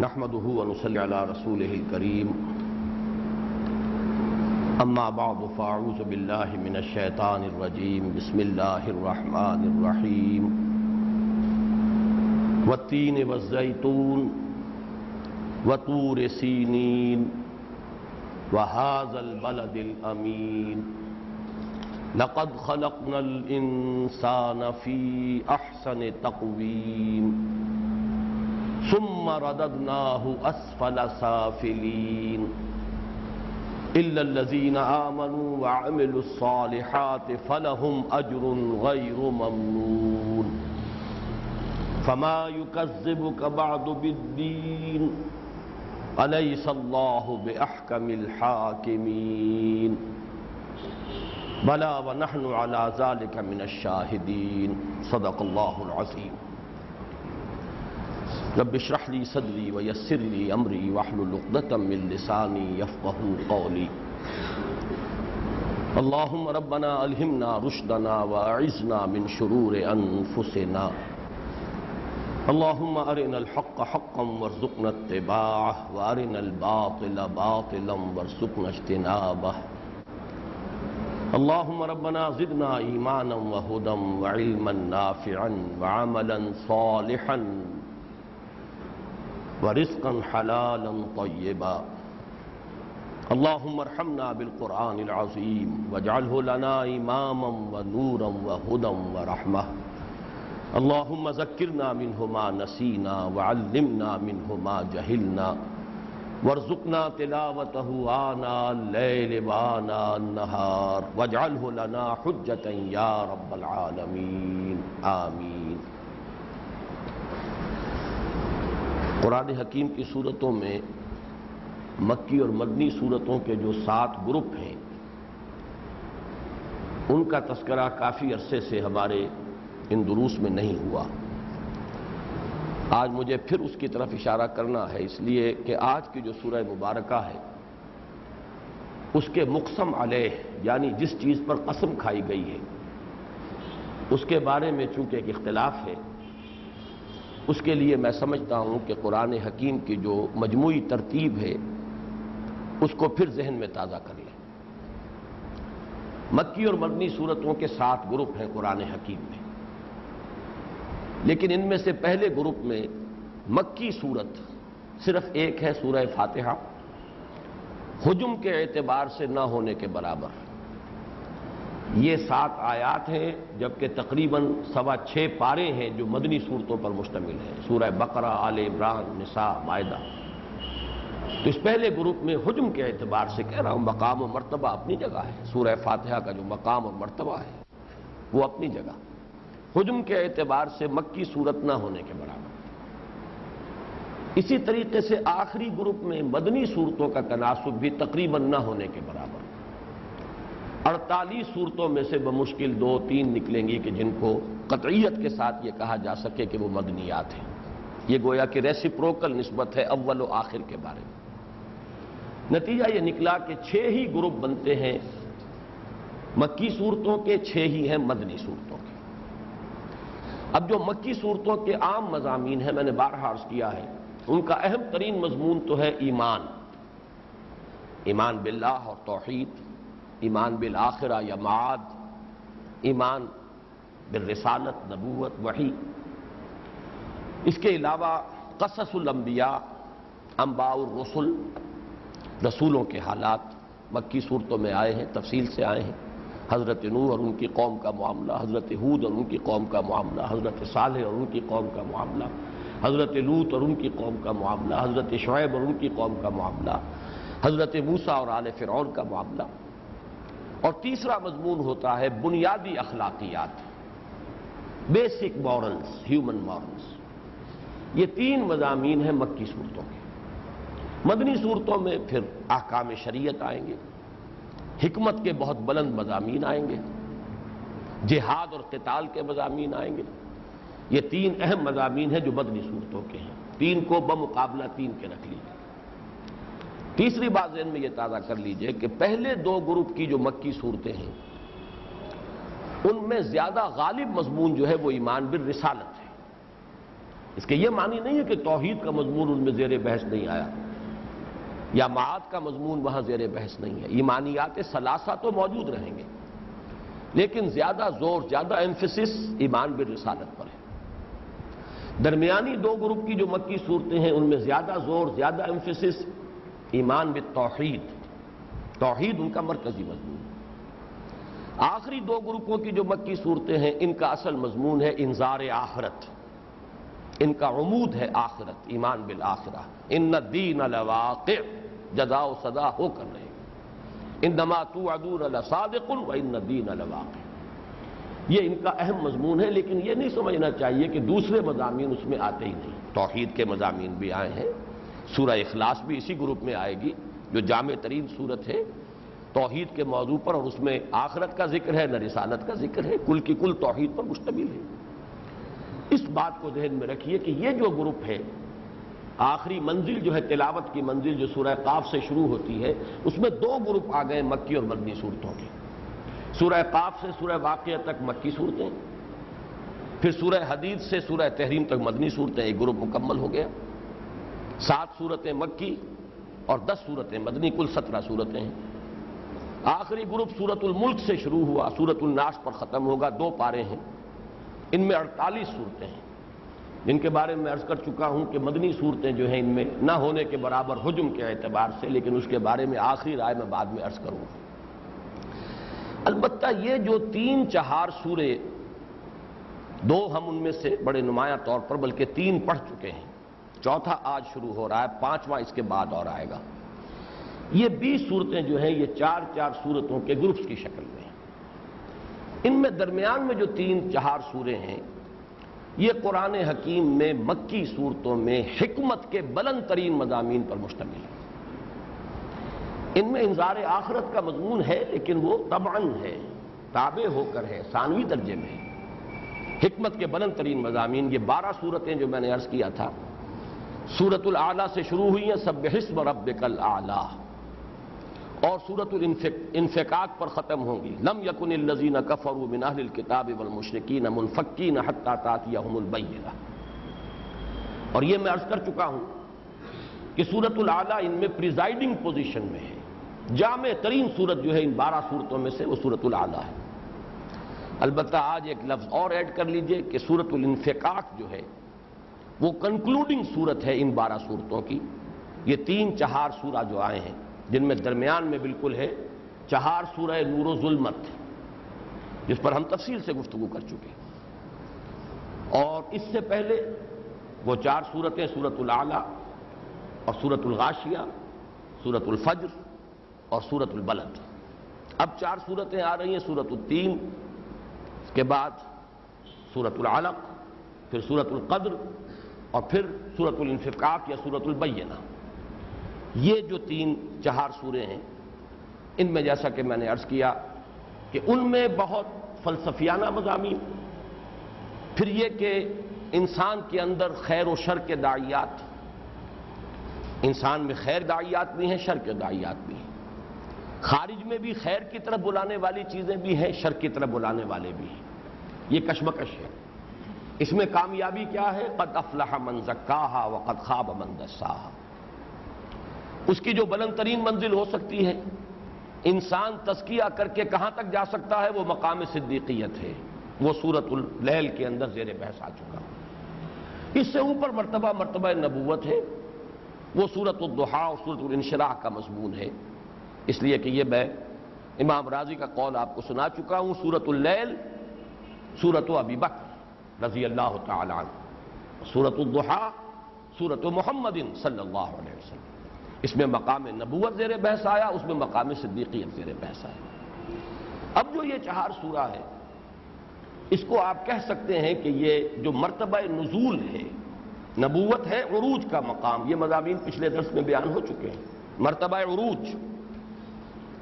نحمده ونصلي على رسوله الكريم اما بعد فاعوذ بالله من الشيطان الرجيم بسم الله الرحمن الرحيم والتين والزيتون وطور سينين وهذا البلد الأمين لقد خلقنا الإنسان في أحسن تقويم ثم رددناه أسفل سافلين إلا الذين آمنوا وعملوا الصالحات فلهم أجر غير ممنون فما يكذبك بعد بالدين أليس الله بأحكم الحاكمين بلى ونحن على ذلك من الشاهدين صدق الله العظيم رب اشرح لي صدري ويسر لي امري واحلل عقدة من لساني يفقهوا قولي اللهم ربنا الهمنا رشدنا واعذنا من شرور انفسنا اللهم ارنا الحق حقا وارزقنا اتباعه وارنا الباطل باطلا وارزقنا اجتنابه اللهم ربنا زدنا ایمانا وهدى وعلما نافعا وعملا صالحا ورزقا حلالا طيبا اللهم ارحمنا بالقرآن العظيم واجعله لنا إماما ونورا وهدى ورحمة اللهم ذكرنا منه ما نسينا وعلمنا منه ما جهلنا وارزقنا تلاوته آناء الليل وآناء النهار واجعله لنا حجة يا رب العالمين آمين۔ قرآن حکیم کی صورتوں میں مکی اور مدنی صورتوں کے جو 7 گروپ ہیں ان کا تذکرہ کافی عرصے سے ہمارے ان دروس میں نہیں ہوا۔ آج مجھے پھر اس کی طرف اشارہ کرنا ہے، اس لیے کہ آج کی جو سورہ مبارکہ ہے اس کے مقسم علیہ یعنی جس چیز پر قسم کھائی گئی ہے اس کے بارے میں چونکہ ایک اختلاف ہے، اس کے لیے میں سمجھتا ہوں کہ قرآن حکیم کی جو مجموعی ترتیب ہے اس کو پھر ذہن میں تازہ کر لیں۔ مکی اور مدنی صورتوں کے 7 گروپ ہیں قرآن حکیم میں، لیکن ان میں سے پہلے گروپ میں مکی صورت صرف ایک ہے، سورہ فاتحہ، حجم کے اعتبار سے نہ ہونے کے برابر۔ یہ 7 آیات ہیں جبکہ تقریباً 6.25 پارے ہیں جو مدنی صورتوں پر مشتمل ہیں، سورہ بقرہ، آل عمران، نساء، مائدہ۔ تو اس پہلے گروپ میں حجم کے اعتبار سے کہہ رہا ہوں، مقام و مرتبہ اپنی جگہ ہے، سورہ فاتحہ کا جو مقام اور مرتبہ ہے وہ اپنی جگہ، حجم کے اعتبار سے مکی صورت نہ ہونے کے برابر۔ اسی طریقے سے آخری گروپ میں مدنی صورتوں کا تناسب بھی تقریباً نہ ہونے کے برابر۔ 48 صورتوں میں سے بمشکل 2-3 نکلیں گی کہ جن کو قطعیت کے ساتھ یہ کہا جا سکے کہ وہ مدنیات ہیں۔ یہ گویا کہ ریسیپروکل نسبت ہے اول و آخر کے بارے میں۔ نتیجہ یہ نکلا کہ 6 ہی گروپ بنتے ہیں مکی صورتوں کے، 6 ہی ہیں مدنی صورتوں کے۔ اب جو مکی صورتوں کے عام مضامین ہیں، میں نے بارہا عرض کیا ہے، ان کا اہم ترین مضمون تو ہے ایمان، ایمان باللہ اور توحید، ایمان بالآخرہ یا معاد، ایمان بالرسالت، نبوت، وحی۔ اس کے علاوہ قصص الانبیاء، انباء الرسل، رسولوں کے حالات مکی صورتوں میں آئے ہیں، تفصیل سے آئے ہیں۔ حضرت نوح اور ان کی قوم کا معاملہ، حضرت ہود اور ان کی قوم کا معاملہ، حضرت صالح اور ان کی قوم کا معاملہ، حضرت لوط اور ان کی قوم کا معاملہ، حضرت شعیب اور ان کی قوم کا معاملہ، حضرت موسیٰ اور آل فرعون کا معاملہ۔ اور تیسرا مضمون ہوتا ہے بنیادی اخلاقیات، بیسک مورلز، ہیومن مورلز۔ یہ 3 مضامین ہیں مکی صورتوں کے۔ مدنی صورتوں میں پھر احکام شریعت آئیں گے، حکمت کے بہت بلند مضامین آئیں گے، جہاد اور قتال کے مضامین آئیں گے۔ یہ 3 اہم مضامین ہیں جو مدنی صورتوں کے ہیں، 3 کو بمقابلہ 3 کے رکھ لیجیے۔ تیسری بات ذہن میں یہ تازہ کر لیجئے کہ پہلے 2 گروپ کی جو مکی صورتیں ہیں ان میں زیادہ غالب مضمون جو ہے وہ ایمان بالرسالت ہے، اس کے یہ معنی نہیں ہے کہ توحید کا مضمون ان میں زیر بحث نہیں آیا یا معاد کا مضمون وہاں زیر بحث نہیں ہے. ایمانیات ثلاثہ تو موجود رہیں گے، لیکن زیادہ زور، زیادہ ایمفیسس ایمان بالرسالت پر ہے. درمیانی دو گروپ کی جو مکی صورتیں ہیں ان میں زیادہ زور، زیادہ ایمفیسس ایمان بالتوحید، توحید ان کا مرکزی مضمون ہے. آخری دو گروپوں کی جو مکی صورتیں ہیں ان کا اصل مضمون ہے انذار آخرت، ان کا عمود ہے آخرت، ایمان بالآخرہ. ان الدین لواقع، جزا و سزا ہو کر رہے گی. انما توعدون لصادق وان الدین لواقع، یہ ان کا اہم مضمون ہے. لیکن یہ نہیں سمجھنا چاہیے کہ دوسرے مضامین اس میں آتے ہی نہیں. توحید کے مضامین بھی آئے ہیں، سورہ اخلاص بھی اسی گروپ میں آئے گی جو جامع ترین صورت ہے توحید کے موضوع پر، اور اس میں آخرت کا ذکر ہے، نہ رسالت کا ذکر ہے، کل کی کل توحید پر مشتمل ہے. اس بات کو ذہن میں رکھیے کہ یہ جو گروپ ہے، آخری منزل جو ہے تلاوت کی منزل جو سورہ قاف سے شروع ہوتی ہے، اس میں دو گروپ آ گئے مکی اور مدنی صورتوں کے. سورہ قاف سے سورہ واقعہ تک مکی صورتیں، پھر سورہ حدید سے سورہ تحریم تک مدنی صورتیں، ایک گروپ مکمل ہو گیا. 7 صورتیں مکی اور 10 صورتیں مدنی، کل 17 صورتیں ہیں. آخری گروپ سورۃ الملک سے شروع ہوا، سورۃ الناس پر ختم ہوگا. 2 پارے ہیں، ان میں 48 صورتیں ہیں، جن کے بارے میں عرض کر چکا ہوں کہ مدنی صورتیں جو ہیں ان میں نہ ہونے کے برابر حجم کے اعتبار سے، لیکن اس کے بارے میں آخری رائے میں بعد میں عرض کروں گا. البتہ یہ جو 3-4 سورے، 2 ہم ان میں سے بڑے نمایاں طور پر بلکہ 3 پڑھ چکے ہیں، چوتھا آج شروع ہو رہا ہے، 5واں اس کے بعد اور آئے گا. یہ 20 صورتیں جو ہیں یہ 4-4 صورتوں کے گروپس کی شکل میں ہیں. ان میں درمیان میں جو 3-4 سورے ہیں یہ قرآن حکیم میں مکی صورتوں میں حکمت کے بلند ترین مضامین پر مشتمل ہے. ان میں انذار آخرت کا مضمون ہے، لیکن وہ طبعاً ہے، تابع ہو کر ہے، ثانوی درجے میں ہے. حکمت کے بلند ترین مضامین یہ 12 صورتیں جو میں نے عرض کیا تھا، سورۃ الاعلیٰ سے شروع ہوئی ہیں، سبح اسم ربک الاعلیٰ، اور سورۃ الانفکاک پر ختم ہوں گی، لم یکن الذین کفروا من اہل الکتاب والمشرکین منفکین حتی تأتیہم البینہ. اور یہ میں عرض کر چکا ہوں کہ سورۃ الاعلیٰ ان میں پریزائڈنگ پوزیشن میں ہے. جامع ترین سورت جو ہے ان 12 صورتوں میں سے وہ سورۃ الاعلیٰ ہے. البتہ آج ایک لفظ اور ایڈ کر لیجئے کہ سورۃ الانفکاک جو ہے وہ کنکلوڈنگ سورت ہے ان 12 صورتوں کی. یہ 3-4 سورہ جو آئے ہیں جن میں درمیان میں بالکل ہے 4 سورہ نور و ظلمت، جس پر ہم تفصیل سے گفتگو کر چکے. اور اس سے پہلے وہ 4 صورتیں سورۃ الاعلیٰ اور سورۃ الغاشیہ، سورۃ الفجر اور سورۃ البلد. اب 4 صورتیں آ رہی ہیں، سورۃ التین، اس کے بعد سورۃ العلق، پھر سورۃ القدر، اور پھر سورۃ الانفکاک یا سورۃ البینہ. یہ جو 3-4 سورے ہیں ان میں جیسا کہ میں نے عرض کیا کہ ان میں بہت فلسفیانہ مضامین، پھر یہ کہ انسان کے اندر خیر و شر کے داعیات، انسان میں خیر داعیات بھی ہیں، شر کے داعیات بھی ہیں، خارج میں بھی خیر کی طرف بلانے والی چیزیں بھی ہیں، شر کی طرف بلانے والے بھی ہیں. یہ کشمکش ہے. اس میں کامیابی کیا ہے؟ قد افلح من زکاہا وقد خاب من دساہا. اس کی جو بلند ترین منزل ہو سکتی ہے، انسان تزکیہ کر کے کہاں تک جا سکتا ہے، وہ مقام صدیقیت ہے. وہ سورۃ اللیل کے اندر زیر بحث آ چکا. اس سے اوپر مرتبہ نبوت ہے، وہ سورۃ الضحیٰ اور سورۃ الانشراح کا مضمون ہے. اس لیے کہ یہ میں امام راضی کا قول آپ کو سنا چکا ہوں. سورۃ اللیل سورۃ ابی بکر رضی اللہ تعالی عنہ، سورۃ الضحیٰ سورۃ محمد صلی اللہ علیہ وسلم. اس میں مقام نبوت زیر بحث آیا، اس میں مقام صدیقیت زیر بحث آیا. اب جو یہ 4 سورہ ہے، اس کو آپ کہہ سکتے ہیں کہ یہ جو مرتبہ نزول ہے، نبوت ہے، عروج کا مقام. یہ مضامین پچھلے درس میں بیان ہو چکے ہیں. مرتبہ عروج،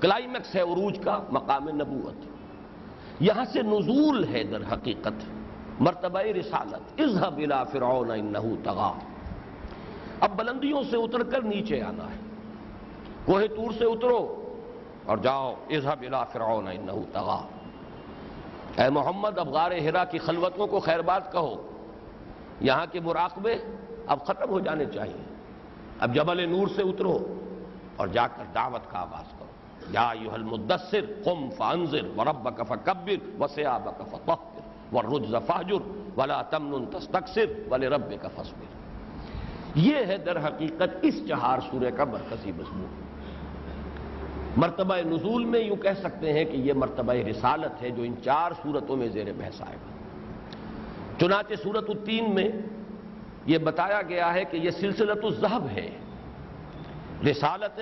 کلائمیکس ہے عروج کا، مقام نبوت. یہاں سے نزول ہے در حقیقت مرتبہ رسالت. اذهب الى فرعون انه طغى. اب بلندیوں سے اتر کر نیچے آنا ہے. کوہ طور سے اترو اور جاؤ، اذهب الى فرعون انه طغى. اے محمد اب غار حرا کی خلوتوں کو خیر بات کہو. یہاں کے مراقبے اب ختم ہو جانے چاہیے. اب جبل نور سے اترو اور جا کر دعوت کا آغاز کرو. یا ایھا المدثر قم فانذر وربک فکبر وثیابک فطہر والرجز فاہجر ولا تمنن تستکثر ولربک فاصبر. یہ ہے در حقیقت اس چہار سورہ کا مرکزی مضمون. مرتبہ نزول میں یوں کہہ سکتے ہیں کہ یہ مرتبہ رسالت ہے جو ان 4 سورتوں میں زیر بحث آئے گا. چنانچہ سورۃ التین میں یہ بتایا گیا ہے کہ یہ سلسلۃ الذہب ہے. رسالت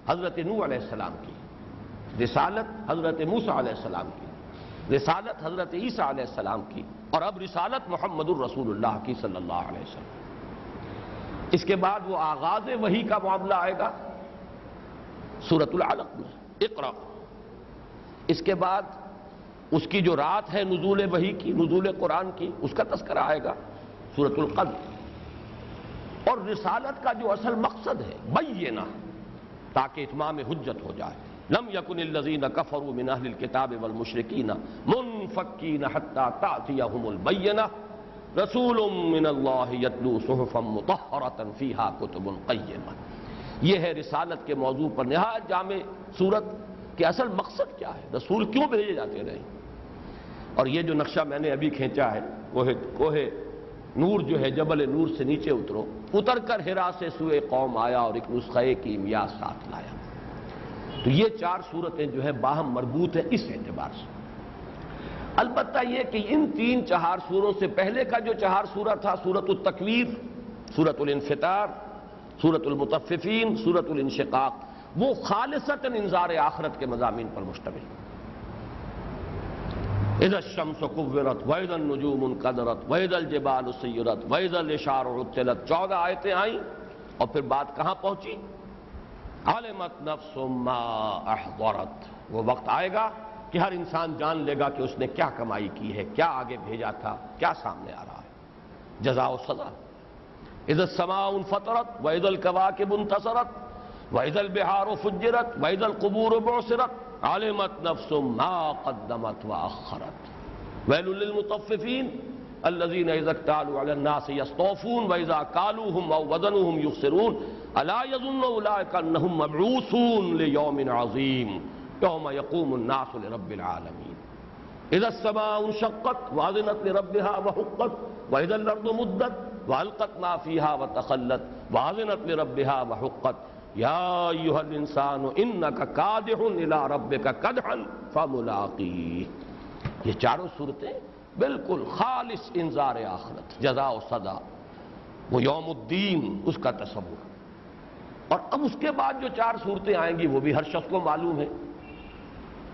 حضرت نوح علیہ السلام کی، رسالت حضرت موسیٰ علیہ السلام کی، رسالت حضرت عیسیٰ علیہ السلام کی، اور اب رسالت محمد الرسول اللہ کی صلی اللہ علیہ وسلم. اس کے بعد وہ آغاز وحی کا معاملہ آئے گا سورۃ العلق میں، اقرأ. اس کے بعد اس کی جو رات ہے نزول وحی کی، نزول قرآن کی، اس کا تذکرہ آئے گا سورۃ القدر. اور رسالت کا جو اصل مقصد ہے بینہ، تاکہ اتمام حجت ہو جائے. لم یکن الذین کفروا من اہل الکتاب والمشرکین منفکین حتی تأتیہم البینہ رسول من اللہ یتلو صحفا مطہرۃ فیہا کتب قیمہ. یہ ہے رسالت کے موضوع پر نہایت جامع صورت کہ اصل مقصد کیا ہے، رسول کیوں بھیجے جاتے رہے. اور یہ جو نقشہ میں نے ابھی کھینچا ہے، کوہ نور جو ہے، جبل نور سے نیچے اترو، اتر کر حرا سے سوئے قوم آیا اور ایک نسخے کی کیمیا ساتھ لایا. تو یہ 4 صورتیں جو ہے باہم مربوط ہیں اس اعتبار سے. البتہ یہ کہ ان 3-4 سوروں سے پہلے کا جو 4 سورہ تھا، سورۃ التکویر، سورۃ الانفطار، سورۃ المطففین، سورۃ الانشقاق، وہ خالصتاً انذار آخرت کے مضامین پر مشتمل. اذا الشمس كورت واذا النجوم انكدرت واذا الجبال سيرت واذا العشار عطلت. 14 آیتیں آئیں اور پھر بات کہاں پہنچی؟ علمت نفس ما احضرت. وہ وقت آئے گا کہ ہر انسان جان لے گا کہ اس نے کیا کمائی کی ہے، کیا آگے بھیجا تھا، کیا سامنے آ رہا ہے. جزاء و سزا. اذا السماء انفطرت واذا الكواكب انتصرت واذا البحار فجرت واذا القبور بعثرت علمت نفس ما قدمت واخرت. ویل للمطففین الذین اذا اکتالوا علی الناس یستوفون واذا کالوهم او وزنوهم یخسرون الا یظن اولئک انهم مبعوثون لیوم عظیم یوم یقوم الناس لرب العالمین. اذا السماء انشقت واذنت لربها وحقت واذا الارض مدت والقت ما فيها وتخلت واذنت لربها وحقت یا ایھا الانسان انک کادح الی ربک کدحا فملاقیہ. یہ 4 صورتیں بالکل خالص انذار آخرت، جزا و سزا، وہ یوم الدین، اس کا تصور. اور اب اس کے بعد جو 4 صورتیں آئیں گی وہ بھی ہر شخص کو معلوم ہے.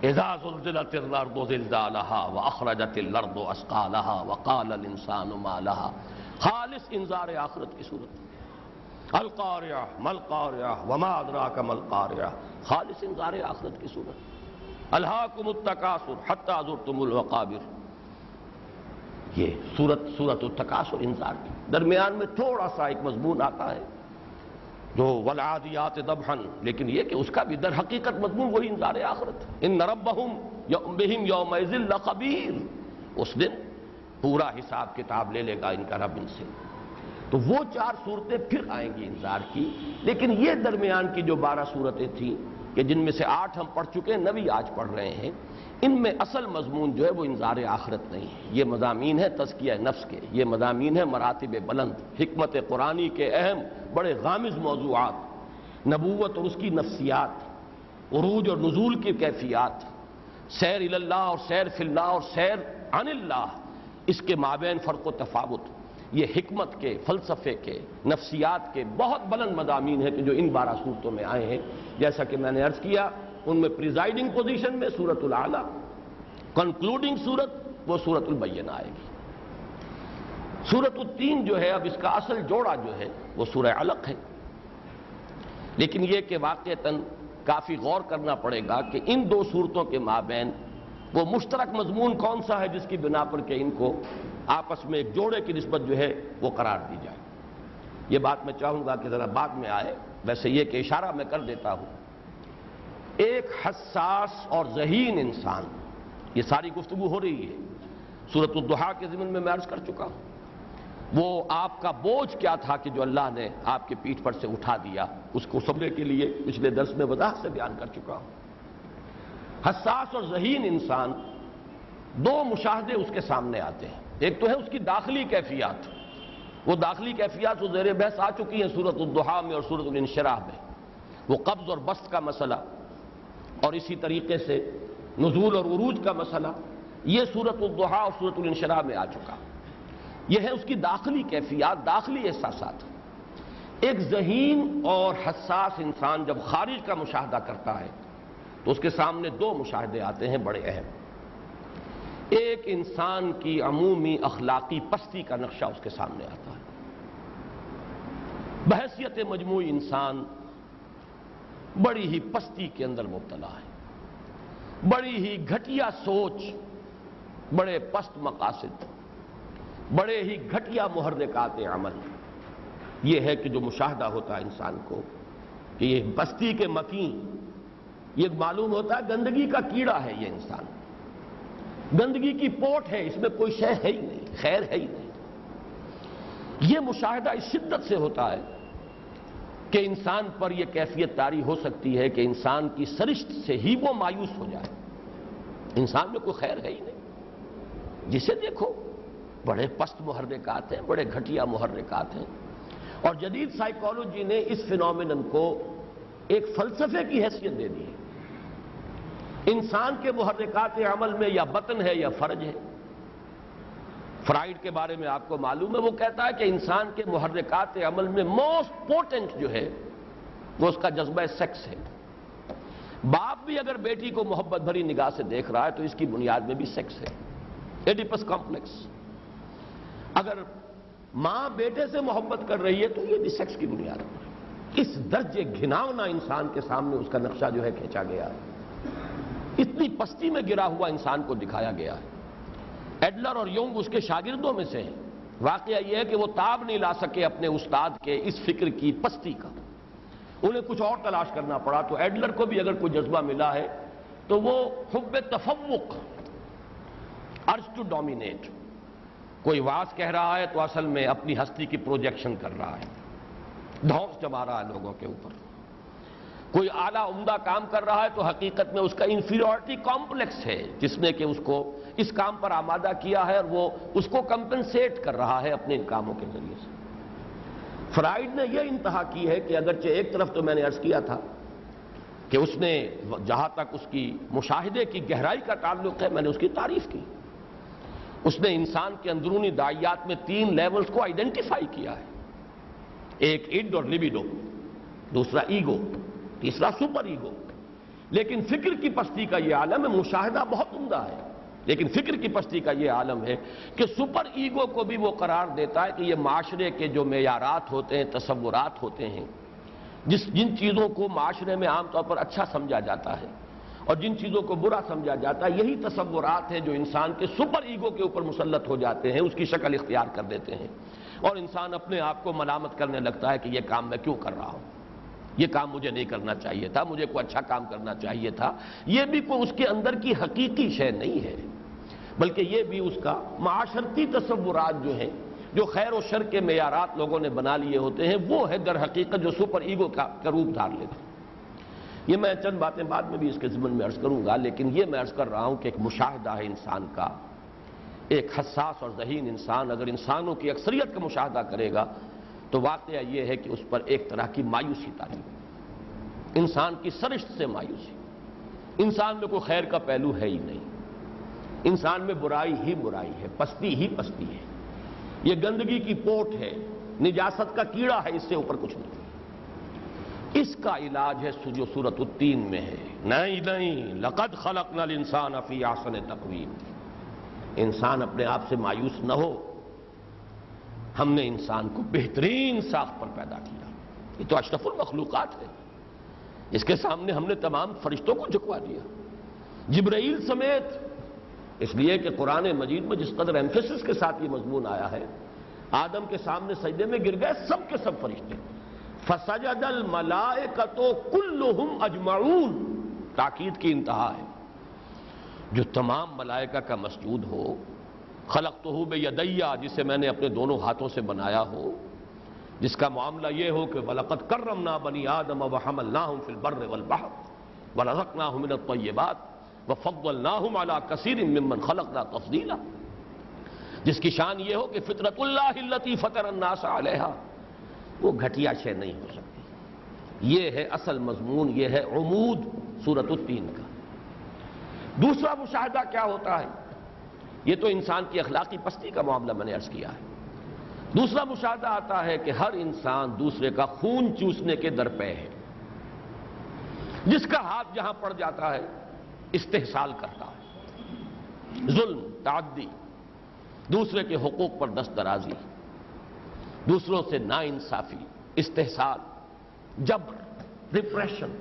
اذا زلزلت الارض زلزالها واخرجت الارض اثقالها وقال الانسان ما لها. خالص انذار آخرت کی صورت. القارعہ ما القارعہ وما ادراک ما القارعہ، خالص انذار آخرت کی صورت. الہاکم التکاثر حتی زرتم المقابر، یہ سورۃ التکاثر انذار کی. درمیان میں تھوڑا سا ایک مضمون آتا ہے جو والعادیات ضبحا، لیکن یہ کہ اس کا بھی در حقیقت مضمون وہی انذار آخرت. ان ربہم بہم یومئذ لخبیر. اس دن پورا حساب کتاب لے لے گا ان کا رب ان سے. تو وہ 4 صورتیں پھر آئیں گی انذار کی. لیکن یہ درمیان کی جو 12 صورتیں تھیں کہ جن میں سے 8 ہم پڑھ چکے ہیں، 9 آج پڑھ رہے ہیں، ان میں اصل مضمون جو ہے وہ انذار آخرت نہیں ہے. یہ مضامین ہے تزکیہ نفس کے، یہ مضامین ہے مراتب بلند، حکمت قرآنی کے اہم بڑے غامض موضوعات، نبوت اور اس کی نفسیات، عروج اور نزول کی کیفیات، سیر الی اللہ اور سیر فی اللہ اور سیر عن اللہ، اس کے مابین فرق و تفاوت. یہ حکمت کے، فلسفے کے، نفسیات کے بہت بلند مضامین ہیں کہ جو ان 12 صورتوں میں آئے ہیں. جیسا کہ میں نے عرض کیا، ان میں پریزائڈنگ پوزیشن میں سورۃ الاعلیٰ، کنکلوڈنگ سورت وہ سورۃ البینہ آئے گی. سورۃ التین جو ہے اب اس کا اصل جوڑا جو ہے وہ سورہ علق ہے. لیکن یہ کہ واقعتاً کافی غور کرنا پڑے گا کہ ان 2 صورتوں کے مابین وہ مشترک مضمون کون سا ہے جس کی بنا پر کہ ان کو آپس میں ایک جوڑے کی نسبت جو ہے وہ قرار دی جائے. یہ بات میں چاہوں گا کہ ذرا بعد میں آئے. ویسے یہ کہ اشارہ میں کر دیتا ہوں، ایک حساس اور ذہین انسان، یہ ساری گفتگو ہو رہی ہے سورۃ الضحیٰ کے ضمن میں عرض کر چکا ہوں، وہ آپ کا بوجھ کیا تھا کہ جو اللہ نے آپ کے پیٹھ پر سے اٹھا دیا، اس کو سمجھنے کے لیے پچھلے درس میں وضاحت سے بیان کر چکا ہوں۔ حساس اور ذہین انسان، دو مشاہدے اس کے سامنے آتے ہیں۔ ایک تو ہے اس کی داخلی کیفیات، وہ داخلی کیفیات جو زیر بحث آ چکی ہیں سورۃ الضحیٰ میں اور سورۃ الانشراح میں، وہ قبض اور بسط کا مسئلہ، اور اسی طریقے سے نزول اور عروج کا مسئلہ، یہ سورۃ الضحیٰ اور سورۃ الانشراح میں آ چکا۔ یہ ہے اس کی داخلی کیفیات، داخلی احساسات۔ ایک ذہین اور حساس انسان جب خارج کا مشاہدہ کرتا ہے تو اس کے سامنے دو مشاہدے آتے ہیں بڑے اہم۔ ایک انسان کی عمومی اخلاقی پستی کا نقشہ اس کے سامنے آتا ہے۔ بحیثیت مجموعی انسان بڑی ہی پستی کے اندر مبتلا ہے، بڑی ہی گھٹیا سوچ، بڑے پست مقاصد، بڑے ہی گھٹیا محرکات عمل۔ یہ ہے کہ جو مشاہدہ ہوتا ہے انسان کو کہ یہ بستی کے مکین، یہ معلوم ہوتا ہے گندگی کا کیڑا ہے یہ انسان، گندگی کی پوٹ ہے، اس میں کوئی شے ہے ہی نہیں، خیر ہے ہی نہیں۔ یہ مشاہدہ اس شدت سے ہوتا ہے کہ انسان پر یہ کیفیت طاری ہو سکتی ہے کہ انسان کی سرشت سے ہی وہ مایوس ہو جائے۔ انسان میں کوئی خیر ہے ہی نہیں، جسے دیکھو بڑے پست محرکات ہیں، بڑے گھٹیا محرکات ہیں۔ اور جدید سائیکالوجی نے اس فینومینن کو ایک فلسفے کی حیثیت دے دی ہے۔ انسان کے محرکات عمل میں یا بطن ہے یا فرج ہے۔ فرائیڈ کے بارے میں آپ کو معلوم ہے، وہ کہتا ہے کہ انسان کے محرکات عمل میں موسٹ پوٹنٹ جو ہے وہ اس کا جذبہ سیکس ہے۔ باپ بھی اگر بیٹی کو محبت بھری نگاہ سے دیکھ رہا ہے تو اس کی بنیاد میں بھی سیکس ہے، ایڈیپس کمپلیکس۔ اگر ماں بیٹے سے محبت کر رہی ہے تو یہ بھی سیکس کی بنیاد ہے۔ اس درجے گھناؤنا انسان کے سامنے اس کا نقشہ جو ہے کھینچا گیا ہے، اتنی پستی میں گرا ہوا انسان کو دکھایا گیا ہے۔ ایڈلر اور یونگ اس کے شاگردوں میں سے ہیں۔ واقعہ یہ ہے کہ وہ تاب نہیں لا سکے اپنے استاد کے اس فکر کی پستی کا، انہیں کچھ اور تلاش کرنا پڑا۔ تو ایڈلر کو بھی اگر کوئی جذبہ ملا ہے تو وہ حب تفوق، ارج ٹو ڈومینیٹ۔ کوئی واز کہہ رہا ہے تو اصل میں اپنی ہستی کی پروجیکشن کر رہا ہے، دھونس جما رہا ہے لوگوں کے اوپر۔ کوئی اعلیٰ عمدہ کام کر رہا ہے تو حقیقت میں اس کا انفیریورٹی کمپلیکس ہے، جس نے کہ اس کو اس کام پر آمادہ کیا ہے اور وہ اس کو کمپنسیٹ کر رہا ہے اپنے ان کاموں کے ذریعے سے۔ فرائیڈ نے یہ انتہا کی ہے کہ اگرچہ ایک طرف تو میں نے عرض کیا تھا کہ اس نے جہاں تک اس کی مشاہدے کی گہرائی کا تعلق ہے میں نے اس کی تعریف کی، اس نے انسان کے اندرونی داعیات میں 3 لیولز کو آئیڈینٹیفائی کیا ہے۔ ایک اڈ اور لیبیڈو، دوسرا ایگو، تیسرا سپر ایگو۔ لیکن فکر کی پستی کا یہ عالم ہے، مشاہدہ بہت عمدہ ہے، لیکن فکر کی پستی کا یہ عالم ہے کہ سپر ایگو کو بھی وہ قرار دیتا ہے کہ یہ معاشرے کے جو معیارات ہوتے ہیں، تصورات ہوتے ہیں، جن چیزوں کو معاشرے میں عام طور پر اچھا سمجھا جاتا ہے اور جن چیزوں کو برا سمجھا جاتا ہے، یہی تصورات ہیں جو انسان کے سپر ایگو کے اوپر مسلط ہو جاتے ہیں، اس کی شکل اختیار کر دیتے ہیں، اور انسان اپنے آپ کو ملامت کرنے لگتا ہے کہ یہ کام میں کیوں کر رہا ہوں، یہ کام مجھے نہیں کرنا چاہیے تھا، مجھے کوئی اچھا کام کرنا چاہیے تھا۔ یہ بھی کوئی اس کے اندر کی حقیقی شے نہیں ہے، بلکہ یہ بھی اس کا معاشرتی تصورات جو ہیں، جو خیر و شر کے معیارات لوگوں نے بنا لیے ہوتے ہیں، وہ ہے در حقیقت جو سپر ایگو کا روپ دھار لیتے ہیں۔ یہ میں چند باتیں بعد میں بھی اس کے ضمن میں عرض کروں گا، لیکن یہ میں عرض کر رہا ہوں کہ ایک مشاہدہ ہے انسان کا۔ ایک حساس اور ذہین انسان اگر انسانوں کی اکثریت کا مشاہدہ کرے گا تو واقعہ یہ ہے کہ اس پر ایک طرح کی مایوسی طاری ہے، انسان کی سرشت سے مایوسی۔ انسان میں کوئی خیر کا پہلو ہے ہی نہیں، انسان میں برائی ہی برائی ہے، پستی ہی پستی ہے، یہ گندگی کی پوٹ ہے، نجاست کا کیڑا ہے، اس سے اوپر کچھ نہیں۔ اس کا علاج ہے جو سورۃ التین میں ہے، نہیں لقد خلقنا الانسان فی احسن تقویم۔ انسان اپنے آپ سے مایوس نہ ہو، ہم نے انسان کو بہترین ساخت پر پیدا کیا، یہ تو اشرف المخلوقات ہے، اس کے سامنے ہم نے تمام فرشتوں کو جھکوا دیا، جبرائیل سمیت، اس لیے کہ قرآن مجید میں جس قدر ایمفیسس کے ساتھ یہ مضمون آیا ہے، آدم کے سامنے سجدے میں گر گئے سب کے سب فرشتے، فسجد الملائکۃ کلہم اجمعون، تاکید کی انتہا ہے، جو تمام ملائکہ کا مسجود ہو خلقتہ بیدیا، جسے میں نے اپنے دونوں ہاتھوں سے بنایا ہو، جس کا معاملہ یہ ہو کہ وَلَقَدْ كَرَّمْنَا بَنِي آدَمَ وَحَمَلْنَاهُمْ فِي الْبَرِّ وَالْبَحْرِ وَرَزَقْنَاهُمْ مِنَ الطَّيِّبَاتِ وَفَضَّلْنَاهُمْ عَلَى كَثِيرٍ مِّمَّنْ خَلَقْنَا تَفْضِيلًا، جس کی شان یہ ہو کہ فطرت اللہ التی فطر الناس علیہا، وہ گھٹیا شے نہیں ہو سکتی۔ یہ ہے اصل مضمون، یہ ہے عمود سورۃ التین کا۔ دوسرا مشاہدہ کیا ہوتا ہے؟ یہ تو انسان کی اخلاقی پستی کا معاملہ میں نے عرض کیا ہے۔ دوسرا مشاہدہ آتا ہے کہ ہر انسان دوسرے کا خون چوسنے کے درپے ہے، جس کا ہاتھ جہاں پڑ جاتا ہے استحصال کرتا ہے، ظلم، تعدی، دوسرے کے حقوق پر دست درازی، دوسروں سے ناانصافی، استحصال، جبر، ریپریشن،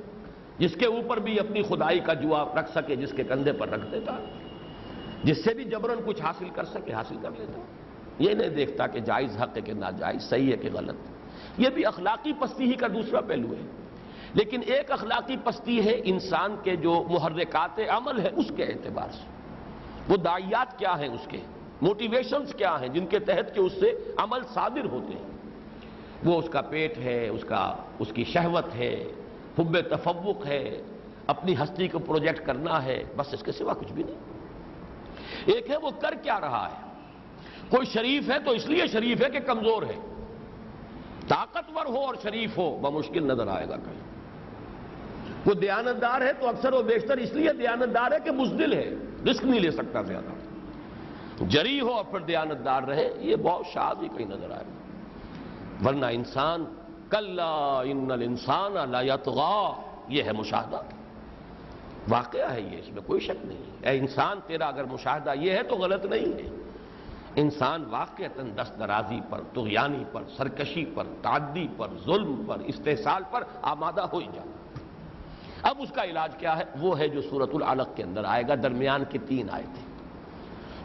جس کے اوپر بھی اپنی خدائی کا جواب رکھ سکے، جس کے کندھے پر رکھ دیتا، جس سے بھی جبرن کچھ حاصل کر سکے حاصل کر لیتا، یہ نہیں دیکھتا کہ جائز حق ہے کہ ناجائز، صحیح ہے کہ غلط۔ یہ بھی اخلاقی پستی ہی کا دوسرا پہلو ہے۔ لیکن ایک اخلاقی پستی ہے انسان کے جو محرکات عمل ہے اس کے اعتبار سے، وہ داعیات کیا ہیں، اس کے موٹیویشنز کیا ہیں جن کے تحت کہ اس سے عمل صادر ہوتے ہیں۔ وہ اس کا پیٹ ہے، اس کی شہوت ہے، حب تفوق ہے، اپنی ہستی کو پروجیکٹ کرنا ہے، بس اس کے سوا کچھ بھی نہیں۔ ایک ہے وہ کر کیا رہا ہے، کوئی شریف ہے تو اس لیے شریف ہے کہ کمزور ہے، طاقتور ہو اور شریف ہو بمشکل نظر آئے گا کہیں۔ وہ دیانتدار ہے تو اکثر و بیشتر اس لیے دیانتدار ہے کہ بزدل ہے، رسک نہیں لے سکتا زیادہ، جری ہو اور پھر دیانتدار رہے، یہ بہت شاذ ہی کہیں نظر آئے گا۔ ورنہ انسان کلا ان الانسان لا یطغی، یہ ہے مشاہدہ، واقعہ ہے یہ، اس میں کوئی شک نہیں ہے۔ اے انسان تیرا اگر مشاہدہ یہ ہے تو غلط نہیں ہے، انسان واقعتاً دست درازی پر، طغیانی پر، سرکشی پر، تعدی پر، ظلم پر، استحصال پر آمادہ ہو ہی جاتا۔ اب اس کا علاج کیا ہے؟ وہ ہے جو سورۃ العلق کے اندر آئے گا، درمیان کی 3 آیتیں۔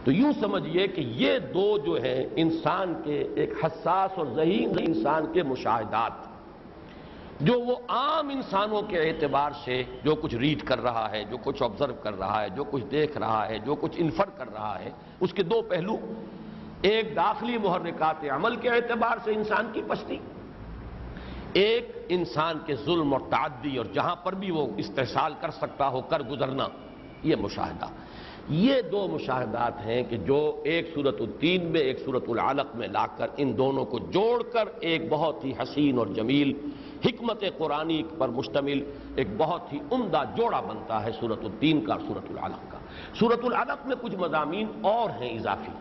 تو یوں سمجھئے کہ یہ دو جو ہیں انسان کے ایک حساس اور ذہین انسان کے مشاہدات، جو وہ عام انسانوں کے اعتبار سے جو کچھ ریڈ کر رہا ہے، جو کچھ آبزرو کر رہا ہے، جو کچھ دیکھ رہا ہے، جو کچھ انفر کر رہا ہے، اس کے 2 پہلو، ایک داخلی محرکات عمل کے اعتبار سے انسان کی پستی، ایک انسان کے ظلم اور تعدی اور جہاں پر بھی وہ استحصال کر سکتا ہو کر گزرنا، یہ مشاہدہ۔ یہ 2 مشاہدات ہیں کہ جو ایک سورۃ التین میں ایک سورۃ العلق میں لا کر ان دونوں کو جوڑ کر ایک بہت ہی حسین اور جمیل حکمت قرآنی پر مشتمل ایک بہت ہی عمدہ جوڑا بنتا ہے سورۃ التین کا اور سورۃ العلق کا۔ سورۃ العلق میں کچھ مضامین اور ہیں اضافی،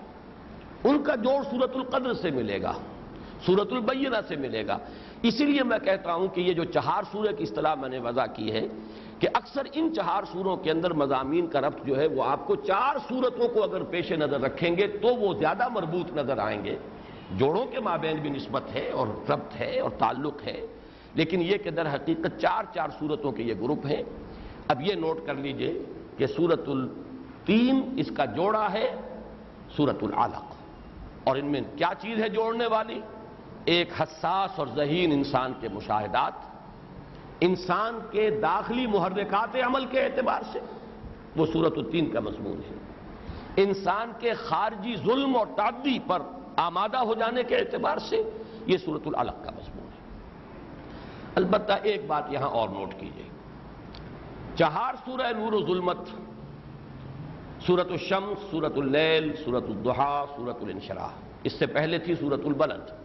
ان کا جوڑ سورۃ القدر سے ملے گا، سورۃ البینہ سے ملے گا۔ اسی لیے میں کہتا ہوں کہ یہ جو 4 سورہ کی اصطلاح میں نے وضع کی ہے کہ اکثر ان 4 سوروں کے اندر مضامین کا ربط جو ہے وہ آپ کو 4 سورتوں کو اگر پیش نظر رکھیں گے تو وہ زیادہ مربوط نظر آئیں گے، جوڑوں کے مابین بھی نسبت ہے اور ربط ہے اور تعلق ہے، لیکن یہ کہ در حقیقت 4 سورتوں کے یہ گروپ ہیں۔ اب یہ نوٹ کر لیجئے کہ سورۃ التین اس کا جوڑا ہے سورۃ العلق، اور ان میں کیا چیز ہے جوڑنے والی؟ ایک حساس اور ذہین انسان کے مشاہدات، انسان کے داخلی محرکات عمل کے اعتبار سے وہ سورۃ التین کا مضمون ہے، انسان کے خارجی ظلم اور تعدی پر آمادہ ہو جانے کے اعتبار سے یہ سورۃ العلق کا مضمون ہے۔ البتہ ایک بات یہاں اور نوٹ کیجئے، 4 سورہ نور و ظلمت، سورۃ الشمس، سورۃ اللیل، سورۃ الضحیٰ، سورۃ الانشراح، اس سے پہلے تھی سورۃ البلد۔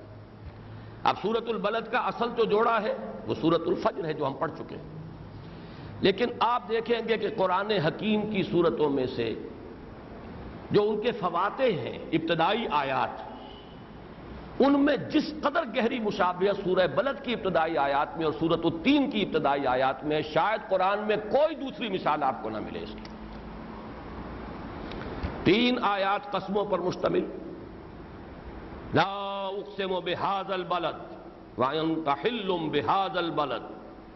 اب سورۃ البلد کا اصل جو جوڑا ہے وہ سورۃ الفجر ہے جو ہم پڑھ چکے ہیں، لیکن آپ دیکھیں گے کہ قرآن حکیم کی سورتوں میں سے جو ان کے فواتح ہیں، ابتدائی آیات، ان میں جس قدر گہری مشابہت سورہ بلد کی ابتدائی آیات میں اور سورۃ التین کی ابتدائی آیات میں، شاید قرآن میں کوئی دوسری مثال آپ کو نہ ملے اس کی۔ 3 آیات قسموں پر مشتمل، لا اقسم بہذا البلد وانت حل بہذا البلد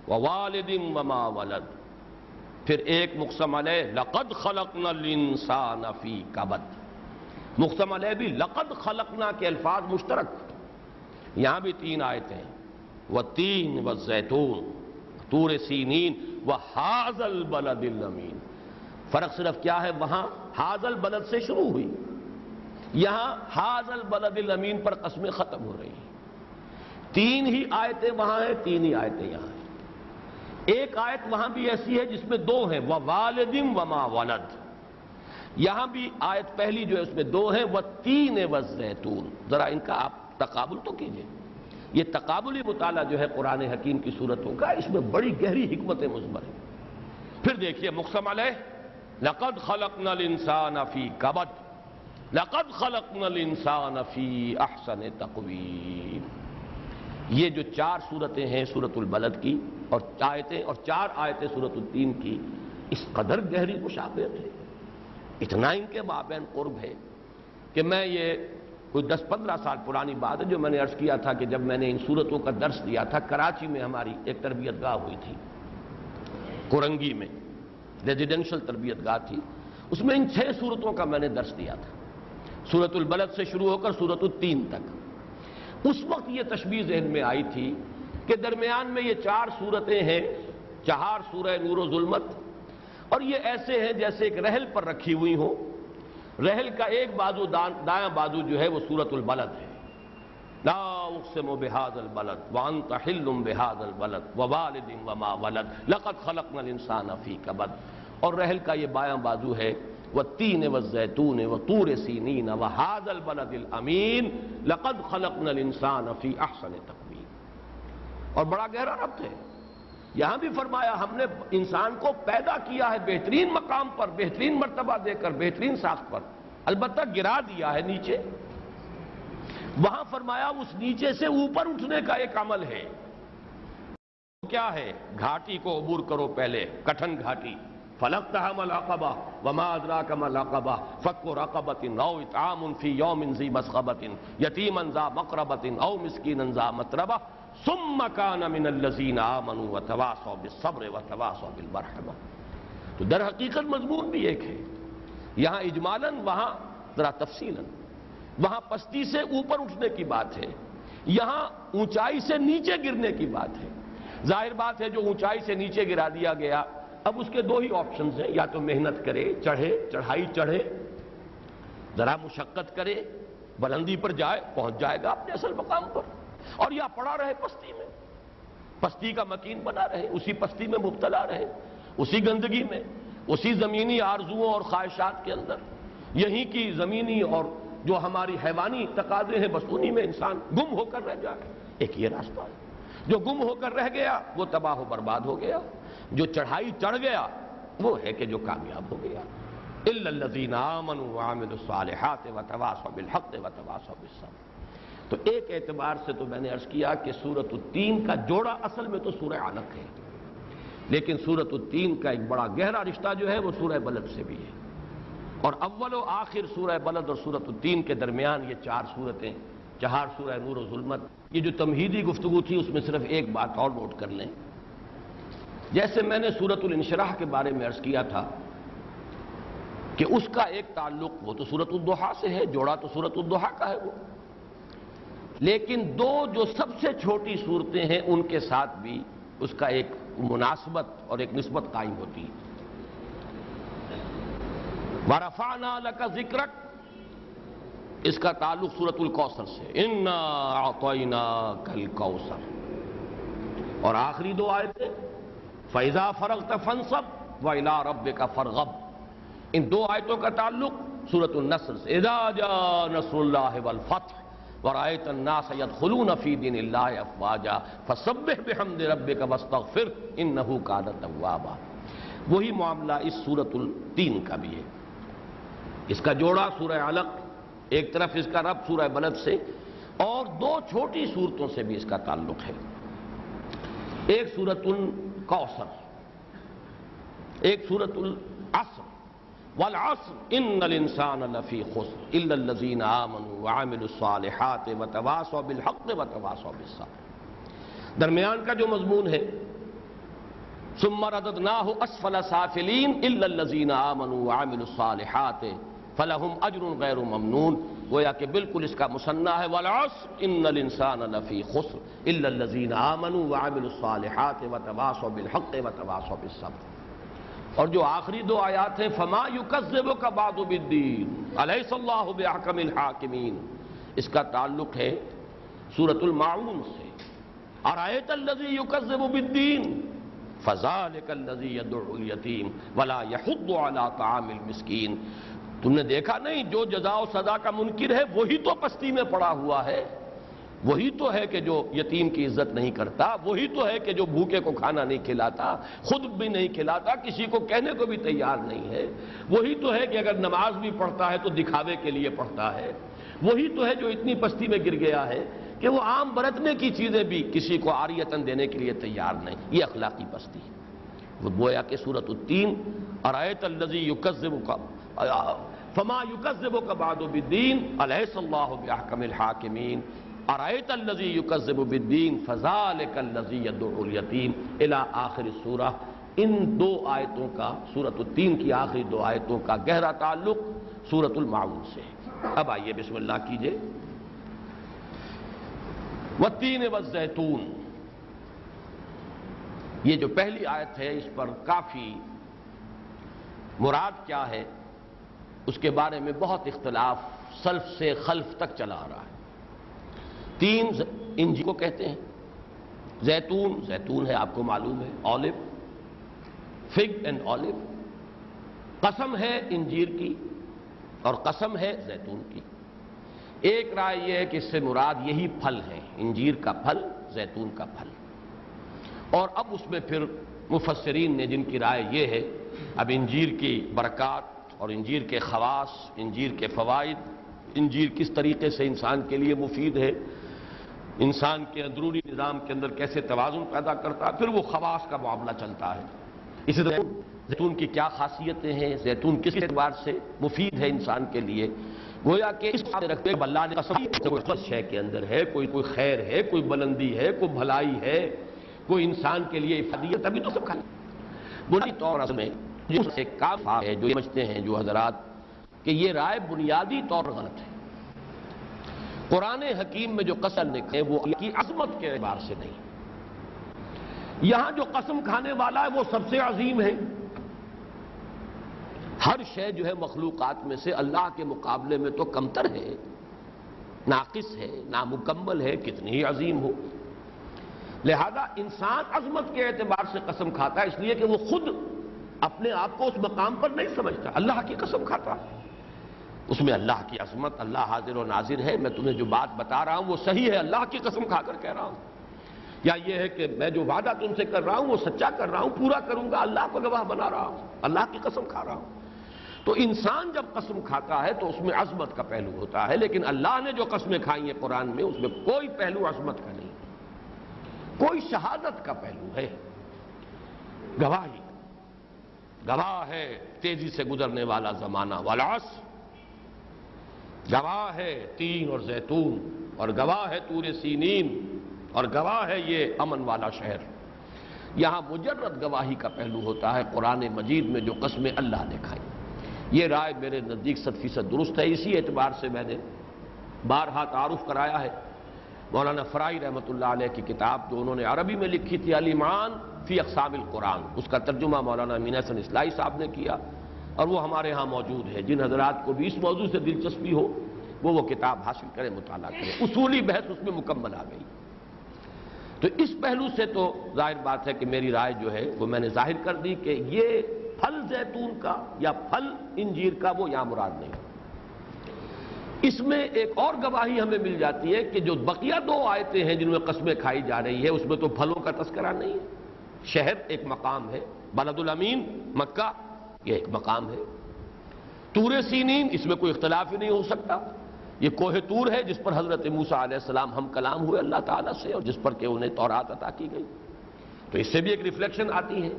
ووالد وما ولد، پھر ایک مقسم علیہ لقد خلقنا الانسان فی کبد، مقسم علیہ بھی لقد خلقنا کے الفاظ مشترک، یہاں بھی 3 آیتیں، والتین والزیتون طور سینین وہذا البلد الامین۔ فرق صرف کیا ہے، وہاں ھذا البلد سے شروع ہوئی، یہاں حاذ البلد الامین پر قسمیں ختم ہو رہی ہیں. 3 ہی آیتیں وہاں ہیں، 3 ہی آیتیں یہاں ہیں. ایک آیت وہاں بھی ایسی ہے جس میں 2 ہیں، ووالد وما ولد. یہاں بھی آیت پہلی جو ہے اس میں 2 ہیں، والتین والزیتون. ذرا ان کا آپ تقابل تو کیجئے. یہ تقابلی مطالعہ جو ہے قرآن حکیم کی صورتوں کا، اس میں بڑی گہری حکمت مضمر ہے. پھر دیکھیے مقسم علیہ، لقد خلقنا الانسان فی کبد لقد خلقنا الانسان فی احسن تقویم. یہ جو 4 صورتیں ہیں سورۃ البلد کی اور آیتیں اور 4 آیتیں سورۃ التین کی، اس قدر گہری مشابہت ہے، اتنا ان کے مابین قرب ہے کہ میں یہ کوئی 10-15 سال پرانی بات ہے جو میں نے عرض کیا تھا کہ جب میں نے ان صورتوں کا درس دیا تھا، کراچی میں ہماری ایک تربیت گاہ ہوئی تھی، کورنگی میں ریزیڈنشل تربیت گاہ تھی. اس میں ان 6 صورتوں کا میں نے درس دیا تھا، سورۃ البلد سے شروع ہو کر سورۃ التین تک. اس وقت یہ تشبیہ ذہن میں آئی تھی کہ درمیان میں یہ 4 صورتیں ہیں، 4 سورہ نور و ظلمت، اور یہ ایسے ہیں جیسے ایک رحل پر رکھی ہوئی ہوں. رحل کا ایک بازو دایاں بازو جو ہے وہ سورۃ البلد ہے. لا اقسم بهذا البلد وانت حل بهذا البلد ووالد وما ولد لقد خلقنا الانسان في كبد. اور رحل کا یہ بایاں بازو ہے والتین والزیتون وطور سینین وهذا البلد الامین لقد خلقنا الانسان في احسن تقویم. اور بڑا گہرا ربط ہے. یہاں بھی فرمایا ہم نے انسان کو پیدا کیا ہے بہترین مقام پر، بہترین مرتبہ دے کر، بہترین ساخت پر، البتہ گرا دیا ہے نیچے. وہاں فرمایا اس نیچے سے اوپر اٹھنے کا ایک عمل ہے. کیا ہے؟ گھاٹی کو عبور کرو پہلے، کٹھن گھاٹی. فلقتحم العقبہ وما ادراک ما العقبہ فک رقبۃ او اطعام فی یوم ذی مسغبۃ یتیما ذا مقربۃ او مسکینا ذا متربہ ثم کان من الذین آمنوا وتواصوا بالصبر وتواصوا بالمرحمہ. تو در حقیقت مضمون بھی ایک ہے، یہاں اجمالاً، وہاں ذرا تفصیلاً. وہاں پستی سے اوپر اٹھنے کی بات ہے، یہاں اونچائی سے نیچے گرنے کی بات ہے. ظاہر بات ہے جو اونچائی سے نیچے گرا دیا گیا، اب اس کے 2 ہی آپشنز ہیں، یا تو محنت کرے، چڑھائی چڑھے، ذرا مشقت کرے، بلندی پر جائے، پہنچ جائے گا اپنے اصل مقام پر، اور یا پڑا رہے پستی میں، پستی کا مکین بنا رہے، اسی پستی میں مبتلا رہے، اسی گندگی میں، اسی زمینی آرزوؤں اور خواہشات کے اندر، یہیں کی زمینی اور جو ہماری حیوانی تقاضے ہیں بس انہی میں انسان گم ہو کر رہ جائے. ایک یہ راستہ ہے. جو گم ہو کر رہ گیا وہ تباہ و برباد ہو گیا، جو چڑھائی چڑھ گیا وہ ہے کہ جو کامیاب ہو گیا. الا الذین آمنوا وعملوا الصالحات وتواصوا بالحق وتواصوا بالصبر. تو ایک اعتبار سے تو میں نے عرض کیا کہ سورۃ التین کا جوڑا اصل میں تو سورہ علق ہے، لیکن سورۃ التین کا ایک بڑا گہرا رشتہ جو ہے وہ سورہ بلد سے بھی ہے. اور اول و آخر سورہ بلد اور سورۃ التین کے درمیان یہ 4 صورتیں، 4 سورہ نور و ظلمت. یہ جو تمہیدی گفتگو تھی اس میں صرف ایک بات اور نوٹ کر لیں. جیسے میں نے سورۃ الانشراح کے بارے میں عرض کیا تھا کہ اس کا ایک تعلق وہ تو سورۃ الضحیٰ سے ہے، جوڑا تو سورۃ الضحیٰ کا ہے وہ، لیکن 2 جو سب سے چھوٹی صورتیں ہیں ان کے ساتھ بھی اس کا ایک مناسبت اور ایک نسبت قائم ہوتی ہے. وَرَفَعْنَا لَكَ ذِكْرَكَ، اس کا تعلق سورۃ الکوثر سے، اِنَّا أَعْطَيْنَاكَ الْكَوْثَرَ. اور آخری 2 آیتیں فَإِذَا فَرَغْتَ فَانصَبْ وَإِلَىٰ رَبِّكَ فَارْغَب. ان 2 آیتوں کا تعلق سورۃ النصر سے، اِذَا جَاءَ نَصْرُ اللَّهِ وَالْفَتْحُ وَرَأَيْتَ النَّاسَ يَدْخُلُونَ فِي دِينِ اللَّهِ أَفْوَاجًا فَسَبِّحْ بِحَمْدِ رَبِّكَ وَاسْتَغْفِرْهُ إِنَّهُ كَانَ تَوَّابًا. وہی معاملہ اس سورۃ التین کا بھی ہے. اس کا جوڑا سورہ علق، ایک طرف اس کا ربط سورہ بلد سے، اور 2 چھوٹی صورتوں سے بھی اس کا تعلق ہے. ایک سورۃ الکوثر، ایک سورۃ العصر. والعصر ان الانسان لفی خسر الا الذین آمنوا وعملوا الصالحات وتواصوا بالحق وتواصوا بالصبر. درمیان کا جو مضمون ہے ثم رددناہ اسفل سافلین الا الذین آمنوا وعملوا الصالحات فلہم اجر غیر ممنون، گویا کہ بالکل اس کا مثنیٰ ہے والعصر ان الانسان لفی خسر الا الذین آمنوا وعملوا الصالحات وتواصوا بالحق وتواصوا بالصبر. اور جو آخری دو آیات ہیں فما یکذبک بعد بالدین الیس اللہ باحکم الحاکمین، اس کا تعلق ہے سورۃ الماعون سے۔ ارأیت الذی یکذب بالدین فذلک الذی یدعو الیتیم ولا یحض علی طعام المسکین۔ تم نے دیکھا نہیں جو جزا و سزا کا منکر ہے وہی تو پستی میں پڑا ہوا ہے، وہی تو ہے کہ جو یتیم کی عزت نہیں کرتا، وہی تو ہے کہ جو بھوکے کو کھانا نہیں کھلاتا، خود بھی نہیں کھلاتا، کسی کو کہنے کو بھی تیار نہیں ہے، وہی تو ہے کہ اگر نماز بھی پڑھتا ہے تو دکھاوے کے لیے پڑھتا ہے، وہی تو ہے جو اتنی پستی میں گر گیا ہے کہ وہ عام برتنے کی چیزیں بھی کسی کو عاریتاً دینے کے لیے تیار نہیں۔ یہ اخلاقی پستی ہے۔ وہ گویا کہ سورۃ التین ارأیت الذی یکذب فما یکذبک بعد بالدین الیس اللہ باحکم الحاکمین ارأیت الذی یکذب بالدین فذلک الذی یدعو الیتیم الی آخر السورہ۔ ان دو آیتوں کا، سورۃ التین کی آخری دو آیتوں کا گہرا تعلق سورۃ الماعون سے ہے۔ اب آئیے بسم اللہ کیجئے۔ والتین والزیتون، یہ جو پہلی آیت ہے اس پر کافی مراد کیا ہے اس کے بارے میں بہت اختلاف سلف سے خلف تک چلا آ رہا ہے۔ تین انجیر کو کہتے ہیں، زیتون، زیتون ہے آپ کو معلوم ہے، اولیو، فگ اینڈ اولیو، قسم ہے انجیر کی اور قسم ہے زیتون کی۔ ایک رائے یہ ہے کہ اس سے مراد یہی پھل ہے، انجیر کا پھل، زیتون کا پھل۔ اور اب اس میں پھر مفسرین نے جن کی رائے یہ ہے، اب انجیر کی برکات اور انجیر کے خواص، انجیر کے فوائد، انجیر کس طریقے سے انسان کے لیے مفید ہے، انسان کے اندرونی نظام کے اندر کیسے توازن پیدا کرتا ہے، پھر وہ خواص کا معاملہ چلتا ہے۔ اسی طرح زیتون کی کیا خاصیتیں ہیں، زیتون کس اعتبار سے مفید ہے انسان کے لیے، گویا کہ اس بات رکھتے ہیں اللہ نے قسم کوئی شے کے اندر ہے، کوئی خیر ہے، کوئی بلندی ہے، کوئی بھلائی ہے، کوئی انسان کے لیے افادیت، ابھی تو سب کھانا بنیادی طور میں جو سے کام ہے، جو سمجھتے ہیں جو حضرات کہ یہ رائے بنیادی طور پر غلط ہے۔ قرآن حکیم میں جو قسم لکھے ہیں وہ اللہ کی عظمت کے اعتبار سے نہیں، یہاں جو قسم کھانے والا ہے وہ سب سے عظیم ہے۔ ہر شے جو ہے مخلوقات میں سے اللہ کے مقابلے میں تو کمتر ہے، ناقص ہے، نامکمل ہے، کتنی ہی عظیم ہو۔ لہذا انسان عظمت کے اعتبار سے قسم کھاتا ہے اس لیے کہ وہ خود اپنے آپ کو اس مقام پر نہیں سمجھتا، اللہ کی قسم کھاتا ہے، اس میں اللہ کی عظمت، اللہ حاضر و ناظر ہے، میں تمہیں جو بات بتا رہا ہوں وہ صحیح ہے، اللہ کی قسم کھا کر کہہ رہا ہوں، یا یہ ہے کہ میں جو وعدہ تم سے کر رہا ہوں وہ سچا کر رہا ہوں، پورا کروں گا، اللہ کو گواہ بنا رہا ہوں، اللہ کی قسم کھا رہا ہوں۔ تو انسان جب قسم کھاتا ہے تو اس میں عظمت کا پہلو ہوتا ہے، لیکن اللہ نے جو قسمیں کھائی ہیں قرآن میں اس میں کوئی پہلو عظمت کا نہیں، کوئی شہادت کا پہلو ہے، گواہی، گواہ ہے تیزی سے گزرنے والا زمانہ، والعصر، گواہ ہے تین اور زیتون، اور گواہ ہے طور سینین، اور گواہ ہے یہ امن والا شہر۔ یہاں مجرد گواہی کا پہلو ہوتا ہے قرآن مجید میں جو قسمیں اللہ نے کھائی۔ یہ رائے میرے نزدیک 100% درست ہے، اسی اعتبار سے میں نے بارہا تعارف کرایا ہے مولانا فرائی رحمۃ اللہ علیہ کی کتاب جو انہوں نے عربی میں لکھی تھی، الایمان فی اقسام القرآن، اس کا ترجمہ مولانا امین حسن اصلاحی صاحب نے کیا، اور وہ ہمارے ہاں موجود ہے۔ جن حضرات کو بھی اس موضوع سے دلچسپی ہو وہ کتاب حاصل کریں، مطالعہ کریں، اصولی بحث اس میں مکمل آ گئی۔ تو اس پہلو سے تو ظاہر بات ہے کہ میری رائے جو ہے وہ میں نے ظاہر کر دی کہ یہ پھل زیتون کا یا پھل انجیر کا وہ یہاں مراد نہیں۔ اس میں ایک اور گواہی ہمیں مل جاتی ہے کہ جو بقیہ دو آیتیں ہیں جن میں قسمیں کھائی جا رہی ہے اس میں تو پھلوں کا تذکرہ نہیں ہے۔ شہر ایک مقام ہے، بلد الامین مکہ یہ ایک مقام ہے، طور سینین اس میں کوئی اختلاف ہی نہیں ہو سکتا، یہ کوہ طور ہے جس پر حضرت موسیٰ علیہ السلام ہم کلام ہوئے اللہ تعالیٰ سے اور جس پر کہ انہیں تورات عطا کی گئی۔ تو اس سے بھی ایک ریفلیکشن آتی ہے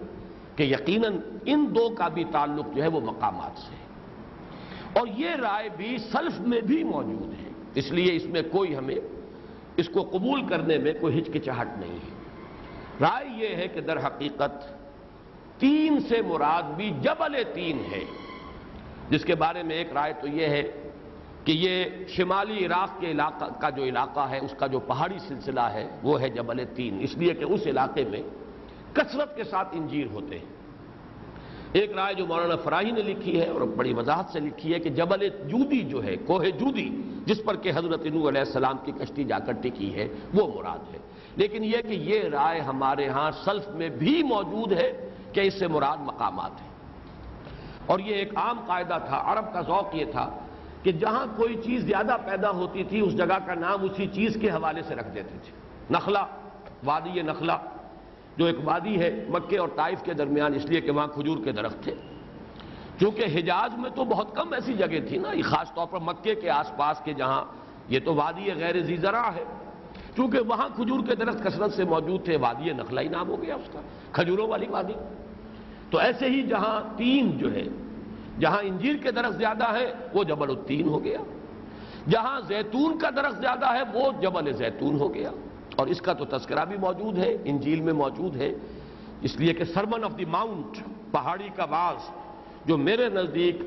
کہ یقیناً ان دو کا بھی تعلق جو ہے وہ مقامات سے ہے، اور یہ رائے بھی سلف میں بھی موجود ہے، اس لیے اس میں کوئی ہمیں اس کو قبول کرنے میں کوئی ہچکچاہٹ نہیں ہے۔ رائے یہ ہے کہ در حقیقت تین سے مراد بھی جبل تین ہے، جس کے بارے میں ایک رائے تو یہ ہے کہ یہ شمالی عراق کے علاقہ کا جو علاقہ ہے اس کا جو پہاڑی سلسلہ ہے وہ ہے جبل تین، اس لیے کہ اس علاقے میں کثرت کے ساتھ انجیر ہوتے ہیں۔ ایک رائے جو مولانا فراہی نے لکھی ہے اور بڑی وضاحت سے لکھی ہے کہ جبل جودی جو ہے، کوہ جودی، جس پر کہ حضرت نوح علیہ السلام کی کشتی جا کر ٹکی ہے، وہ مراد ہے۔ لیکن یہ کہ یہ رائے ہمارے ہاں سلف میں بھی موجود ہے کہ اس سے مراد مقامات ہیں، اور یہ ایک عام قاعدہ تھا، عرب کا ذوق یہ تھا کہ جہاں کوئی چیز زیادہ پیدا ہوتی تھی اس جگہ کا نام اسی چیز کے حوالے سے رکھ دیتے تھے۔ نخلا، وادی نخلا جو ایک وادی ہے مکے اور طائف کے درمیان، اس لیے کہ وہاں کھجور کے درخت تھے۔ چونکہ حجاز میں تو بہت کم ایسی جگہ تھی نا، خاص طور پر مکے کے آس پاس کے جہاں، یہ تو وادی غیر ذی زرع ہے، چونکہ وہاں کھجور کے درخت کثرت سے موجود تھے، وادی نخلا ہی نام ہو گیا اس کا، کھجوروں والی وادی۔ تو ایسے ہی جہاں تین جو ہے، جہاں انجیر کے درخت زیادہ ہے وہ جبل التین ہو گیا، جہاں زیتون کا درخت زیادہ ہے وہ جبل زیتون ہو گیا، اور اس کا تو تذکرہ بھی موجود ہے، انجیل میں موجود ہے، اس لیے کہ سرمن آف دی ماؤنٹ، پہاڑی کا باز، جو میرے نزدیک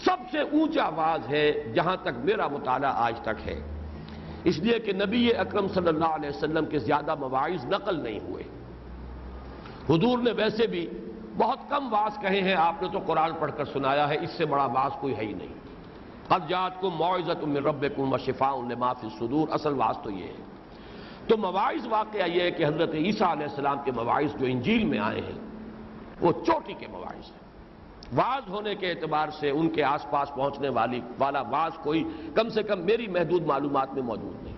سب سے اونچا باز ہے جہاں تک میرا مطالعہ آج تک ہے، اس لیے کہ نبی اکرم صلی اللہ علیہ وسلم کے زیادہ مواعظ نقل نہیں ہوئے۔ حضور نے ویسے بھی بہت کم واعظ کہے ہیں، آپ نے تو قرآن پڑھ کر سنایا ہے، اس سے بڑا واعظ کوئی ہے ہی نہیں۔ قد جاءتکم موعظۃ من ربکم وشفاء لما فی الصدور، اصل واعظ تو یہ ہے۔ تو مواعظ واقعہ یہ ہے کہ حضرت عیسیٰ علیہ السلام کے مواعظ جو انجیل میں آئے ہیں وہ چوٹی کے مواعظ ہیں۔ واعظ ہونے کے اعتبار سے ان کے آس پاس پہنچنے والا واعظ کوئی کم سے کم میری محدود معلومات میں موجود نہیں،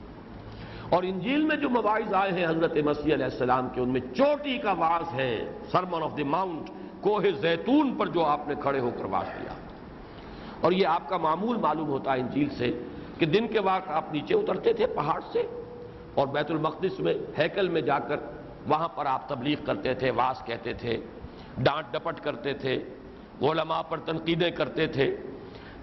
اور انجیل میں جو مواعظ آئے ہیں حضرت مسیح علیہ السلام کے، ان میں چوٹی کا واعظ ہے، سرمن آف دی ماؤنٹ، کوہ زیتون پر جو آپ نے کھڑے ہو کر واعظ کیا۔ اور یہ آپ کا معمول معلوم ہوتا ہے انجیل سے کہ دن کے وقت آپ نیچے اترتے تھے پہاڑ سے، اور بیت المقدس میں ہیکل میں جا کر وہاں پر آپ تبلیغ کرتے تھے، واعظ کہتے تھے، ڈانٹ ڈپٹ کرتے تھے، علماء پر تنقیدیں کرتے تھے،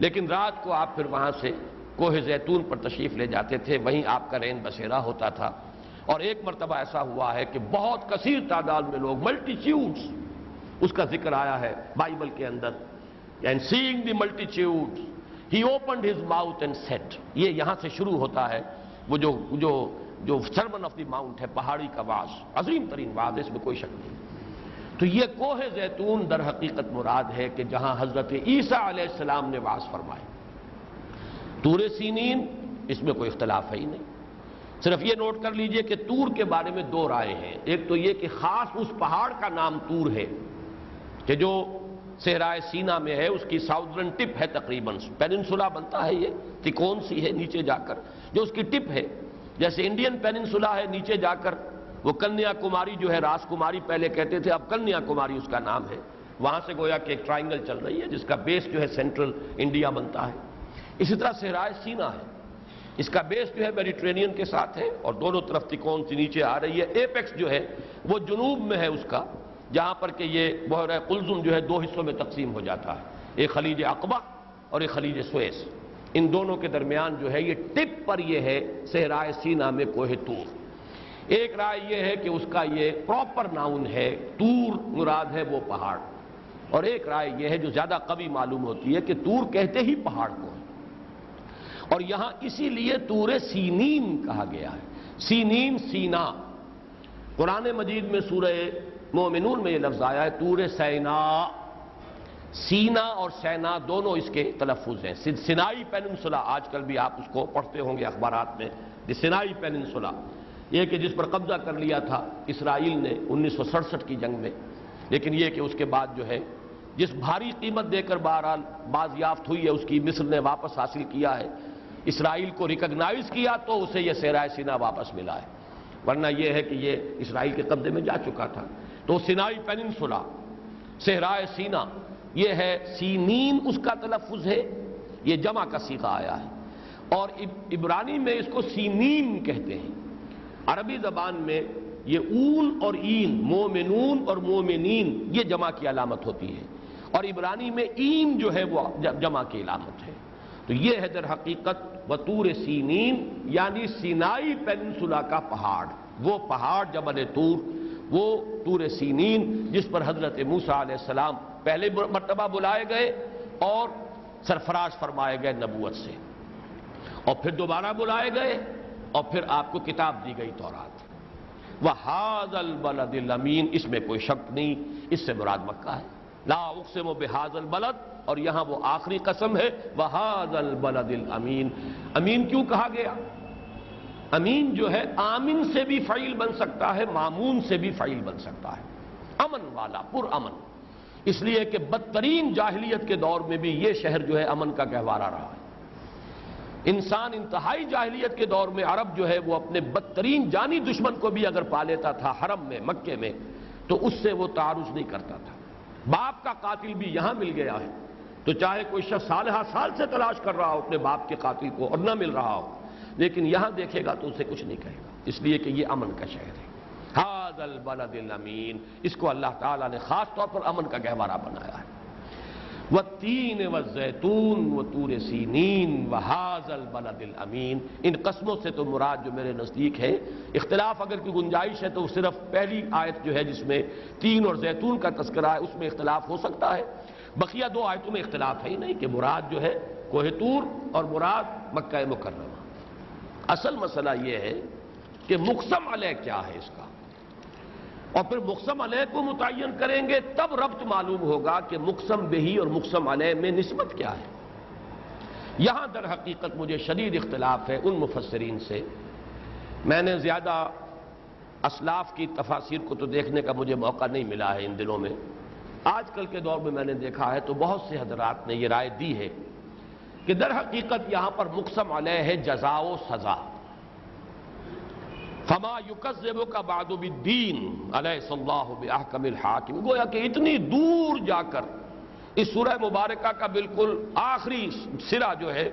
لیکن رات کو آپ پھر وہاں سے کوہ زیتون پر تشریف لے جاتے تھے، وہیں آپ کا رین بسیرا ہوتا تھا۔ اور ایک مرتبہ ایسا ہوا ہے کہ بہت کثیر تعداد میں لوگ، ملٹیچیوڈز، اس کا ذکر آیا ہے بائبل کے اندر، and seeing the multitudes he opened his mouth and set, یہ یہاں سے شروع ہوتا ہے وہ جو سرمن آف دی ماؤنٹ ہے، پہاڑی کا واعظ، عظیم ترین واعظ، اس میں کوئی شک نہیں۔ تو یہ کوہ زیتون در حقیقت مراد ہے کہ جہاں حضرت عیسیٰ علیہ السلام نے واعظ فرمائے۔ طور سینین، اس میں کوئی اختلاف ہے ہی نہیں، صرف یہ نوٹ کر لیجئے کہ طور کے بارے میں دو رائے ہیں۔ ایک تو یہ کہ خاص اس پہاڑ کا نام طور ہے کہ جو صحرائے سینا میں ہے، اس کی ساؤدرن ٹپ ہے، تقریباً پیننسولا بنتا ہے، یہ تکون سی ہے نیچے جا کر، جو اس کی ٹپ ہے، جیسے انڈین پیننسولا ہے نیچے جا کر، وہ کنیا کماری جو ہے، راس کماری پہلے کہتے تھے، اب کنیا کماری اس کا نام ہے، وہاں سے گویا کہ ایک ٹرائنگل چل رہی ہے جس کا بیس جو ہے سینٹرل انڈیا بنتا ہے۔ اسی طرح صحرائے سینا ہے، اس کا بیس جو ہے میڈیٹرینین کے ساتھ ہے، اور دونوں طرف تکون سے نیچے آ رہی ہے۔ ایپیکس جو ہے وہ جنوب میں ہے اس کا، جہاں پر کہ یہ بحیرہ قلزم جو ہے دو حصوں میں تقسیم ہو جاتا ہے، ایک خلیج عقبہ اور ایک خلیج سویس، ان دونوں کے درمیان جو ہے یہ ٹپ پر یہ ہے صحرائے سینا میں کوہ طور۔ ایک رائے یہ ہے کہ اس کا یہ پراپر ناؤن ہے، طور مراد ہے وہ پہاڑ، اور ایک رائے یہ ہے جو زیادہ قوی معلوم ہوتی ہے کہ طور کہتے ہی پہاڑ کو ہے، اور یہاں اسی لیے طور سینین کہا گیا ہے۔ سینین سینا، قرآن مجید میں سورہ مومنون میں یہ لفظ آیا ہے طور سینا، سینا اور سینا دونوں اس کے تلفظ ہیں۔ سینائی پیننسولا، آج کل بھی آپ اس کو پڑھتے ہوں گے اخبارات میں، دی سینائی پیننسولا، یہ کہ جس پر قبضہ کر لیا تھا اسرائیل نے 1967 کی جنگ میں، لیکن یہ کہ اس کے بعد جو ہے جس بھاری قیمت دے کر بہرحال بازیافت ہوئی ہے اس کی مصر نے واپس حاصل کیا ہے، اسرائیل کو ریکگنائز کیا تو اسے یہ صحرائے سینا واپس ملا ہے، ورنہ یہ ہے کہ یہ اسرائیل کے قبضے میں جا چکا تھا۔ تو سینائی پیننسولا، صحرائے سینا، یہ ہے، سینین اس کا تلفظ ہے، یہ جمع کا صیغہ آیا ہے، اور عبرانی میں اس کو سینین کہتے ہیں۔ عربی زبان میں یہ اون اور این، مومنون اور مومنین، یہ جمع کی علامت ہوتی ہے، اور عبرانی میں این جو ہے وہ جمع کی علامت ہے۔ تو یہ ہے در حقیقت وطور سینین، یعنی سینائی پیننسولا کا پہاڑ، وہ پہاڑ جبل طور، وہ طور سینین جس پر حضرت موسیٰ علیہ السلام پہلے مرتبہ بلائے گئے اور سرفراز فرمائے گئے نبوت سے، اور پھر دوبارہ بلائے گئے، اور پھر آپ کو کتاب دی گئی تورات۔ وَهَذَا الْبَلَدِ الْأَمِينَ، اس میں کوئی شک نہیں، اس سے مراد مکہ ہے۔ لا اقسم بہذا البلد، اور یہاں وہ آخری قسم ہے وہذا البلد الامین۔ امین کیوں کہا گیا؟ امین جو ہے آمن سے بھی فعیل بن سکتا ہے، مامون سے بھی فعیل بن سکتا ہے، امن والا، پر امن، اس لیے کہ بدترین جاہلیت کے دور میں بھی یہ شہر جو ہے امن کا گہوارہ رہا ہے۔ انسان انتہائی جاہلیت کے دور میں عرب جو ہے وہ اپنے بدترین جانی دشمن کو بھی اگر پا لیتا تھا حرم میں، مکے میں، تو اس سے وہ تعارض نہیں کرتا تھا۔ باپ کا قاتل بھی یہاں مل گیا ہے، تو چاہے کوئی شخص سال سے تلاش کر رہا ہو اپنے باپ کے قاتل کو اور نہ مل رہا ہو، لیکن یہاں دیکھے گا تو اسے کچھ نہیں کہے گا، اس لیے کہ یہ امن کا شہر ہے۔ ھذا البلد الامین، اس کو اللہ تعالیٰ نے خاص طور پر امن کا گہوارہ بنایا ہے۔ والتین والزیتون وطور سینین وھذا البلد الامین، ان قسموں سے تو مراد جو میرے نزدیک ہے، اختلاف اگر کوئی گنجائش ہے تو صرف پہلی آیت جو ہے جس میں تین اور زیتون کا تذکرہ ہے اس میں اختلاف ہو سکتا ہے، بقیہ دو آیتوں میں اختلاف ہے ہی نہیں کہ مراد جو ہے کوہ طور اور مراد مکہ مکرمہ۔ اصل مسئلہ یہ ہے کہ مقسم علیہ کیا ہے اس کا، اور پھر مقسم علیہ کو متعین کریں گے تب ربط معلوم ہوگا کہ مقسم بہی اور مقسم علیہ میں نسبت کیا ہے۔ یہاں در حقیقت مجھے شدید اختلاف ہے ان مفسرین سے، میں نے زیادہ اسلاف کی تفاسیر کو تو دیکھنے کا مجھے موقع نہیں ملا ہے ان دنوں میں، آج کل کے دور میں نے دیکھا ہے تو بہت سے حضرات نے یہ رائے دی ہے کہ در حقیقت یہاں پر مقسم علیہ ہے جزا و سزا۔ فما یکذبک بعد بالدین الیس اللہ باحکم الحاکم، گویا کہ اتنی دور جا کر اس سورہ مبارکہ کا بالکل آخری سرا جو ہے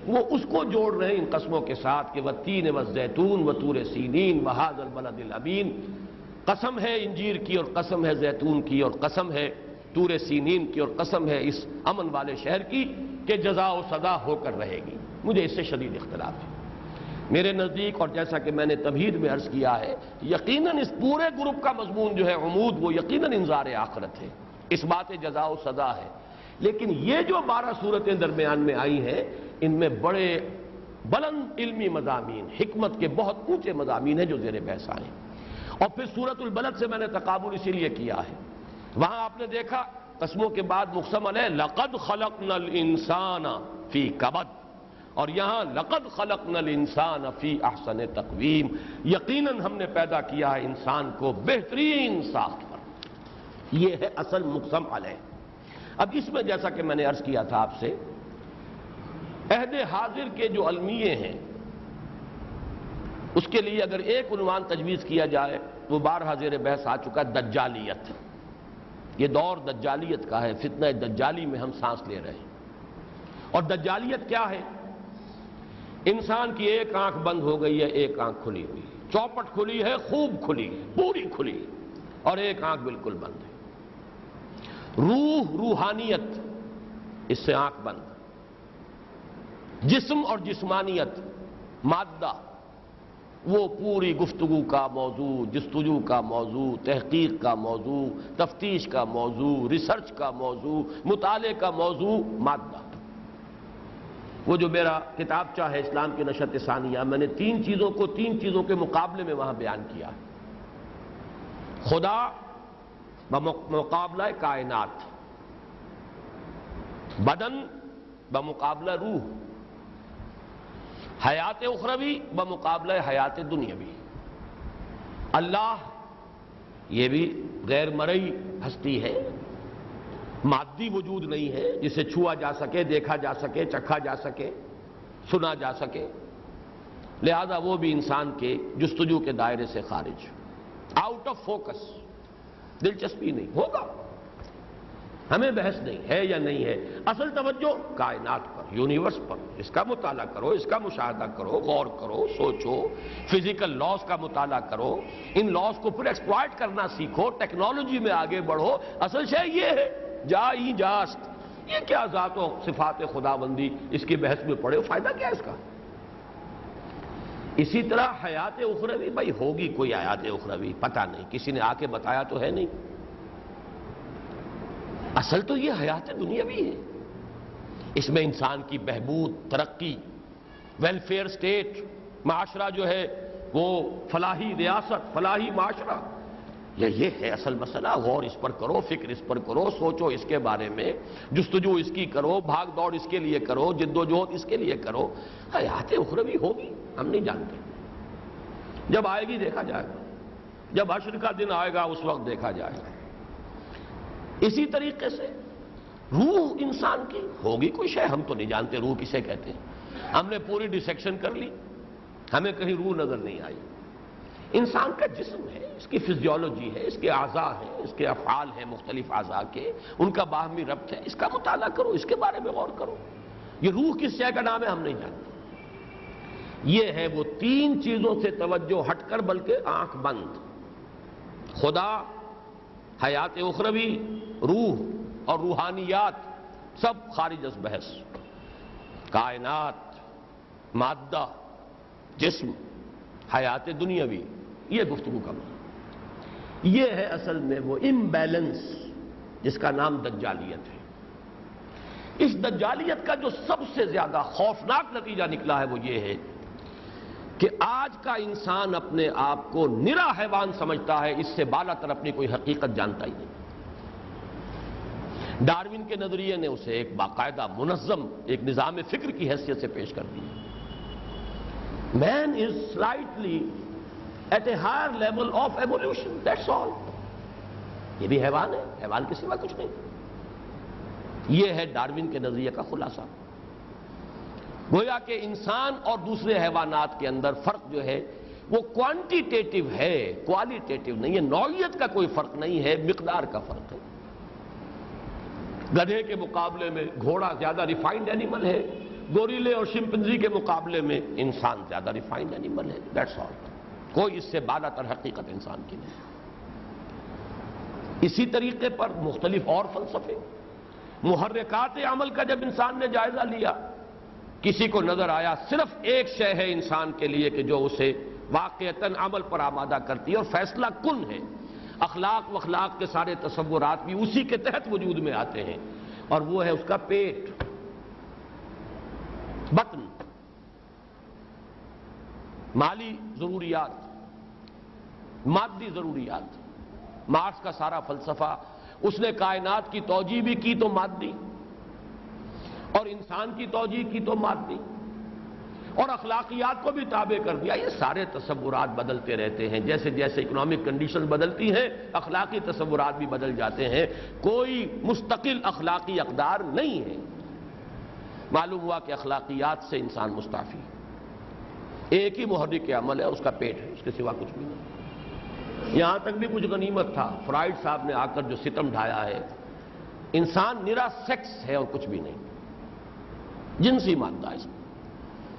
وہ اس کو جوڑ رہے ہیں ان قسموں کے ساتھ کہ والتین والزیتون وطور سینین وھذا البلد الامین، قسم ہے انجیر کی اور قسم ہے زیتون کی اور قسم ہے طور سینین کی اور قسم ہے اس امن والے شہر کی کہ جزا و سزا ہو کر رہے گی۔ مجھے اس سے شدید اختلاف ہے میرے نزدیک، اور جیسا کہ میں نے تمہید میں عرض کیا ہے، یقیناً اس پورے گروپ کا مضمون جو ہے عمود وہ یقیناً انذار آخرت ہے، اس بات جزا و سزا ہے، لیکن یہ جو 12 صورتیں درمیان میں آئی ہیں ان میں بڑے بلند علمی مضامین، حکمت کے بہت اونچے مضامین ہیں جو زیر بحث آئے ہیں۔ اور پھر سورۃ البلد سے میں نے تقابل اسی لیے کیا ہے، وہاں آپ نے دیکھا قسموں کے بعد مقسم علیہ لقد خلقنا الانسان فی کبد، اور یہاں لقد خلقنا الانسان فی احسن تقویم، یقیناً ہم نے پیدا کیا ہے انسان کو بہترین ساخت پر، یہ ہے اصل مقسم علیہ۔ اب اس میں جیسا کہ میں نے عرض کیا تھا آپ سے، عہد حاضر کے جو المیے ہیں اس کے لیے اگر ایک عنوان تجویز کیا جائے وہ بارہا زیر بحث آ چکا، دجالیت۔ یہ دور دجالیت کا ہے، فتنہ دجالی میں ہم سانس لے رہے ہیں۔ اور دجالیت کیا ہے؟ انسان کی ایک آنکھ بند ہو گئی ہے، ایک آنکھ کھلی ہوئی ہے، چوپٹ کھلی ہے، خوب کھلی ہے، پوری کھلی ہے، اور ایک آنکھ بالکل بند ہے۔ روح، روحانیت، اس سے آنکھ بند۔ جسم اور جسمانیت، مادہ، وہ پوری گفتگو کا موضوع، جستجو کا موضوع، تحقیق کا موضوع، تفتیش کا موضوع، ریسرچ کا موضوع، مطالعے کا موضوع مادہ۔ وہ جو میرا کتابچہ ہے اسلام کی نشأت ثانیہ، میں نے تین چیزوں کے مقابلے میں وہاں بیان کیا، خدا بمقابلہ کائنات، بدن بمقابلہ روح، حیات اخروی بمقابلہ حیات دنیاوی۔ اللہ یہ بھی غیر مرئی ہستی ہے، مادی وجود نہیں ہے جسے چھوا جا سکے، دیکھا جا سکے، چکھا جا سکے، سنا جا سکے، لہذا وہ بھی انسان کے جستجو کے دائرے سے خارج، آؤٹ آف فوکس، دلچسپی نہیں ہوگا، ہمیں بحث نہیں ہے یا نہیں ہے، اصل توجہ کائنات پر، یونیورس پر، اس کا مطالعہ کرو، اس کا مشاہدہ کرو، غور کرو، سوچو، فزیکل لاز کا مطالعہ کرو، ان لاز کو پھر ایکسپلائٹ کرنا سیکھو، ٹیکنالوجی میں آگے بڑھو، اصل شے یہ ہے جائی جاست، یہ کیا ذات و صفات خداوندی اس کی بحث میں پڑے، فائدہ کیا اس کا؟ اسی طرح حیات اخروی، بھائی ہوگی کوئی حیات اخروی، پتہ نہیں، کسی نے آ کے بتایا تو ہے نہیں، اصل تو یہ حیات دنیاوی ہے، اس میں انسان کی بہبود، ترقی، ویلفیئر سٹیٹ، معاشرہ جو ہے وہ فلاحی ریاست، فلاحی معاشرہ، یہ ہے اصل مسئلہ. غور اس پر کرو، فکر اس پر کرو، سوچو اس کے بارے میں، جستجو اس کی کرو، بھاگ دوڑ اس کے لیے کرو، جد و جہد اس کے لیے کرو. حیات اخروی ہوگی، ہم نہیں جانتے. جب آئے گی دیکھا جائے گا، جب حشر کا دن آئے گا اس وقت دیکھا جائے گا. اسی طریقے سے روح انسان کی ہوگی کوئی شے، ہم تو نہیں جانتے روح کسے کہتے ہیں. ہم نے پوری ڈسیکشن کر لی، ہمیں کہیں روح نظر نہیں آئی. انسان کا جسم ہے، اس کی فزیولوجی ہے، اس کے اعضاء ہیں، اس کے افعال ہیں مختلف اعضاء کے، ان کا باہمی ربط ہے. اس کا مطالعہ کرو، اس کے بارے میں غور کرو. یہ روح کس شے کا نام ہے ہم نہیں جانتے. یہ ہے وہ تین چیزوں سے توجہ ہٹ کر، بلکہ آنکھ بند. خدا، حیات اخروی، روح اور روحانیات سب خارج از بحث. کائنات، مادہ، جسم، حیات دنیاوی، یہ گفتگو کا مطلب. یہ ہے اصل میں وہ امبیلنس جس کا نام دجالیت ہے. اس دجالیت کا جو سب سے زیادہ خوفناک نتیجہ نکلا ہے وہ یہ ہے کہ آج کا انسان اپنے آپ کو نرا حیوان سمجھتا ہے، اس سے بالا تر اپنی کوئی حقیقت جانتا ہی نہیں. ڈارون کے نظریے نے اسے ایک باقاعدہ منظم ایک نظام فکر کی حیثیت سے پیش کر دیا. Man is slightly at a higher level of evolution, that's all. یہ بھی حیوان ہے، حیوان کے سوا کچھ نہیں. یہ ہے ڈارون کے نظریے کا خلاصہ. گویا کہ انسان اور دوسرے حیوانات کے اندر فرق جو ہے وہ کوانٹیٹیو ہے، کوالیٹیٹیو نہیں ہے. نوعیت کا کوئی فرق نہیں ہے، مقدار کا فرق ہے. گدھے کے مقابلے میں گھوڑا زیادہ ریفائنڈ اینیمل ہے، گوریلے اور شمپنزی کے مقابلے میں انسان زیادہ ریفائنڈ اینیمل ہے. That's all. کوئی اس سے بالا تر حقیقت انسان کی نہیں. اسی طریقے پر مختلف اور فلسفے، محرکات عمل کا جب انسان نے جائزہ لیا، کسی کو نظر آیا صرف ایک شے ہے انسان کے لیے کہ جو اسے واقعتاً عمل پر آمادہ کرتی ہے اور فیصلہ کن ہے. اخلاق واخلاق کے سارے تصورات بھی اسی کے تحت وجود میں آتے ہیں، اور وہ ہے اس کا پیٹ، بطن. مالی ضروریات، مادی ضروریات. مارکس کا سارا فلسفہ، اس نے کائنات کی توجیہ بھی کی تو مادی، اور انسان کی توجیہ کی تو مادی، اور اخلاقیات کو بھی تابع کر دیا. یہ سارے تصورات بدلتے رہتے ہیں. جیسے جیسے اکنامک کنڈیشن بدلتی ہیں اخلاقی تصورات بھی بدل جاتے ہیں. کوئی مستقل اخلاقی اقدار نہیں ہے. معلوم ہوا کہ اخلاقیات سے انسان مستعفی. ایک ہی محرک عمل ہے، اس کا پیٹ ہے، اس کے سوا کچھ بھی نہیں. یہاں تک بھی کچھ غنیمت تھا. فرائڈ صاحب نے آ کر جو ستم ڈھایا ہے، انسان نرا سیکس ہے اور کچھ بھی نہیں. جنسی مادہ اس میں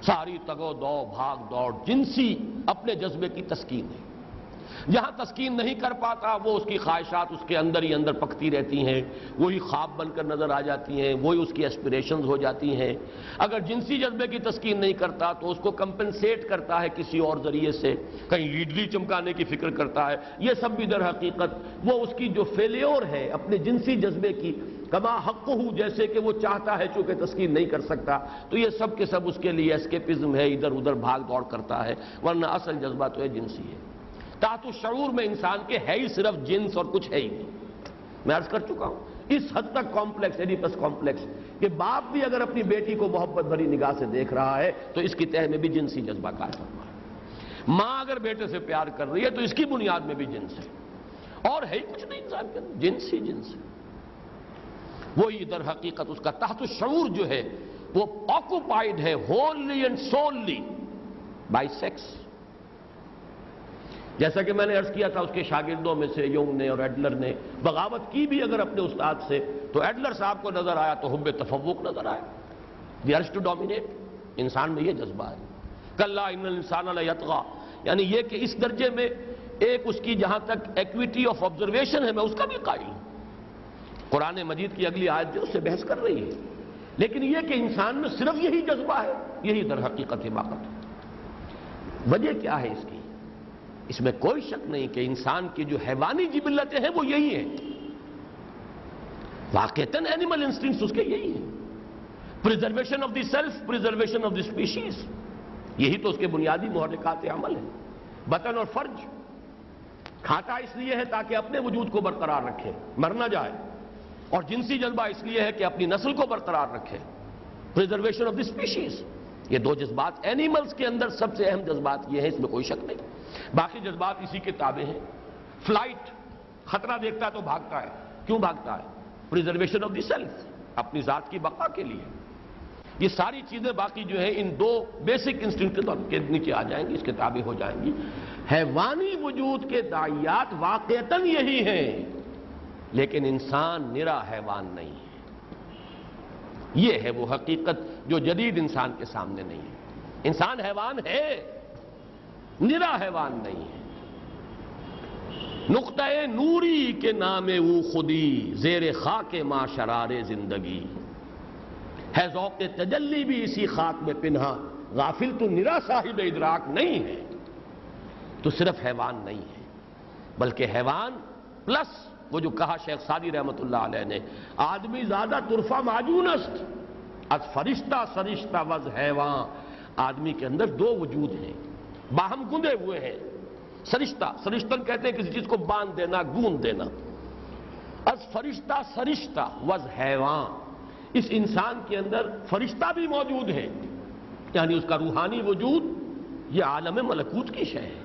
ساری تگو دو بھاگ دوڑ جنسی اپنے جذبے کی تسکین ہے. جہاں تسکین نہیں کر پاتا وہ اس کی خواہشات اس کے اندر ہی اندر پکتی رہتی ہیں، وہی خواب بن کر نظر آ جاتی ہیں، وہی اس کی ایسپریشنز ہو جاتی ہیں. اگر جنسی جذبے کی تسکین نہیں کرتا تو اس کو کمپنسیٹ کرتا ہے کسی اور ذریعے سے، کہیں لیڈلی چمکانے کی فکر کرتا ہے. یہ سب بھی در حقیقت وہ اس کی جو فیلیور ہے اپنے جنسی جذبے کی، کما حقہ، جیسے کہ وہ چاہتا ہے چونکہ تسکین نہیں کر سکتا، تو یہ سب کے سب اس کے لیے اسکیپزم ہے، ادھر ادھر بھاگ دوڑ کرتا ہے. ورنہ اصل جذبہ تو ہے جنسی ہے. تحت الشعور میں انسان کے ہے ہی صرف جنس اور کچھ ہے ہی نہیں. میں عرض کر چکا ہوں اس حد تک کمپلیکس، ایڈیپس کمپلیکس، کہ باپ بھی اگر اپنی بیٹی کو محبت بھری نگاہ سے دیکھ رہا ہے تو اس کی تہ میں بھی جنسی جذبہ قائم ہوا ہے. ماں اگر بیٹے سے پیار کر رہی ہے تو اس کی بنیاد میں بھی جنس ہے، اور ہے ہی کچھ نہیں انسان کے اندر، جنس ہی جنس ہے. وہی در حقیقت اس کا تحت الشعور جو ہے وہ آکوپائڈ ہے ہوللی اینڈ سوللی بائی سیکس. جیسا کہ میں نے عرض کیا تھا، اس کے شاگردوں میں سے یونگ نے اور ایڈلر نے بغاوت کی بھی اگر اپنے استاد سے، تو ایڈلر صاحب کو نظر آیا تو حب تفوق نظر آیا. دی ارج ٹو ڈومینیٹ. انسان میں یہ جذبہ ہے. کلا ان الانسان لیطغی، یعنی یہ کہ اس درجے میں ایک اس کی جہاں تک ایکویٹی آف آبزرویشن ہے میں اس کا بھی قائل ہوں. قرآن مجید کی اگلی آیت جو اس سے بحث کر رہی ہے، لیکن یہ کہ انسان میں صرف یہی جذبہ ہے، یہی در حقیقت حماقت ہے. وجہ کیا ہے اس کی؟ اس میں کوئی شک نہیں کہ انسان کی جو حیوانی جبلتیں ہیں وہ یہی ہیں. واقعتاً اینیمل انسٹنکٹس اس کے یہی ہیں. Preservation of the self, preservation of the species, یہی تو اس کے بنیادی محرکات عمل ہیں. بطن اور فرج، کھاتا اس لیے ہے تاکہ اپنے وجود کو برقرار رکھے، مر نہ جائے، اور جنسی جذبہ اس لیے ہے کہ اپنی نسل کو برقرار رکھے، پریزرویشن آف دی اسپیشیز۔ یہ دو جذبات اینیملز کے اندر سب سے اہم جذبات یہ ہیں، اس میں کوئی شک نہیں۔ باقی جذبات اسی کے تابع ہیں۔ فلائٹ، خطرہ دیکھتا ہے تو بھاگتا ہے، کیوں بھاگتا ہے؟ پریزرویشن آف دی سیلف، اپنی ذات کی بقا کے لیے۔ یہ ساری چیزیں باقی جو ہے ان دو بیسک انسٹنکٹ کے نیچے آ جائیں گی، اس کے تابع ہو جائیں گی۔ حیوانی وجود کے داعیات واقعتاً یہی ہیں، لیکن انسان نرا حیوان نہیں ہے۔ یہ ہے وہ حقیقت جو جدید انسان کے سامنے نہیں ہے۔ انسان حیوان ہے، نرا حیوان نہیں ہے۔ نقطہ نوری کے نام او خودی، زیر خاک ما شرار زندگی، ہے ذوق تجلی بھی اسی خاک میں پنہا، غافل تو نرا صاحب ادراک نہیں ہے۔ تو صرف حیوان نہیں ہے، بلکہ حیوان پلس وہ جو کہا شیخ سعدی رحمت اللہ علیہ نے، آدمی زیادہ طرفہ معجون است از فرشتہ سرشتہ وز حیوان۔ آدمی کے اندر دو وجود ہیں، باہم گندے ہوئے ہیں۔ سرشتن کہتے ہیں کسی چیز کو باندھ دینا، گوند دینا۔ از فرشتہ سرشتہ وز حیوان، اس انسان کے اندر فرشتہ بھی موجود ہے، یعنی اس کا روحانی وجود یہ عالم ملکوت کی شے ہے،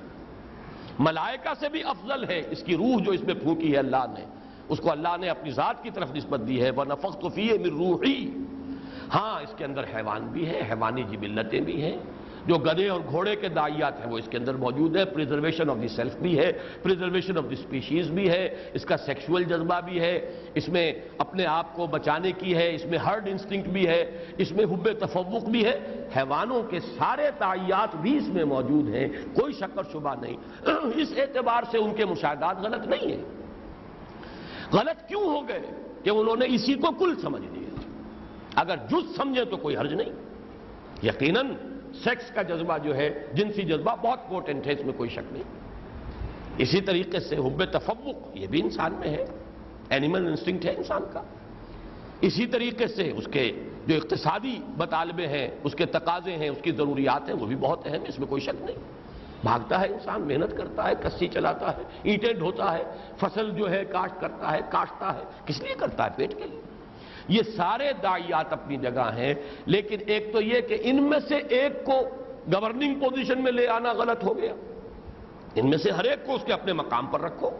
ملائکہ سے بھی افضل ہے۔ اس کی روح جو اس میں پھونکی ہے اللہ نے، اس کو اللہ نے اپنی ذات کی طرف نسبت دی ہے، وَنَفَخْتُ فِيهِ مِن رُوحِي۔ ہاں اس کے اندر حیوان بھی ہے، حیوانی جبلتیں بھی ہیں، جو گدھے اور گھوڑے کے داعیات ہیں وہ اس کے اندر موجود ہے۔ پریزرویشن آف دی سیلف بھی ہے، پریزرویشن آف دی اسپیشیز بھی ہے، اس کا سیکشول جذبہ بھی ہے، اس میں اپنے آپ کو بچانے کی ہے، اس میں ہرڈ انسٹنکٹ بھی ہے، اس میں حب تفوق بھی ہے۔ حیوانوں کے سارے داعیات بھی اس میں موجود ہیں، کوئی شک اور شبہ نہیں۔ اس اعتبار سے ان کے مشاہدات غلط نہیں ہیں۔ غلط کیوں ہو گئے؟ کہ انہوں نے اسی کو کل سمجھ لیا۔ اگر جز سمجھے تو کوئی حرج نہیں۔ یقیناً سیکس کا جذبہ جو ہے، جنسی جذبہ بہت پوٹنٹ ہے، اس میں کوئی شک نہیں۔ اسی طریقے سے حب تفوق یہ بھی انسان میں ہے، اینیمل انسٹنکٹ ہے انسان کا۔ اسی طریقے سے اس کے جو اقتصادی مطالبے ہیں، اس کے تقاضے ہیں، اس کی ضروریات ہیں، وہ بھی بہت اہم ہے، اس میں کوئی شک نہیں۔ بھاگتا ہے انسان، محنت کرتا ہے، کسی چلاتا ہے، اینٹیں ڈھوتا ہے، فصل جو ہے کاشت کرتا ہے، کاشتا ہے، کس لیے کرتا ہے؟ پیٹ کے لیے۔ یہ سارے داعیات اپنی جگہ ہیں، لیکن ایک تو یہ کہ ان میں سے ایک کو گورننگ پوزیشن میں لے آنا غلط ہو گیا۔ ان میں سے ہر ایک کو اس کے اپنے مقام پر رکھو۔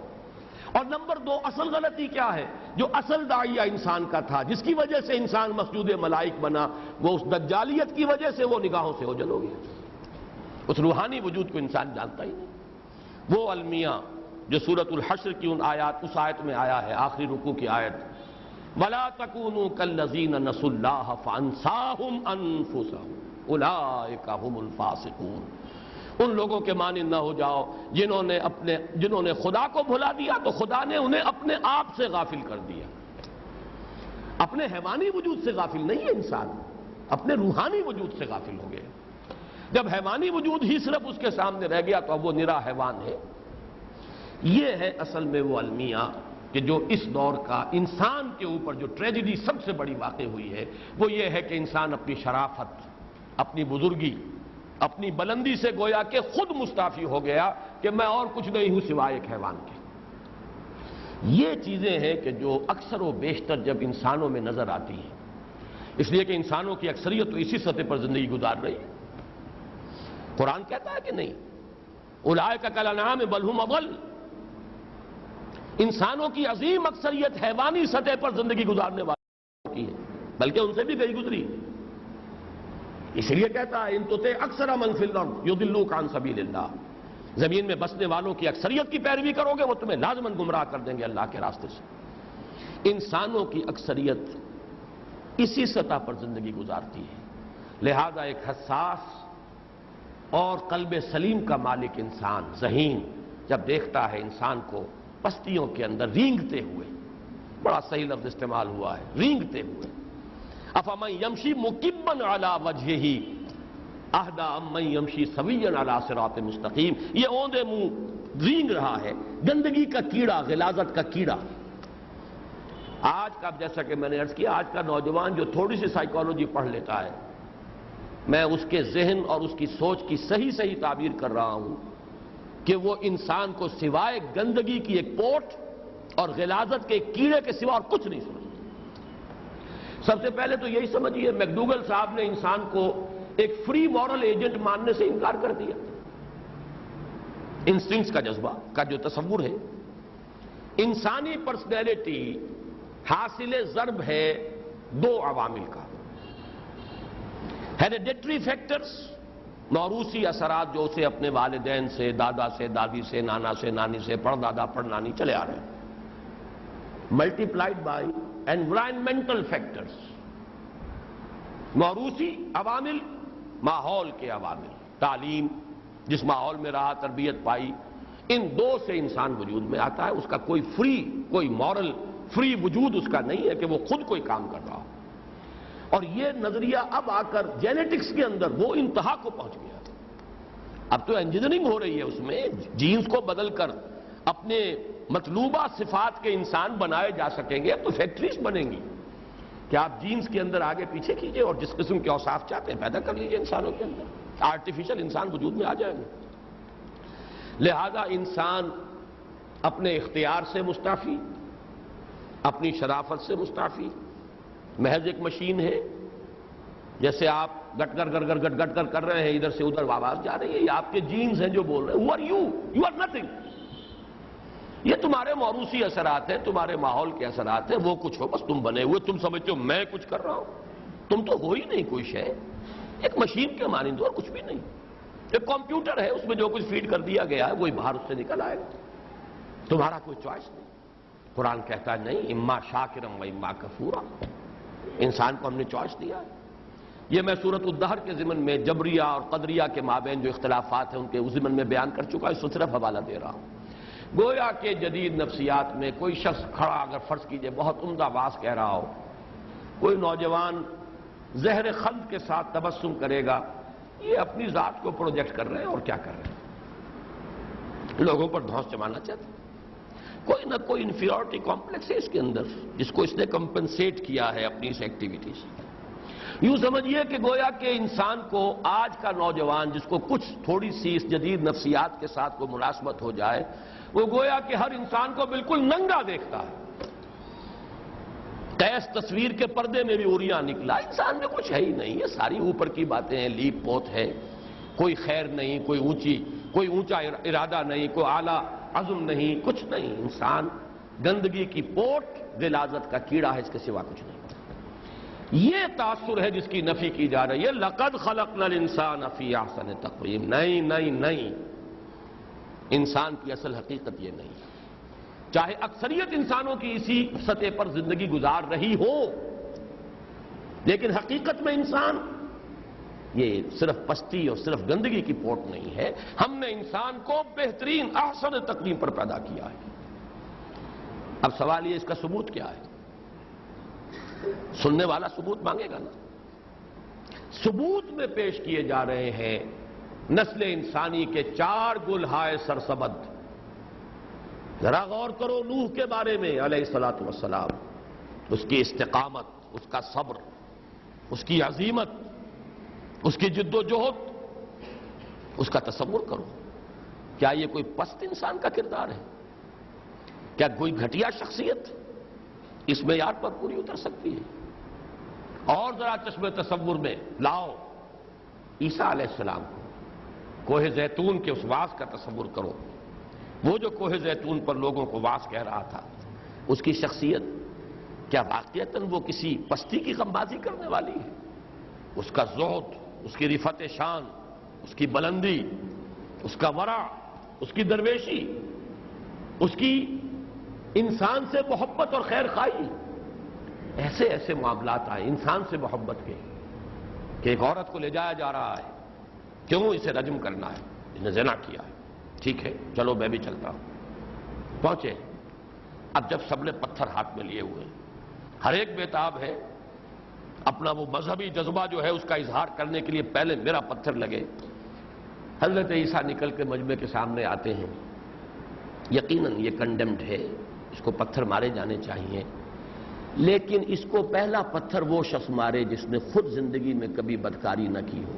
اور نمبر دو، اصل غلطی کیا ہے؟ جو اصل داعیہ انسان کا تھا، جس کی وجہ سے انسان مسجود ملائک بنا، وہ اس دجالیت کی وجہ سے وہ نگاہوں سے اوجھل ہو گیا۔ اس روحانی وجود کو انسان جانتا ہی نہیں۔ وہ المیہ جو سورۃ الحشر کی اس آیت میں آیا ہے، آخری رکوع کی آیت، وَلَا تَكُونُوا كَالَّذِينَ نَسُوا اللَّهَ فَأَنسَاهُمْ أَنفُسَهُمْ أُولَٰئِكَ هُمُ الْفَاسِقُونَ۔ ان لوگوں کے مانند نہ ہو جاؤ جنہوں نے خدا کو بھلا دیا تو خدا نے انہیں اپنے آپ سے غافل کر دیا۔ اپنے حیوانی وجود سے غافل نہیں ہے انسان، اپنے روحانی وجود سے غافل ہو گئے۔ جب حیوانی وجود ہی صرف اس کے سامنے رہ گیا تو اب وہ نرا حیوان ہے۔ یہ ہے اصل میں وہ المیہ کہ جو اس دور کا انسان کے اوپر جو ٹریجڈی سب سے بڑی واقع ہوئی ہے، وہ یہ ہے کہ انسان اپنی شرافت، اپنی بزرگی، اپنی بلندی سے گویا کہ خود مستعفی ہو گیا کہ میں اور کچھ نہیں ہوں سوائے ایک حیوان کے۔ یہ چیزیں ہیں کہ جو اکثر و بیشتر جب انسانوں میں نظر آتی ہیں، اس لیے کہ انسانوں کی اکثریت تو اسی سطح پر زندگی گزار رہی ہے۔ قرآن کہتا ہے کہ نہیں، اولئک کالانعام بل ھم اضل۔ انسانوں کی عظیم اکثریت حیوانی سطح پر زندگی گزارنے والی ہے، بلکہ ان سے بھی گئی گزری۔ اس لیے کہتا ہے ان تطع اکثر من فی الارض یضلوک عن سبیل اللہ، زمین میں بسنے والوں کی اکثریت کی پیروی کرو گے وہ تمہیں لازماً گمراہ کر دیں گے اللہ کے راستے سے۔ انسانوں کی اکثریت اسی سطح پر زندگی گزارتی ہے، لہذا ایک حساس اور قلب سلیم کا مالک انسان ذہین جب دیکھتا ہے انسان کو پستیوں کے اندر رینگتے ہوئے، بڑا صحیح لفظ استعمال ہوا ہے، رینگتے ہوئے، افمن یمشی مکبا علی وجہہ اہدی امن یمشی سویا علی صراط مستقیم۔ یہ اوندے منہ رینگ رہا ہے، گندگی کا کیڑا، غلاظت کا کیڑا۔ آج کا، جیسا کہ میں نے عرض کیا، آج کا نوجوان جو تھوڑی سی سائیکالوجی پڑھ لیتا ہے، میں اس کے ذہن اور اس کی سوچ کی صحیح تعبیر کر رہا ہوں، کہ وہ انسان کو سوائے گندگی کی ایک پوٹ اور غلاظت کے ایک کیڑے کے سوا اور کچھ نہیں سمجھتا۔ سب سے پہلے تو یہی سمجھیے میکڈوگل صاحب نے انسان کو ایک فری مورل ایجنٹ ماننے سے انکار کر دیا۔ انسٹنکٹس کا جذبہ کا جو تصور ہے، انسانی پرسنالٹی حاصل ضرب ہے دو عوامل کا، ہیریڈیٹری فیکٹرز، موروثی اثرات جو اسے اپنے والدین سے، دادا سے، دادی سے، نانا سے، نانی سے، پڑدادا پڑنانی چلے آ رہے ہیں، ملٹی پلائڈ بائی انوائرمنٹل فیکٹرز، موروثی عوامل، ماحول کے عوامل، تعلیم جس ماحول میں رہا، تربیت پائی، ان دو سے انسان وجود میں آتا ہے۔ اس کا کوئی مورل فری وجود اس کا نہیں ہے کہ وہ خود کوئی کام کر رہا ہو۔ اور یہ نظریہ اب آ کر جینیٹکس کے اندر وہ انتہا کو پہنچ گیا۔ اب تو انجینئرنگ ہو رہی ہے، اس میں جینز کو بدل کر اپنے مطلوبہ صفات کے انسان بنائے جا سکیں گے۔ اب تو فیکٹریز بنیں گی کہ آپ جینز کے اندر آگے پیچھے کیجئے اور جس قسم کے اوصاف چاہتے ہیں پیدا کر لیجئے انسانوں کے اندر، آرٹیفیشل انسان وجود میں آ جائیں گے۔ لہذا انسان اپنے اختیار سے مستعفی، اپنی شرافت سے مستعفی، محض ایک مشین ہے۔ جیسے آپ گٹ گر کر رہے ہیں، ادھر سے ادھر آواز جا رہی ہے، یہ آپ کے جینز ہیں جو بول رہے ہیں۔ Who are you? You are nothing. یہ تمہارے موروثی اثرات ہیں، تمہارے ماحول کے اثرات ہیں، وہ کچھ ہو بس تم بنے ہوئے، تم سمجھتے ہو میں کچھ کر رہا ہوں، تم تو ہو ہی نہیں کوئی شے، ایک مشین کے مانند اور کچھ بھی نہیں۔ ایک کمپیوٹر ہے، اس میں جو کچھ فیڈ کر دیا گیا ہے وہی باہر اس سے نکل آئے گا، تمہارا کوئی چوائس نہیں۔ قرآن کہتا ہے نہیں، اما شاکرم و اما کفورا، انسان کو ہم نے چوائس دیا ہے۔ یہ میں سورۃ الدہر کے ضمن میں جبریہ اور قدریہ کے مابین جو اختلافات ہیں ان کے ضمن میں بیان کر چکا، اس کو صرف حوالہ دے رہا ہوں۔ گویا کہ جدید نفسیات میں کوئی شخص کھڑا اگر فرض کیجئے بہت عمدہ باز کہہ رہا ہو، کوئی نوجوان زہر خلد کے ساتھ تبسم کرے گا، یہ اپنی ذات کو پروجیکٹ کر رہے ہیں اور کیا کر رہے ہیں، لوگوں پر دھونس جمانا چاہتے ہیں۔ کوئی نہ کوئی انفیریورٹی کمپلیکس ہے اس کے اندر جس کو اس نے کمپنسیٹ کیا ہے اپنی اس ایکٹیویٹی سے۔ یوں سمجھیے کہ گویا کہ انسان کو آج کا نوجوان جس کو کچھ تھوڑی سی اس جدید نفسیات کے ساتھ کوئی ملازمت ہو جائے، وہ گویا کہ ہر انسان کو بالکل ننگا دیکھتا ہے۔ قیس تصویر کے پردے میں بھی اوریاں نکلا، انسان میں کچھ ہے ہی نہیں، یہ ساری اوپر کی باتیں ہیں، لیپ پوت ہے، کوئی خیر نہیں، کوئی اونچا ارادہ نہیں، کوئی اعلیٰ عزم نہیں، کچھ نہیں، انسان گندگی کی پوٹ، غلاظت کا کیڑا ہے، اس کے سوا کچھ نہیں۔ یہ تاثر ہے جس کی نفی کی جا رہی ہے، لَقَدْ خَلَقْنَا الْإِنسَانَ فِي أَحْسَنِ تَقْوِيمٍ۔ نہیں، انسان کی اصل حقیقت یہ نہیں، چاہے اکثریت انسانوں کی اسی سطح پر زندگی گزار رہی ہو، لیکن حقیقت میں انسان یہ صرف پستی اور صرف گندگی کی پوٹ نہیں ہے۔ ہم نے انسان کو بہترین احسن تقویم پر پیدا کیا ہے۔ اب سوال یہ اس کا ثبوت کیا ہے؟ سننے والا ثبوت مانگے گا نا۔ ثبوت میں پیش کیے جا رہے ہیں نسل انسانی کے 4 گلہائے سرسبد۔ ذرا غور کرو نوح کے بارے میں علیہ الصلوۃ والسلام، اس کی استقامت، اس کا صبر، اس کی عزیمت، اس کی جد و جہد، اس کا تصور کرو۔ کیا یہ کوئی پست انسان کا کردار ہے؟ کیا کوئی گھٹیا شخصیت اس معیار پر پوری اتر سکتی ہے؟ اور ذرا چشم تصور میں لاؤ عیسیٰ علیہ السلام کو، کوہ زیتون کے اس واعظ کا تصور کرو۔ وہ جو کوہ زیتون پر لوگوں کو واعظ کہہ رہا تھا، اس کی شخصیت کیا واقعتاً وہ کسی پستی کی غمبازی کرنے والی ہے؟ اس کا زہد، اس کی رفعت شان، اس کی بلندی، اس کا ورع، اس کی درویشی، اس کی انسان سے محبت اور خیر خواہی، ایسے معاملات آئے انسان سے محبت کے کہ ایک عورت کو لے جایا جا رہا ہے، کیوں اسے رجم کرنا ہے، اس نے زنا کیا ہے، ٹھیک ہے چلو میں بھی چلتا ہوں۔ پہنچے، اب جب سب نے پتھر ہاتھ میں لیے ہوئے، ہر ایک بیتاب ہے اپنا وہ مذہبی جذبہ جو ہے اس کا اظہار کرنے کے لیے پہلے میرا پتھر لگے۔ حضرت عیسیٰ نکل کے مجمع کے سامنے آتے ہیں، یقیناً یہ کنڈیمڈ ہے، اس کو پتھر مارے جانے چاہیے، لیکن اس کو پہلا پتھر وہ شخص مارے جس نے خود زندگی میں کبھی بدکاری نہ کی ہو۔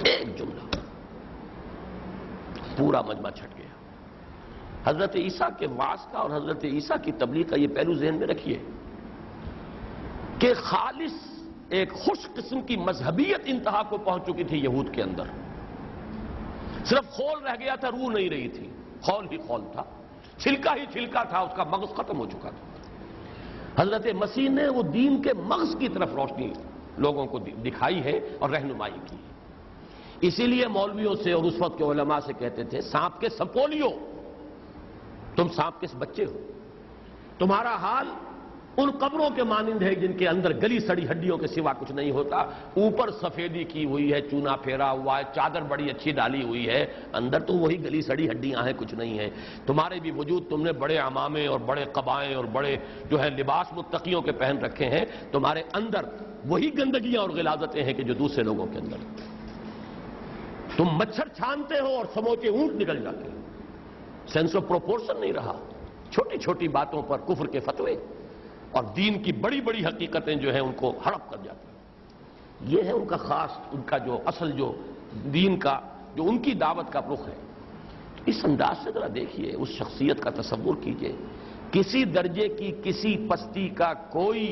ایک جملہ، پورا مجمع چھٹ گیا۔ حضرت عیسیٰ کے وعظ کا اور حضرت عیسیٰ کی تبلیغ کا یہ پہلو ذہن میں رکھیے کہ خالص ایک خوش قسم کی مذہبیت انتہا کو پہنچ چکی تھی یہود کے اندر، صرف خول رہ گیا تھا، روح نہیں رہی تھی، خول ہی خول تھا، چھلکا ہی چھلکا تھا، اس کا مغز ختم ہو چکا تھا۔ حضرت مسیح نے وہ دین کے مغز کی طرف روشنی لوگوں کو دکھائی ہے اور رہنمائی کی ہے۔ اسی لیے مولویوں سے اور اس وقت کے علماء سے کہتے تھے، سانپ کے سپولیو، تم سانپ کے بچے ہو، تمہارا حال ان قبروں کے مانند ہے جن کے اندر گلی سڑی ہڈیوں کے سوا کچھ نہیں ہوتا، اوپر سفیدی کی ہوئی ہے، چونا پھیرا ہوا ہے، چادر بڑی اچھی ڈالی ہوئی ہے، اندر تو وہی گلی سڑی ہڈیاں ہیں، کچھ نہیں ہے۔ تمہارے بھی وجود، تم نے بڑے عمامے اور بڑے قبائیں اور بڑے جو ہے لباس متقیوں کے پہن رکھے ہیں، تمہارے اندر وہی گندگیاں اور غلاظتیں ہیں کہ جو دوسرے لوگوں کے اندر۔ تم مچھر چھانتے ہو اور سموچے اونٹ نکل جاتے ہو۔ سینس آف پروپورشن نہیں رہا، چھوٹی چھوٹی باتوں پر کفر کے فتوے اور دین کی بڑی بڑی حقیقتیں جو ہیں ان کو ہڑپ کر جاتی ہیں۔ یہ ہے ان کا خاص، ان کا جو اصل جو دین کا جو ان کی دعوت کا رخ ہے۔ اس انداز سے ذرا دیکھیے، اس شخصیت کا تصور کیجئے، کسی درجے کی کسی پستی کا کوئی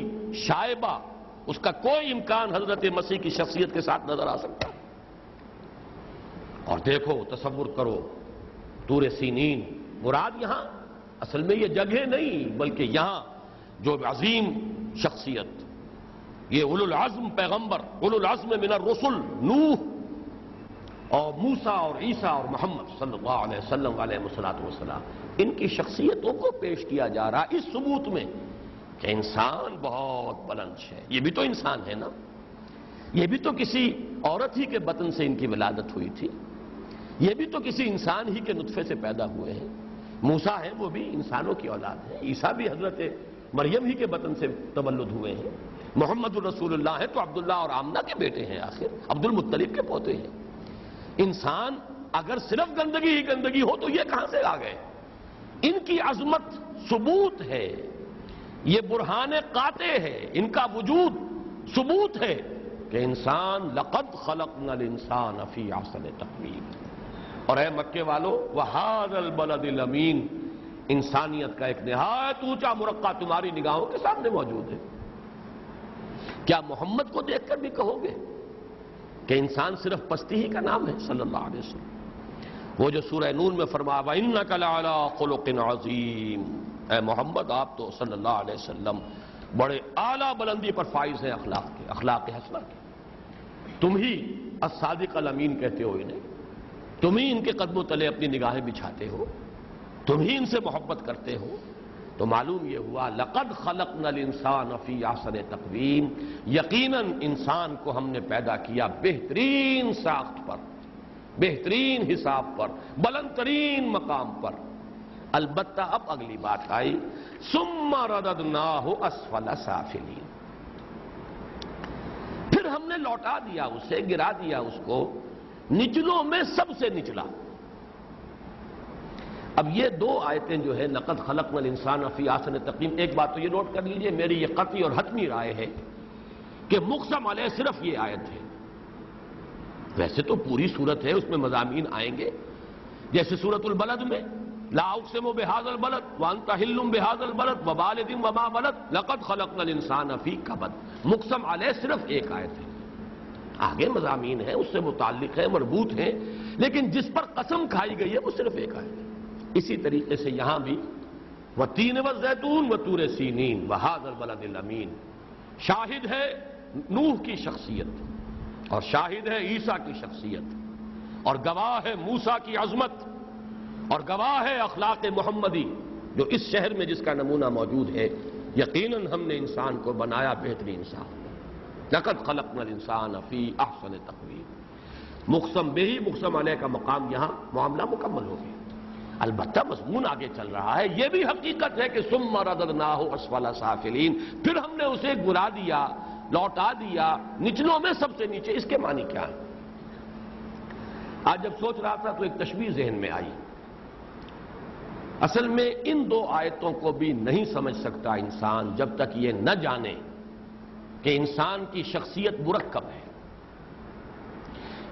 شائبہ، اس کا کوئی امکان حضرت مسیح کی شخصیت کے ساتھ نظر آ سکتا ہے؟ اور دیکھو، تصور کرو، طور سینین، مراد یہاں اصل میں یہ جگہ نہیں بلکہ یہاں جو عظیم شخصیت، یہ اولو العزم پیغمبر، اولو العزم من الرسل، نوح اور موسیٰ اور عیسیٰ اور محمد صلی اللہ علیہ وسلم علیہ السلام، ان کی شخصیتوں کو پیش کیا جا رہا اس ثبوت میں کہ انسان بہت بلند ہے۔ یہ بھی تو انسان ہے نا، یہ بھی تو کسی عورت ہی کے بطن سے ان کی ولادت ہوئی تھی، یہ بھی تو کسی انسان ہی کے نطفے سے پیدا ہوئے ہیں۔ موسیٰ ہیں، وہ بھی انسانوں کی اولاد ہے، عیسیٰ بھی حضرت مریم ہی کے بطن سے تولد ہوئے ہیں، محمد الرسول اللہ ہے تو عبداللہ اور آمنہ کے بیٹے ہیں، آخر عبد المطلب کے پوتے ہیں۔ انسان اگر صرف گندگی ہی گندگی ہو تو یہ کہاں سے آ گئے؟ ان کی عظمت ثبوت ہے، یہ برہان قاطع ہے، ان کا وجود ثبوت ہے کہ انسان لقد خلقنا الانسان فی احسن تقویم۔ اور اے مکے والو، وَهَذَا الْبَلَدِ الْأَمِينَ، انسانیت کا ایک نہایت اونچا مرقع تمہاری نگاہوں کے سامنے موجود ہے۔ کیا محمد کو دیکھ کر بھی کہو گے کہ انسان صرف پستی ہی کا نام ہے صلی اللہ علیہ وسلم؟ وہ جو سورہ نون میں فرمایا وَإِنَّكَ لَعَلَىٰ خُلُقٍ عَظِيمٍ، اے محمد آپ تو صلی اللہ علیہ وسلم بڑے اعلیٰ بلندی پر فائز ہیں اخلاق حسنہ کے۔ تم ہی الصادق الامین کہتے ہو انہیں، تم ہی ان کے قدموں تلے اپنی نگاہیں بچھاتے ہو، تم ہی ان سے محبت کرتے ہو، تو معلوم یہ ہوا لقد خلقنا الانسان فی احسن تقویم، یقیناً انسان کو ہم نے پیدا کیا بہترین ساخت پر، بہترین حساب پر، بلند ترین مقام پر۔ البتہ اب اگلی بات آئی ثم رددناہ اسفل سافلین، پھر ہم نے لوٹا دیا اسے، گرا دیا اس کو نچلوں میں سب سے نچلا۔ اب یہ دو آیتیں جو ہے لقد خلقنا الانسان فی احسن تقویم، ایک بات تو یہ نوٹ کر لیجئے، میری یہ قطعی اور حتمی رائے ہے کہ مقسم علیہ صرف یہ آیت ہے۔ ویسے تو پوری صورت ہے، اس میں مضامین آئیں گے، جیسے سورۃ البلد میں لا اقسم بہذا البلد وانت حل بہذا البلد ووالد وما ولد لقد خلقنا الانسان فی کبد۔ مقسم علیہ صرف ایک آیت ہے، آگے مضامین ہیں، اس سے متعلق ہیں، مربوط ہیں، لیکن جس پر قسم کھائی گئی ہے وہ صرف ایک آیت ہے۔ اسی طریقے سے یہاں بھی وَالتِّينِ وَالزَّيْتُونِ وَطُورِ سِينِينَ وَهَذَا الْبَلَدِ الْأَمِينَ، شاہد ہے نوح کی شخصیت اور شاہد ہے عیسیٰ کی شخصیت اور گواہ ہے موسیٰ کی عظمت اور گواہ ہے اخلاق محمدی جو اس شہر میں جس کا نمونہ موجود ہے۔ یقیناً ہم نے انسان کو بنایا بہترین انسان، لقد خلقنا الانسان فی احسن تقویم۔ مقسم بہ، مقسم علیہ کا مقام یہاں معاملہ مکمل ہو گیا۔ البتہ مضمون آگے چل رہا ہے، یہ بھی حقیقت ہے کہ ثم رددناہ اسفل سافلین، پھر ہم نے اسے گرا دیا، لوٹا دیا نچلوں میں سب سے نیچے۔ اس کے معنی کیا ہے؟ آج جب سوچ رہا تھا تو ایک تشبیہ ذہن میں آئی۔ اصل میں ان دو آیتوں کو بھی نہیں سمجھ سکتا انسان جب تک یہ نہ جانے کہ انسان کی شخصیت مرکب ہے،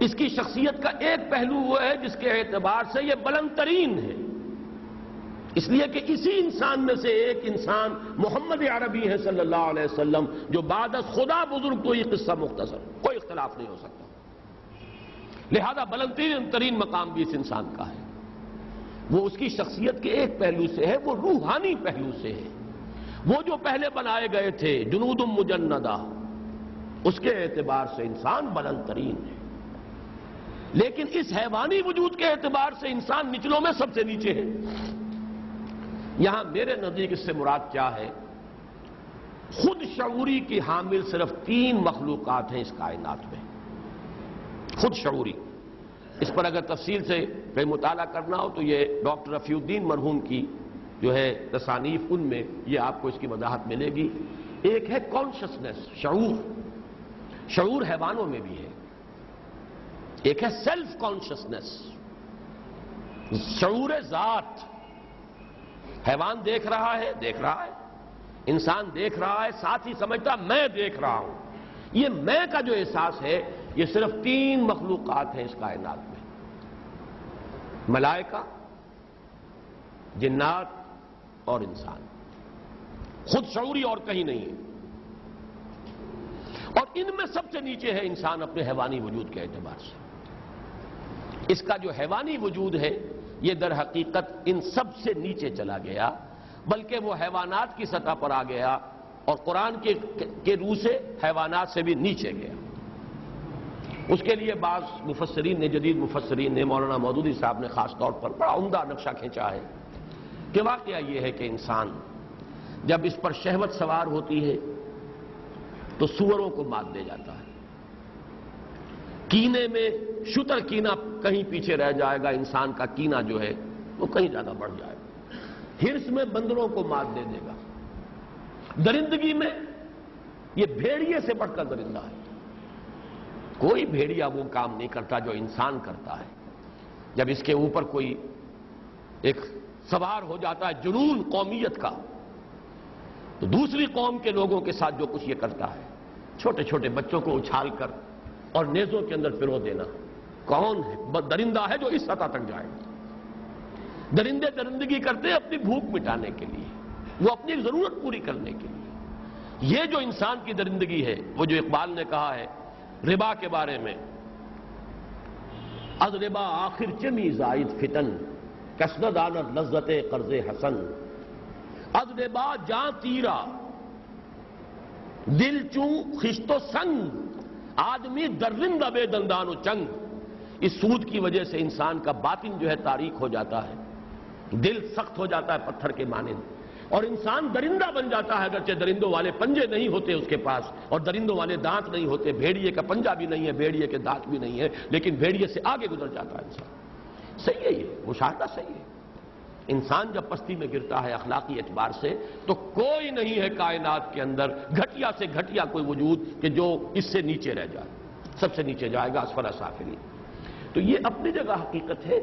اس کی شخصیت کا ایک پہلو وہ ہے جس کے اعتبار سے یہ بلند ترین ہے، اس لیے کہ اسی انسان میں سے ایک انسان محمد عربی ہے صلی اللہ علیہ وسلم، جو بعد از خدا بزرگ تو یہ قصہ مختصر، کوئی اختلاف نہیں ہو سکتا، لہذا بلند ترین مقام بھی اس انسان کا ہے۔ وہ اس کی شخصیت کے ایک پہلو سے ہے، وہ روحانی پہلو سے ہے۔ وہ جو پہلے بنائے گئے تھے جنود مجندہ، اس کے اعتبار سے انسان بلند ترین ہے، لیکن اس حیوانی وجود کے اعتبار سے انسان نچلوں میں سب سے نیچے ہے۔ یہاں میرے نزدیک اس سے مراد کیا ہے؟ خود شعوری کی حامل صرف 3 مخلوقات ہیں اس کائنات میں، خود شعوری۔ اس پر اگر تفصیل سے کوئی مطالعہ کرنا ہو تو یہ ڈاکٹر رفیع الدین مرحوم کی جو ہے تصانیف، ان میں یہ آپ کو اس کی وضاحت ملے گی۔ ایک ہے کانشسنس، شعور، شعور حیوانوں میں بھی ہے۔ ایک ہے سیلف کانشسنس، شعور ذات۔ حیوان دیکھ رہا ہے، انسان دیکھ رہا ہے، ساتھ ہی سمجھتا میں دیکھ رہا ہوں۔ یہ میں کا جو احساس ہے یہ صرف 3 مخلوقات ہیں اس کائنات میں، ملائکہ، جنات اور انسان۔ خود شعوری اور کہیں نہیں ہے، اور ان میں سب سے نیچے ہے انسان اپنے حیوانی وجود کے اعتبار سے۔ اس کا جو حیوانی وجود ہے یہ در حقیقت ان سب سے نیچے چلا گیا، بلکہ وہ حیوانات کی سطح پر آ گیا، اور قرآن کے روح سے حیوانات سے بھی نیچے گیا۔ اس کے لیے بعض مفسرین نے، جدید مفسرین نے، مولانا مودودی صاحب نے خاص طور پر بڑا عمدہ نقشہ کھینچا ہے کہ واقعہ یہ ہے کہ انسان جب اس پر شہوت سوار ہوتی ہے تو سوروں کو مات دے جاتا ہے، کینے میں شتر کینہ کہیں پیچھے رہ جائے گا، انسان کا کینہ جو ہے وہ کہیں زیادہ بڑھ جائے گا، ہرس میں بندروں کو مات دے دے گا، درندگی میں یہ بھیڑیے سے بڑھ کر درندہ ہے۔ کوئی بھیڑیا وہ کام نہیں کرتا جو انسان کرتا ہے۔ جب اس کے اوپر کوئی ایک سوار ہو جاتا ہے جنون قومیت کا، تو دوسری قوم کے لوگوں کے ساتھ جو کچھ یہ کرتا ہے، چھوٹے چھوٹے بچوں کو اچھال کر اور نیزوں کے اندر پرو دینا، کون ہے درندہ ہے جو اس سطح تک جائے گا؟ درندے درندگی کرتے ہیں اپنی بھوک مٹانے کے لیے، وہ اپنی ضرورت پوری کرنے کے لیے۔ یہ جو انسان کی درندگی ہے، وہ جو اقبال نے کہا ہے ربا کے بارے میں، از ربا آخر چمی زائد فتن، کسند آنت لذت قرض حسن، از ربا جاں تیرا دل چوں خشت و سنگ، آدمی درندہ بے دندان و چنگ۔ اس سود کی وجہ سے انسان کا باطن جو ہے تاریک ہو جاتا ہے، دل سخت ہو جاتا ہے پتھر کے مانند، اور انسان درندہ بن جاتا ہے، اگرچہ درندوں والے پنجے نہیں ہوتے اس کے پاس، اور درندوں والے دانت نہیں ہوتے، بھیڑیے کا پنجہ بھی نہیں ہے، بھیڑیے کے دانت بھی نہیں ہے، لیکن بھیڑیے سے آگے گزر جاتا ہے انسان۔ صحیح ہے، یہ مشاہدہ صحیح ہے۔ انسان جب پستی میں گرتا ہے اخلاقی اعتبار سے، تو کوئی نہیں ہے کائنات کے اندر گھٹیا سے گھٹیا کوئی وجود کہ جو اس سے نیچے رہ جائے، سب سے نیچے جائے گا، اسفل سافلین۔ تو یہ اپنی جگہ حقیقت ہے،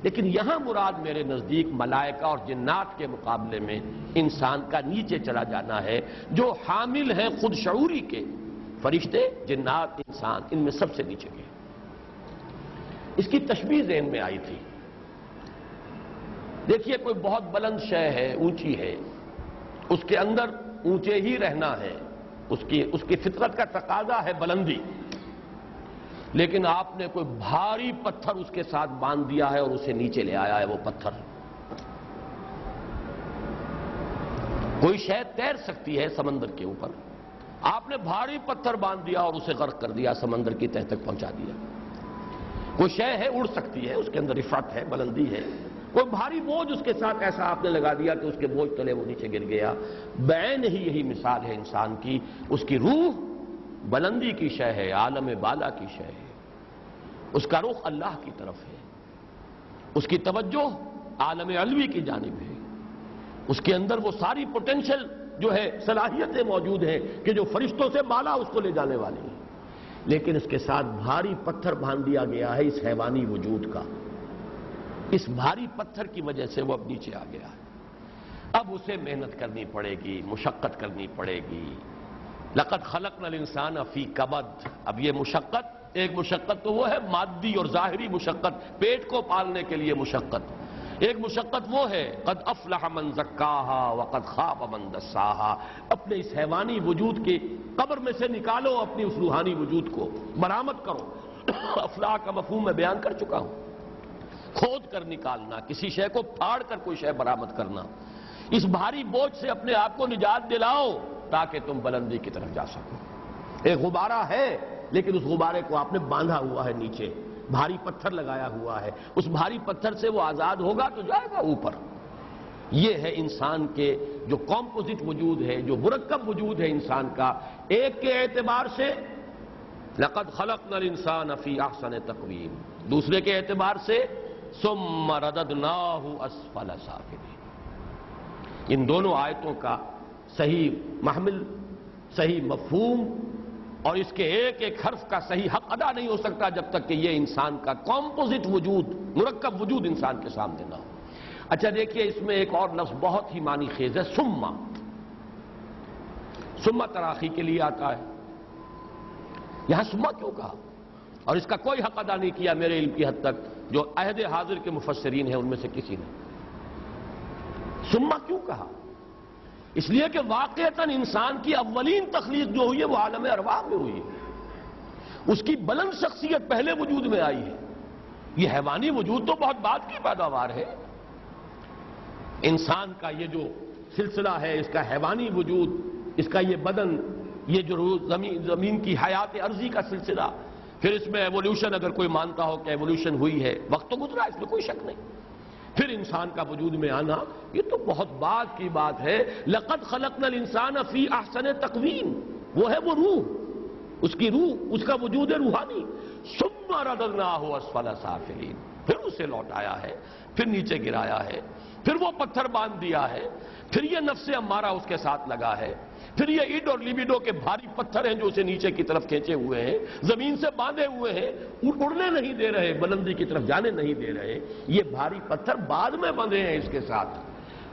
لیکن یہاں مراد میرے نزدیک ملائکہ اور جنات کے مقابلے میں انسان کا نیچے چلا جانا ہے، جو حامل ہیں خود شعوری کے، فرشتے، جنات، انسان، ان میں سب سے نیچے گئے۔ اس کی تشبیہ ذہن میں آئی تھی۔ دیکھیے کوئی بہت بلند شے ہے، اونچی ہے، اس کے اندر اونچے ہی رہنا ہے، اس کی فطرت کا تقاضا ہے بلندی، لیکن آپ نے کوئی بھاری پتھر اس کے ساتھ باندھ دیا ہے اور اسے نیچے لے آیا ہے۔ وہ پتھر، کوئی شے تیر سکتی ہے سمندر کے اوپر، آپ نے بھاری پتھر باندھ دیا اور اسے غرق کر دیا، سمندر کی تہ تک پہنچا دیا۔ کوئی شے ہے اڑ سکتی ہے، اس کے اندر رفعت ہے، بلندی ہے، کوئی بھاری بوجھ اس کے ساتھ ایسا آپ نے لگا دیا کہ اس کے بوجھ تلے وہ نیچے گر گیا۔ بعین ہی یہی مثال ہے انسان کی، اس کی روح بلندی کی شے ہے، عالم بالا کی شے ہے، اس کا رخ اللہ کی طرف ہے، اس کی توجہ عالم علوی کی جانب ہے، اس کے اندر وہ ساری پوٹینشل جو ہے صلاحیتیں موجود ہیں کہ جو فرشتوں سے بالا اس کو لے جانے والی ہیں، لیکن اس کے ساتھ بھاری پتھر باندھ دیا گیا ہے اس حیوانی وجود کا۔ اس بھاری پتھر کی وجہ سے وہ اب نیچے آ گیا ہے، اب اسے محنت کرنی پڑے گی، مشقت کرنی پڑے گی۔ لقد خلقنا الانسان فی کبد، اب یہ مشقت ایک مشقت تو وہ ہے مادی اور ظاہری مشقت، پیٹ کو پالنے کے لیے مشقت، ایک مشقت وہ ہے قد افلح من زکاہا وقد خاب من دساہا، اپنے اس حیوانی وجود کے قبر میں سے نکالو اپنی اس روحانی وجود کو، برآمد کرو۔ افلاح کا مفہوم میں بیان کر چکا ہوں، کھود کر نکالنا، کسی شے کو پھاڑ کر کوئی شے برآمد کرنا، اس بھاری بوجھ سے اپنے آپ کو نجات دلاؤ تاکہ تم بلندی کی طرف جا سکو۔ ایک غبارہ ہے لیکن اس غبارے کو آپ نے باندھا ہوا ہے نیچے، بھاری پتھر لگایا ہوا ہے، اس بھاری پتھر سے وہ آزاد ہوگا تو جائے گا اوپر۔ یہ ہے انسان کے جو کمپوزٹ وجود ہے، جو مرکب وجود ہے انسان کا، ایک کے اعتبار سے لقد خلقنا الانسان فی احسن تقویم، دوسرے کے اعتبار سے ثم رددناہ اسفل سافلین۔ ان دونوں آیتوں کا صحیح محمل، صحیح مفہوم اور اس کے ایک ایک حرف کا صحیح حق ادا نہیں ہو سکتا جب تک کہ یہ انسان کا کمپوزٹ وجود، مرکب وجود انسان کے سامنے نہ ہو۔ اچھا دیکھیے اس میں ایک اور لفظ بہت ہی معنی خیز ہے، ثم۔ ثم تراخی کے لیے آتا ہے، یہاں ثم کیوں کہا؟ اور اس کا کوئی حق ادا نہیں کیا میرے علم کی حد تک جو عہد حاضر کے مفسرین ہیں ان میں سے کسی نے۔ ثم کیوں کہا؟ اس لیے کہ واقعتاً انسان کی اولین تخلیق جو ہوئی ہے وہ عالم ارواح میں ہوئی ہے، اس کی بلند شخصیت پہلے وجود میں آئی ہے، یہ حیوانی وجود تو بہت بعد کی پیداوار ہے۔ انسان کا یہ جو سلسلہ ہے، اس کا حیوانی وجود، اس کا یہ بدن، یہ جو زمین کی حیات عرضی کا سلسلہ، پھر اس میں ایولیوشن اگر کوئی مانتا ہو کہ ایولیوشن ہوئی ہے، وقت تو گزرا، اس میں کوئی شک نہیں، پھر انسان کا وجود میں آنا یہ تو بہت بعد کی بات ہے۔ لقد خلقنا الانسان فی احسن تقویم، وہ ہے وہ روح، اس کی روح، اس کا وجود روحانی۔ ثم رددناہ اسفل سافلین، پھر اسے لوٹایا ہے، پھر نیچے گرایا ہے، پھر وہ پتھر باندھ دیا ہے، پھر یہ نفس امارہ اس کے ساتھ لگا ہے، پھر یہ اڈ اور لیبیڈو کے بھاری پتھر ہیں جو اسے نیچے کی طرف کھینچے ہوئے ہیں، زمین سے باندھے ہوئے ہیں، اڑنے نہیں دے رہے، بلندی کی طرف جانے نہیں دے رہے۔ یہ بھاری پتھر بعد میں بندھے ہیں اس کے ساتھ۔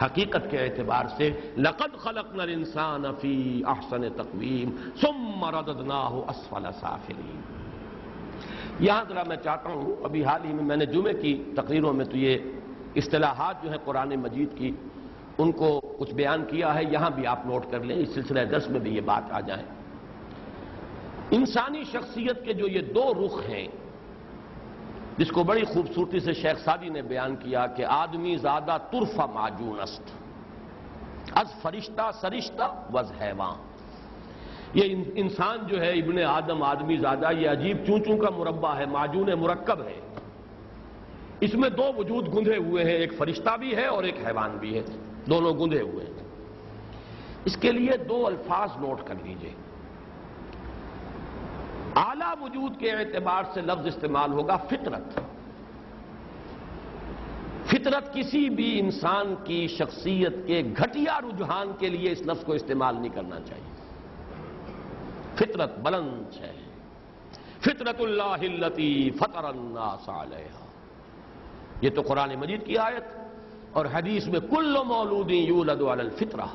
حقیقت کے اعتبار سے لقد خلقنا الانسان فی احسن تقویم ثم رددناہ اسفل سافلین۔ یہاں ذرا میں چاہتا ہوں، ابھی حال ہی میں نے جمعے کی تقریروں میں تو یہ اصطلاحات جو ہیں قرآن مجید کی ان کو کچھ بیان کیا ہے، یہاں بھی آپ نوٹ کر لیں، اس سلسلہ درس میں بھی یہ بات آ جائے۔ انسانی شخصیت کے جو یہ دو رخ ہیں، جس کو بڑی خوبصورتی سے شیخ سعدی نے بیان کیا کہ آدمی زادہ طرف معجون است، از فرشتہ سرشتہ وز حیوان۔ یہ انسان جو ہے ابن آدم، آدمی زادہ، یہ عجیب چون چون کا مربع ہے، معجون مرکب ہے، اس میں دو وجود گندھے ہوئے ہیں، ایک فرشتہ بھی ہے اور ایک حیوان بھی ہے، دونوں گندھے ہوئے ہیں۔ اس کے لیے دو الفاظ نوٹ کر لیجئے۔ اعلیٰ وجود کے اعتبار سے لفظ استعمال ہوگا فطرت۔ فطرت کسی بھی انسان کی شخصیت کے گھٹیا رجحان کے لیے اس لفظ کو استعمال نہیں کرنا چاہیے۔ فطرت بلند ہے، فطرت اللہ التی فطر الناس علیہا، یہ تو قرآن مجید کی آیت، اور حدیث میں کل مولود یولد علی الفطرہ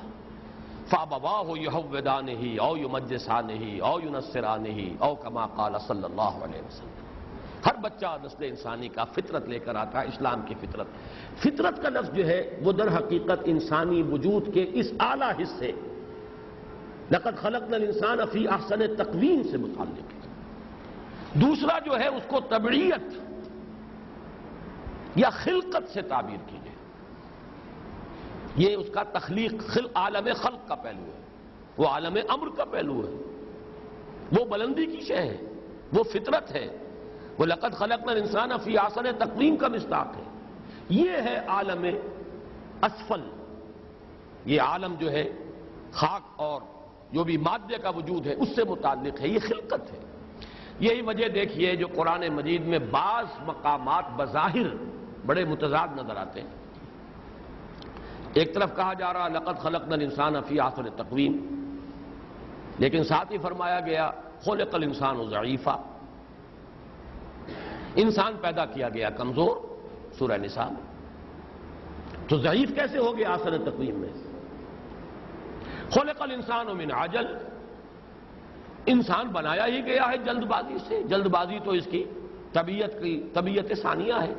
فابواہ یہودانہ او یمجسانہ او ینصرانہ او کما قال صلی اللہ علیہ وسلم۔ ہر بچہ نسل انسانی کا فطرت لے کر آتا ہے، اسلام کی فطرت۔ فطرت کا لفظ جو ہے وہ در حقیقت انسانی وجود کے اس اعلیٰ حصے لقد خلقنا الانسان فی احسن تقویم سے متعلق ہے۔ دوسرا جو ہے اس کو طبعیت یا خلقت سے تعبیر کیجئے، یہ اس کا تخلیق، عالم خلق کا پہلو ہے، وہ عالم امر کا پہلو ہے، وہ بلندی کی شے ہے، وہ فطرت ہے، وہ لقد خلقنا الانسان فی احسن تقویم کا مصداق ہے۔ یہ ہے عالم اسفل، یہ عالم جو ہے خاک اور جو بھی مادے کا وجود ہے اس سے متعلق ہے، یہ خلقت ہے۔ یہی وجہ دیکھیے جو قرآن مجید میں بعض مقامات بظاہر بڑے متضاد نظر آتے ہیں۔ ایک طرف کہا جا رہا لقد خلقنا الانسان فی احسن تقویم، لیکن ساتھ ہی فرمایا گیا خلق الانسان ضعیفا، انسان پیدا کیا گیا کمزور، سورہ نساء میں۔ تو ضعیف کیسے ہو گیا احسن تقویم میں؟ خلق الانسان من عجل، انسان بنایا ہی گیا ہے جلد بازی سے، جلد بازی تو اس کی طبیعت ثانیہ ہے،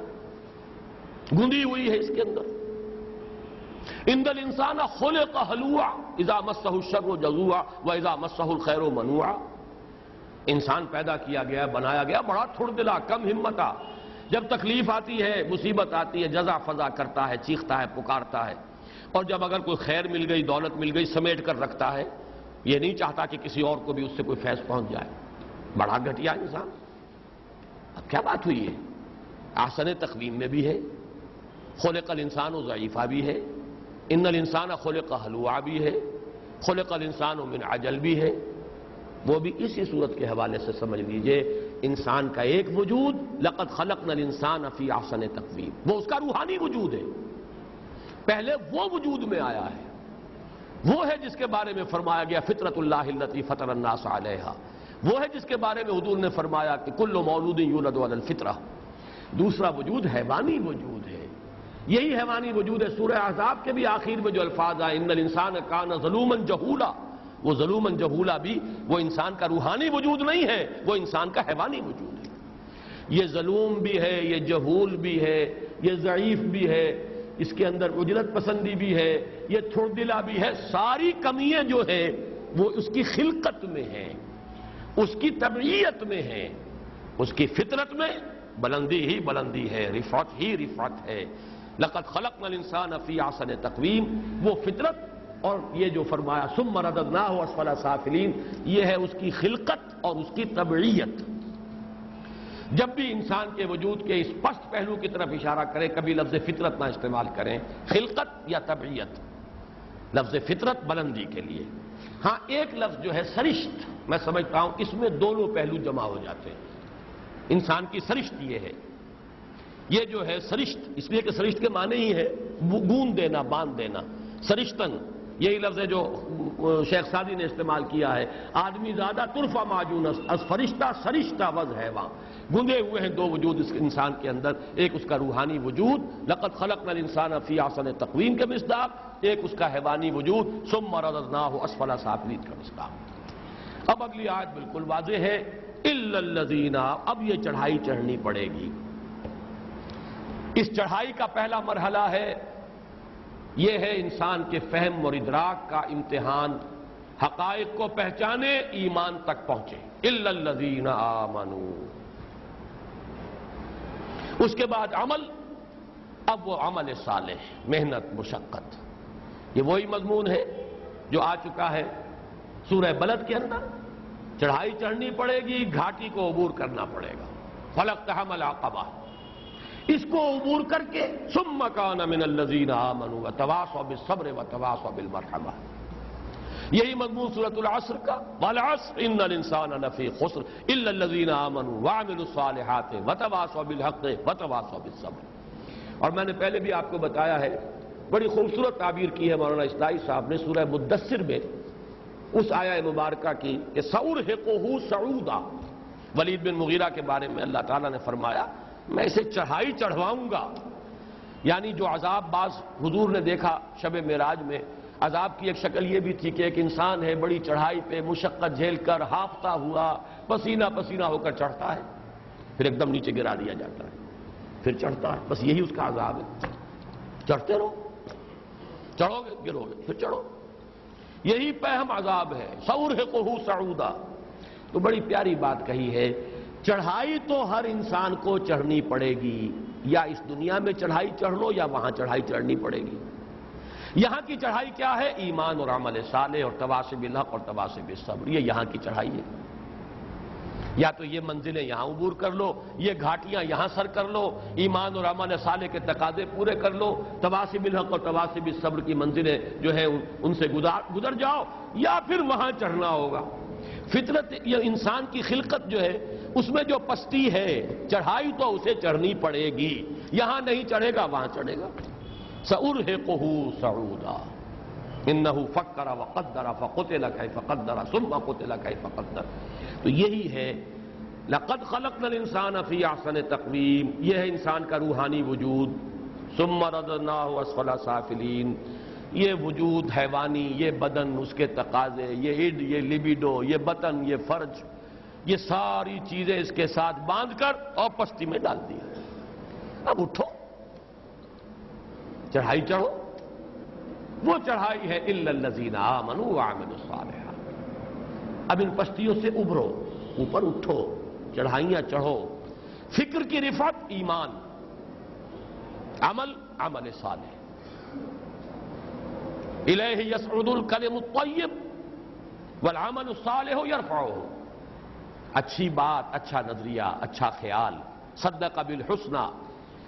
گندی ہوئی ہے اس کے اندر۔ ان الانسان خلق ہلوعا اذا مسہ الشر جزوعا واذا مسہ الخیر منوعا۔ انسان پیدا کیا گیا، بنایا گیا بڑا تھڑ دلا، کم ہمتا، جب تکلیف آتی ہے، مصیبت آتی ہے، جزا فضا کرتا ہے، چیختا ہے، پکارتا ہے، اور جب اگر کوئی خیر مل گئی، دولت مل گئی، سمیٹ کر رکھتا ہے، یہ نہیں چاہتا کہ کسی اور کو بھی اس سے کوئی فیض پہنچ جائے۔ بڑا گھٹیا انسان۔ اب کیا بات ہوئی ہے؟ احسن تقویم میں بھی ہے، خلق الانسان ضعیفہ بھی ہے، ان الانسان خلق ہلوعا بھی ہے، خلق الانسان من عجل بھی ہے، وہ بھی اسی صورت کے حوالے سے سمجھ لیجئے۔ انسان کا ایک وجود، لقد خلقنا الانسان فی احسن تقویم، وہ اس کا روحانی وجود ہے، پہلے وہ وجود میں آیا ہے، وہ ہے جس کے بارے میں فرمایا گیا فطرت اللہ التی فطر الناس علیہا، وہ ہے جس کے بارے میں حضور نے فرمایا کہ کل مولود یولد علی الفطرہ۔ دوسرا وجود حیوانی وجود ہے، یہی حیوانی وجود ہے۔ سورہ احزاب کے بھی آخر میں جو الفاظ آئے ان الانسان کان ظلوما جہولا، وہ ظلوما جہولا بھی وہ انسان کا روحانی وجود نہیں ہے، وہ انسان کا حیوانی وجود ہے۔ یہ ظلوم بھی ہے، یہ جہول بھی ہے، یہ ضعیف بھی ہے، اس کے اندر اجرت پسندی بھی ہے، یہ تھوڑ دلا بھی ہے، ساری کمیاں جو ہے وہ اس کی خلقت میں ہیں، اس کی طبعیت میں ہیں، اس کی فطرت میں بلندی ہی بلندی ہے، رفعت ہی رفعت ہے۔ لقد خلقنا الانسان فی احسن تقویم، وہ فطرت، اور یہ جو فرمایا ثم رددناہ اسفل سافلین، یہ ہے اس کی خلقت اور اس کی طبعیت۔ جب بھی انسان کے وجود کے اس پست پہلو کی طرف اشارہ کریں، کبھی لفظ فطرت نہ استعمال کریں، خلقت یا طبعیت، لفظ فطرت بلندی کے لیے۔ ہاں ایک لفظ جو ہے سرشت، میں سمجھتا ہوں اس میں دونوں پہلو جمع ہو جاتے ہیں۔ انسان کی سرشت یہ ہے، یہ جو ہے سرشت، اس لیے کہ سرشت کے معنی ہی ہے گون دینا، باندھ دینا، سرشتن، یہی لفظ ہے جو شیخ سعدی نے استعمال کیا ہے، آدمی زیادہ ترفع معجون از فرشتہ سرشتہ وز حیوان، گندے ہوئے ہیں دو وجود اس انسان کے اندر، ایک اس کا روحانی وجود لقد خلقنا الانسان فی احسن تقویم کے مصداق، ایک اس کا حیوانی وجود ثم رددناہ اسفل سافلین کا مصداق۔ اب اگلی آیت بالکل واضح ہے، الا الذین، اب یہ چڑھائی چڑھنی پڑے گی۔ اس چڑھائی کا پہلا مرحلہ ہے، یہ ہے انسان کے فہم اور ادراک کا امتحان، حقائق کو پہچانے، ایمان تک پہنچے۔ الا الذین آمنوا، اس کے بعد عمل، اب وہ عمل صالح، محنت، مشقت، یہ وہی مضمون ہے جو آ چکا ہے سورہ بلد کے اندر۔ چڑھائی چڑھنی پڑے گی، گھاٹی کو عبور کرنا پڑے گا، فلاقتحم العقبہ، اس کو عبور کر کے ثم کان من الذین آمنوا وتواصوا بالصبر وتواصوا بالمرحمہ، یہی مضمون سورۃ العصر کا، والعصر ان الانسان لفی خسر الا الذین آمنوا وعملوا الصالحات وتواصوا بالحق وتواصوا بالصبر۔ اور میں نے پہلے بھی آپ کو بتایا ہے، بڑی خوبصورت تعبیر کی ہے مولانا اصلاحی صاحب نے سورہ مدثر میں اس آیہ مبارکہ کی کہ سأرہقہ صعودا، ولید بن مغیرہ کے بارے میں اللہ تعالیٰ نے فرمایا میں اسے چڑھائی چڑھواؤں گا، یعنی جو عذاب بعض حضور نے دیکھا شب معراج میں، عذاب کی ایک شکل یہ بھی تھی کہ ایک انسان ہے بڑی چڑھائی پہ مشقت جھیل کر ہانپتا ہوا پسینہ پسینہ ہو کر چڑھتا ہے، پھر ایک دم نیچے گرا دیا جاتا ہے، پھر چڑھتا ہے، بس یہی اس کا عذاب ہے، چڑھتے رہو، چڑھو گے گرو گے، پھر چڑھو، یہی پہم عذاب ہے، سأرہقہ صعودا۔ تو بڑی پیاری بات کہی ہے، چڑھائی تو ہر انسان کو چڑھنی پڑے گی، یا اس دنیا میں چڑھائی چڑھ لو یا وہاں چڑھائی چڑھنی پڑے گی۔ یہاں کی چڑھائی کیا ہے؟ ایمان اور عمل صالح اور تواصی بالحق اور تواصی بالصبر، یہ یہاں کی چڑھائی ہے۔ یا تو یہ منزلیں یہاں عبور کر لو، یہ گھاٹیاں یہاں سر کر لو، ایمان اور عمل صالح کے تقاضے پورے کر لو، تواصی بالحق اور تواصی بالصبر کی منزلیں جو ہے ان سے گزر جاؤ، یا پھر وہاں چڑھنا ہوگا۔ فطرت یا انسان کی خلقت جو ہے اس میں جو پستی ہے، چڑھائی تو اسے چڑھنی پڑے گی، یہاں نہیں چڑھے گا وہاں چڑھے گا۔ سأرہقہ صعودا انہ فکر وقدر فقتل کیف قدر ثم قتل کیف قدر۔ تو یہی ہے لقد خلقنا الانسان فی احسن تقویم، یہ ہے انسان کا روحانی وجود۔ ثم رددناہ اسفل سافلین، یہ وجود حیوانی، یہ بدن، اس کے تقاضے، یہ اڈ، یہ لیبیڈو، یہ بطن، یہ فرج، یہ ساری چیزیں اس کے ساتھ باندھ کر اور پستی میں ڈال دیا۔ اب اٹھو، چڑھائی چڑھو۔ وہ چڑھائی ہے الا الذین آمنوا وعملوا الصالحات۔ اب ان پستیوں سے ابھرو، اوپر اٹھو، چڑھائیاں چڑھو۔ فکر کی رفعت ایمان، عمل عمل صالح۔ الیہ یصعد الکلم الطیب والعمل الصالح یرفعہ۔ اچھی بات، اچھا نظریہ، اچھا خیال، صدق بالحسنی،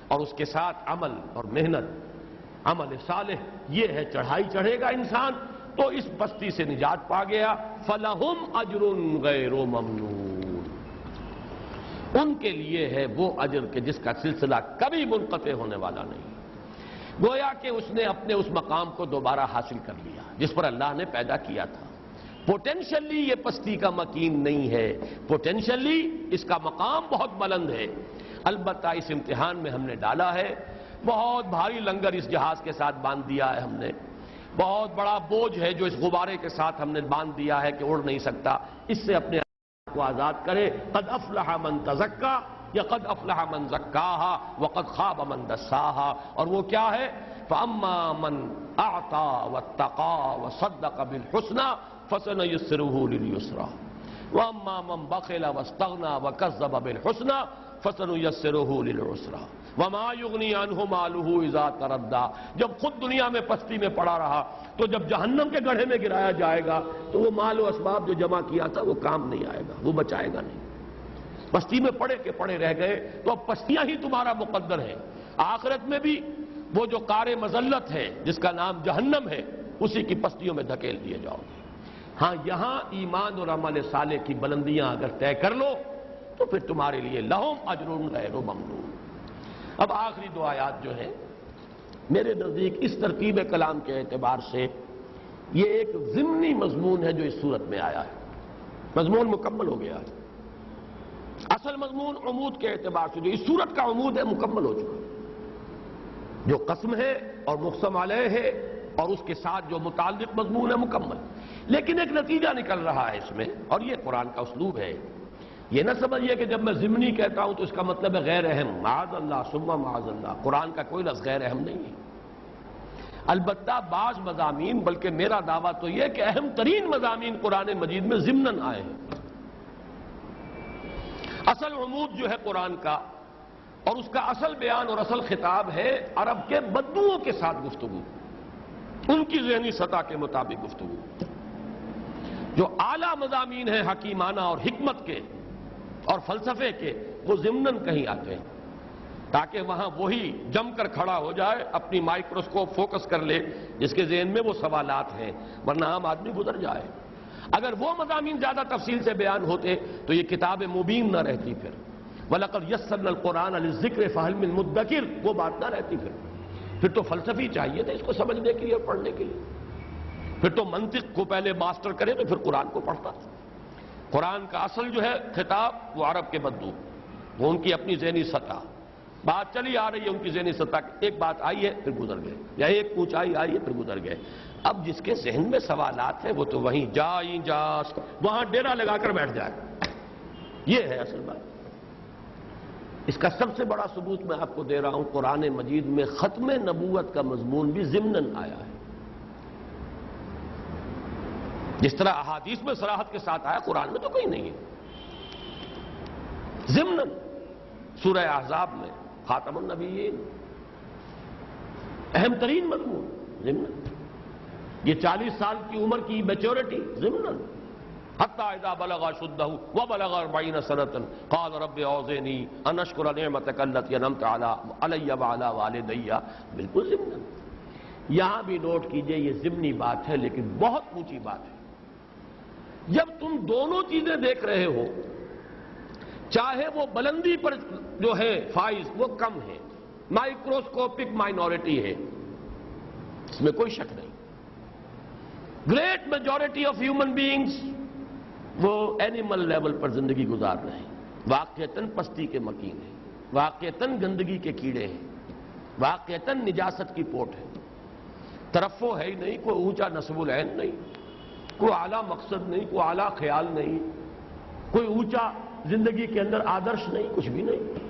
اور اس کے ساتھ عمل اور محنت، عمل صالح، یہ ہے چڑھائی چڑھے گا انسان تو اس پستی سے نجات پا گیا۔ فَلَهُمْ أَجْرٌ غَيْرُ مَمْنُونٍ، ان کے لیے ہے وہ اجر کہ جس کا سلسلہ کبھی منقطع ہونے والا نہیں۔ گویا کہ اس نے اپنے اس مقام کو دوبارہ حاصل کر لیا جس پر اللہ نے پیدا کیا تھا۔ پوٹینشلی یہ پستی کا مکین نہیں ہے، پوٹینشلی اس کا مقام بہت بلند ہے۔ البتہ اس امتحان میں ہم نے ڈالا ہے، بہت بھاری لنگر اس جہاز کے ساتھ باندھ دیا ہے ہم نے، بہت بڑا بوجھ ہے جو اس غبارے کے ساتھ ہم نے باندھ دیا ہے کہ اڑ نہیں سکتا۔ اس سے اپنے آپ کو آزاد کرے۔ قد افلح من تزکا یا قد افلح من زکاہا وقد خاب من دساہا۔ اور وہ کیا ہے؟ فاما من اعطى واتقى وصدق بالحسنى فسنيسره لليسرى واما من بخل واستغنى وكذب بالحسنى فسنيسره للعسرى وما يغني عنه ماله اذا تردى۔ جب خود دنیا میں پستی میں پڑا رہا تو جب جہنم کے گڑھے میں گرایا جائے گا تو وہ مال و اسباب جو جمع کیا تھا وہ کام نہیں آئے گا، وہ بچائے گا نہیں۔ پستی میں پڑے کے پڑے رہ گئے تو اب پستیاں ہی تمہارا مقدر ہے۔ آخرت میں بھی وہ جو کار مذلت ہے جس کا نام جہنم ہے اسی کی پستیوں میں دھکیل دیے جاؤ گے۔ ہاں یہاں ایمان اور عمل صالح کی بلندیاں اگر طے کر لو تو پھر تمہارے لیے لہم اجر غیر ممنون۔ اب آخری دو آیات جو ہیں میرے نزدیک اس ترتیب کلام کے اعتبار سے یہ ایک ضمنی مضمون ہے جو اس صورت میں آیا ہے، مضمون مکمل ہو گیا ہے۔ اصل مضمون عمود کے اعتبار سے جو اس صورت کا عمود ہے مکمل ہو چکا، جو قسم ہے اور مقسم علیہ ہے اور اس کے ساتھ جو متعلق مضمون ہے مکمل، لیکن ایک نتیجہ نکل رہا ہے اس میں، اور یہ قرآن کا اسلوب ہے۔ یہ نہ سمجھیے کہ جب میں ضمنی کہتا ہوں تو اس کا مطلب ہے غیر اہم، معاذ اللہ ثم معاذ اللہ، قرآن کا کوئی لفظ غیر اہم نہیں ہے۔ البتہ بعض مضامین، بلکہ میرا دعویٰ تو یہ کہ اہم ترین مضامین قرآن مجید میں ضمناً آئے ہیں۔ اصل عمود جو ہے قرآن کا اور اس کا اصل بیان اور اصل خطاب ہے عرب کے بدوؤں کے ساتھ گفتگو، ان کی ذہنی سطح کے مطابق گفتگو۔ جو اعلیٰ مضامین ہیں حکیمانہ اور حکمت کے اور فلسفے کے وہ ضمناً کہیں آتے ہیں تاکہ وہاں وہی جم کر کھڑا ہو جائے، اپنی مائکروسکوپ فوکس کر لے جس کے ذہن میں وہ سوالات ہیں، ورنہ عام آدمی گزر جائے۔ اگر وہ مضامین زیادہ تفصیل سے بیان ہوتے تو یہ کتاب مبین نہ رہتی، پھر وَلَقَدْ يَسَّرْنَا الْقُرْآنَ لِلذِّكْرِ فَهَلْ مِن مُدَّكِرٍ وہ بات نہ رہتی، پھر تو فلسفی چاہیے تھا اس کو سمجھنے کے لیے اور پڑھنے کے لیے، پھر تو منطق کو پہلے ماسٹر کرے تو پھر قرآن کو پڑھتا تھا۔ قرآن کا اصل جو ہے خطاب وہ عرب کے بدو، وہ ان کی اپنی ذہنی سطح، بات چلی آ رہی ہے ان کی ذہنی سطح، ایک بات آئی ہے پھر گزر گئے، یا ایک اونچائی آئی ہے پھر گزر گئے۔ اب جس کے ذہن میں سوالات ہیں وہ تو وہیں جائیں جاس وہاں ڈیرا لگا کر بیٹھ جائے، یہ ہے اصل بات۔ اس کا سب سے بڑا ثبوت میں آپ کو دے رہا ہوں، قرآن مجید میں ختم نبوت کا مضمون بھی ضمناً آیا ہے، جس طرح احادیث میں صراحت کے ساتھ آیا قرآن میں تو کہیں نہیں ہے۔ ضمناً سورہ احزاب میں خاتم النبیین، اہم ترین مضمون ضمناً، یہ 40 سال کی عمر کی میچورٹی ضمناً، حتی اذا بلغ اشدہ وبلغ 40 سنة قال رب اوزعنی ان اشکر نعمتک التی انعمت علی وعلی والدی، بالکل ضمناً۔ یہاں بھی نوٹ کیجئے یہ ضمنی بات ہے لیکن بہت اونچی بات ہے۔ جب تم دونوں چیزیں دیکھ رہے ہو، چاہے وہ بلندی پر جو ہے فائز وہ کم ہے، مائکروسکوپک مائنورٹی ہے، اس میں کوئی شک نہیں، great majority of human beings وہ اینیمل لیول پر زندگی گزار رہے ہیں، واقعتاً پستی کے مکین ہیں، واقعتاً گندگی کے کیڑے ہیں، واقعتاً نجاست کی پوٹ ہے، ترفع ہے ہی نہیں، کوئی اونچا نصب العین نہیں، کوئی اعلیٰ مقصد نہیں، کوئی اعلیٰ خیال نہیں، کوئی اونچا زندگی کے اندر آدرش نہیں، کچھ بھی نہیں۔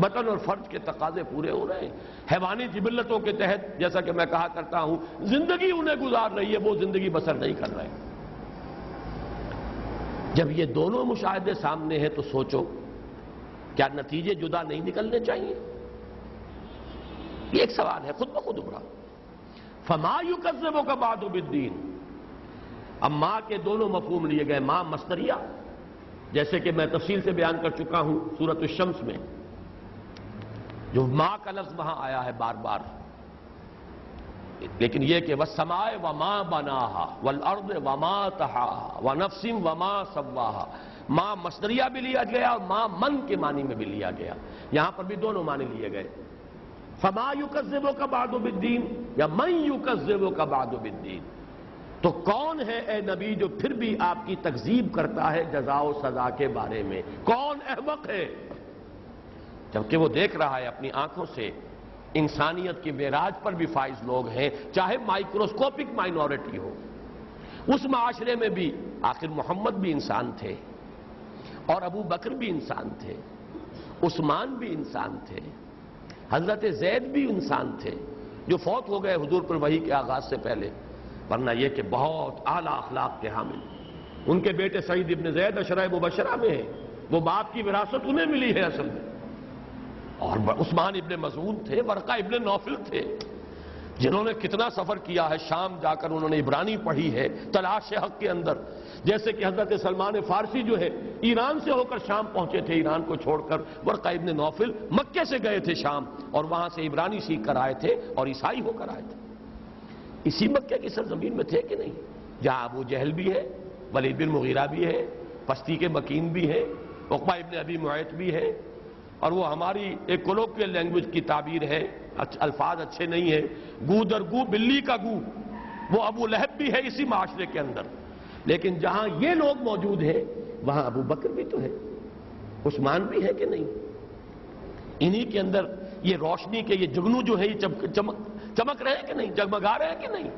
وطن اور فرض کے تقاضے پورے ہو رہے ہیں، حیوانی جبلتوں کے تحت، جیسا کہ میں کہا کرتا ہوں، زندگی انہیں گزار رہی ہے، وہ زندگی بسر نہیں کر رہے۔ جب یہ دونوں مشاہدے سامنے ہیں تو سوچو کیا نتیجے جدا نہیں نکلنے چاہیے؟ یہ ایک سوال ہے خود بخود ابھرا۔ فما یکذبک بعد بالدین، اب ماں کے دونوں مفہوم لیے گئے، ماں مصدریہ، جیسے کہ میں تفصیل سے بیان کر چکا ہوں سورۃ الشمس میں، جو ماں کا لفظ وہاں آیا ہے بار بار، لیکن یہ کہ والسماء وما بناہا والارض وما طحاہا ونفس وما سواہا، ماں مصدریہ بھی لیا گیا اور ماں من کے معنی میں بھی لیا گیا، یہاں پر بھی دونوں معنی لیے گئے۔ فما یکذبک بعد بالدین یا من یکذبک بعد بالدین، تو کون ہے اے نبی جو پھر بھی آپ کی تکذیب کرتا ہے جزا و سزا کے بارے میں؟ کون احمق ہے؟ جبکہ وہ دیکھ رہا ہے اپنی آنکھوں سے انسانیت کی معراج پر بھی فائز لوگ ہیں، چاہے مائکروسکوپک مائنورٹی ہو، اس معاشرے میں بھی آخر محمد بھی انسان تھے اور ابو بکر بھی انسان تھے، عثمان بھی انسان تھے، حضرت زید بھی انسان تھے جو فوت ہو گئے حضور پر وحی کے آغاز سے پہلے، ورنہ یہ کہ بہت اعلیٰ اخلاق کے حامل، ان کے بیٹے سعید ابن زید عشرہ مبشرہ میں ہیں، وہ باپ کی وراثت انہیں ملی ہے اصل میں، اور عثمان ابن مسعود تھے، ورقہ ابن نوفل تھے، جنہوں نے کتنا سفر کیا ہے، شام جا کر انہوں نے عبرانی پڑھی ہے تلاش حق کے اندر، جیسے کہ حضرت سلمان فارسی جو ہے ایران سے ہو کر شام پہنچے تھے، ایران کو چھوڑ کر، ورقہ ابن نوفل مکے سے گئے تھے شام اور وہاں سے عبرانی سیکھ کر آئے تھے اور عیسائی ہو کر آئے تھے، اسی مکے کی سرزمین میں تھے کہ نہیں، جہاں ابو جہل بھی ہے، ولید بن مغیرہ بھی ہے، پستی کے مکین بھی ہے، عقبہ ابن ابی معیط بھی ہے، اور وہ ہماری ایک کولوکیل لینگویج کی تعبیر ہے، الفاظ اچھے نہیں ہیں، گو در گو بلی کا گو، وہ ابو لہب بھی ہے اسی معاشرے کے اندر، لیکن جہاں یہ لوگ موجود ہیں وہاں ابو بکر بھی تو ہے، عثمان بھی ہے کہ نہیں، انہی کے اندر یہ روشنی کے یہ جگنو جو ہے یہ چمک رہے ہیں کہ نہیں، جگمگا رہے ہیں کہ نہیں؟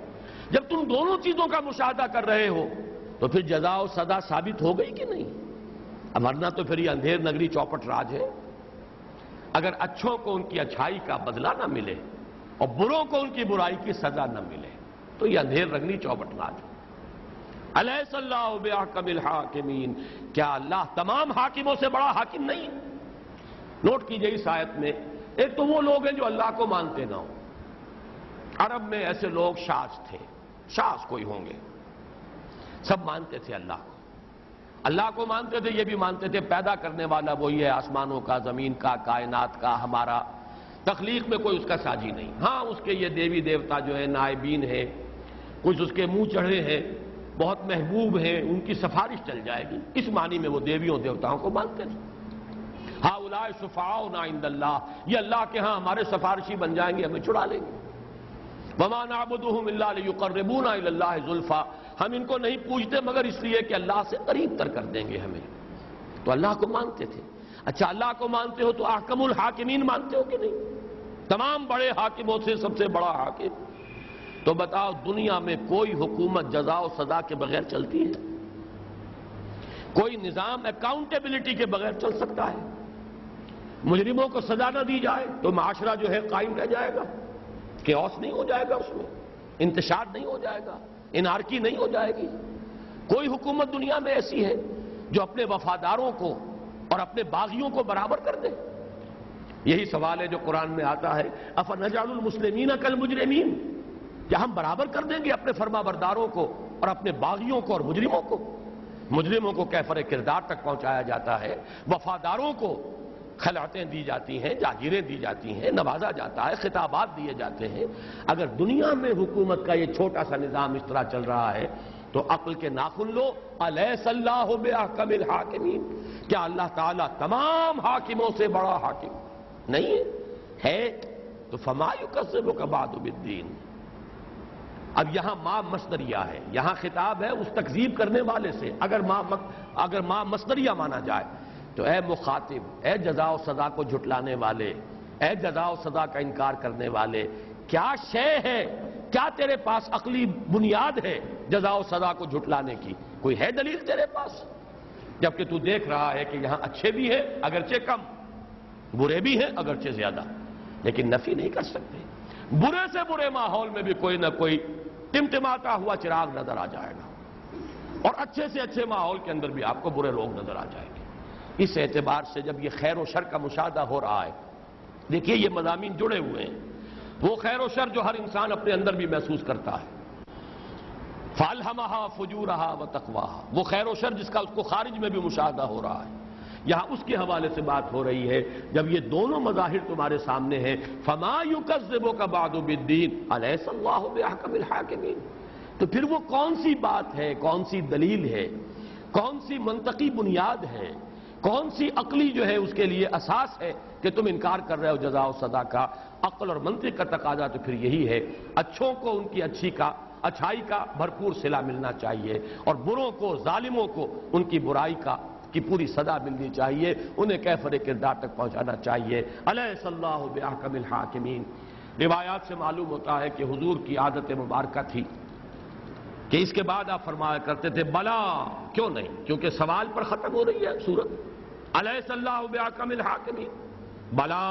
جب تم دونوں چیزوں کا مشاہدہ کر رہے ہو تو پھر جزا و سزا ثابت ہو گئی کہ نہیں؟ ورنہ تو پھر یہ اندھیر نگری چوپٹ راج ہے، اگر اچھوں کو ان کی اچھائی کا بدلہ نہ ملے اور بروں کو ان کی برائی کی سزا نہ ملے تو یہ اندھیر نگری چوپٹ راج ہے۔ الیس اللہ بأحکم الحاکمین، کیا اللہ تمام حاکموں سے بڑا حاکم نہیں؟ نوٹ کیجئے اس آیت میں، ایک تو وہ لوگ ہیں جو اللہ کو مانتے نہ ہوں، عرب میں ایسے لوگ شاذ تھے، شاذ کوئی ہوں گے، سب مانتے تھے اللہ کو، اللہ کو مانتے تھے، یہ بھی مانتے تھے پیدا کرنے والا وہی ہے، آسمانوں کا، زمین کا، کائنات کا، ہمارا، تخلیق میں کوئی اس کا ساجی نہیں، ہاں اس کے یہ دیوی دیوتا جو ہے نائبین ہیں، کچھ اس کے منہ چڑھے ہیں، بہت محبوب ہیں، ان کی سفارش چل جائے گی، اس معنی میں وہ دیویوں دیوتاؤں کو مانتے تھے۔ ہؤلاء شفعاؤنا عند اللہ، یہ اللہ کے ہاں ہمارے سفارشی بن جائیں گے، ہمیں چھڑا لیں گے۔ وما نعبدهم الا ليقربونا الى الله زلفى، ہم ان کو نہیں پوجتے مگر اس لیے کہ اللہ سے قریب تر کر دیں گے ہمیں، تو اللہ کو مانتے تھے۔ اچھا اللہ کو مانتے ہو تو احکم الحاکمین مانتے ہو کہ نہیں؟ تمام بڑے حاکموں سے سب سے بڑا حاکم، تو بتاؤ دنیا میں کوئی حکومت جزا و سزا کے بغیر چلتی ہے؟ کوئی نظام اکاؤنٹیبلٹی کے بغیر چل سکتا ہے؟ مجرموں کو سزا نہ دی جائے تو معاشرہ جو ہے قائم رہ جائے گا، کیوس نہیں ہو جائے گا، اس میں انتشار نہیں ہو جائے گا، انارکی نہیں ہو جائے گی؟ کوئی حکومت دنیا میں ایسی ہے جو اپنے وفاداروں کو اور اپنے باغیوں کو برابر کر دے؟ یہی سوال ہے جو قرآن میں آتا ہے، افنجعل المسلمین کالمجرمین، کیا ہم برابر کر دیں گے اپنے فرما برداروں کو اور اپنے باغیوں کو اور مجرموں کو؟ مجرموں کو کیفر کردار تک پہنچایا جاتا ہے، وفاداروں کو خلعتیں دی جاتی ہیں، جاگیریں دی جاتی ہیں، نوازا جاتا ہے، خطابات دیے جاتے ہیں۔ اگر دنیا میں حکومت کا یہ چھوٹا سا نظام اس طرح چل رہا ہے تو عقل کے ناخن لو، الیس اللہ بأحکم الحاکمین، کیا اللہ تعالیٰ تمام حاکموں سے بڑا حاکم نہیں ہے؟ تو فما یکذبک بعد بالدین۔ اب یہاں ماں مصدریہ ہے، یہاں خطاب ہے اس تکذیب کرنے والے سے، اگر ماں مصدریہ مانا جائے تو اے مخاطب، اے جزا و سزا کو جھٹلانے والے، اے جزا و سزا کا انکار کرنے والے، کیا شے ہے کیا تیرے پاس عقلی بنیاد ہے جزا و سزا کو جھٹلانے کی؟ کوئی ہے دلیل تیرے پاس؟ جبکہ تو دیکھ رہا ہے کہ یہاں اچھے بھی ہیں اگرچہ کم، برے بھی ہیں اگرچہ زیادہ، لیکن نفی نہیں کر سکتے۔ برے سے برے ماحول میں بھی کوئی نہ کوئی ٹمٹماتا ہوا چراغ نظر آ جائے گا، اور اچھے سے اچھے ماحول کے اندر بھی آپ کو برے لوگ نظر آ جائیں گے۔ اس اعتبار سے جب یہ خیر و شر کا مشاہدہ ہو رہا ہے، دیکھیے یہ مضامین جڑے ہوئے ہیں، وہ خیر و شر جو ہر انسان اپنے اندر بھی محسوس کرتا ہے، فَأَلْهَمَهَا فُجُورَهَا وَتَقْوَاهَا، وہ خیر و شر جس کا اس کو خارج میں بھی مشاہدہ ہو رہا ہے، یہاں اس کے حوالے سے بات ہو رہی ہے۔ جب یہ دونوں مظاہر تمہارے سامنے ہیں، فَمَا يُكَذِّبُكَ بَعْدُ بِالدِّينِ أَلَيْسَ اللَّهُ بِأَحْكَمِ الْحَاكِمِينَ، تو پھر وہ کون سی بات ہے، کون سی دلیل ہے، کون سی منطقی بنیاد ہے، کون سی عقلی جو ہے اس کے لیے اساس ہے کہ تم انکار کر رہے ہو جزا و سزا کا؟ عقل اور منطق کا تقاضا تو پھر یہی ہے، اچھوں کو ان کی اچھائی کا بھرپور صلہ ملنا چاہیے، اور بروں کو، ظالموں کو ان کی برائی کی پوری سزا ملنی چاہیے، انہیں کیفر کردار تک پہنچانا چاہیے۔ الیس اللہ بأحکم الحاکمین۔ روایات سے معلوم ہوتا ہے کہ حضور کی عادت مبارکہ تھی کہ اس کے بعد آپ فرمایا کرتے تھے بلا، کیوں نہیں، کیونکہ سوال پر ختم ہو رہی ہے سورت، الیس اللہ بأحکم الحاکمین، بلا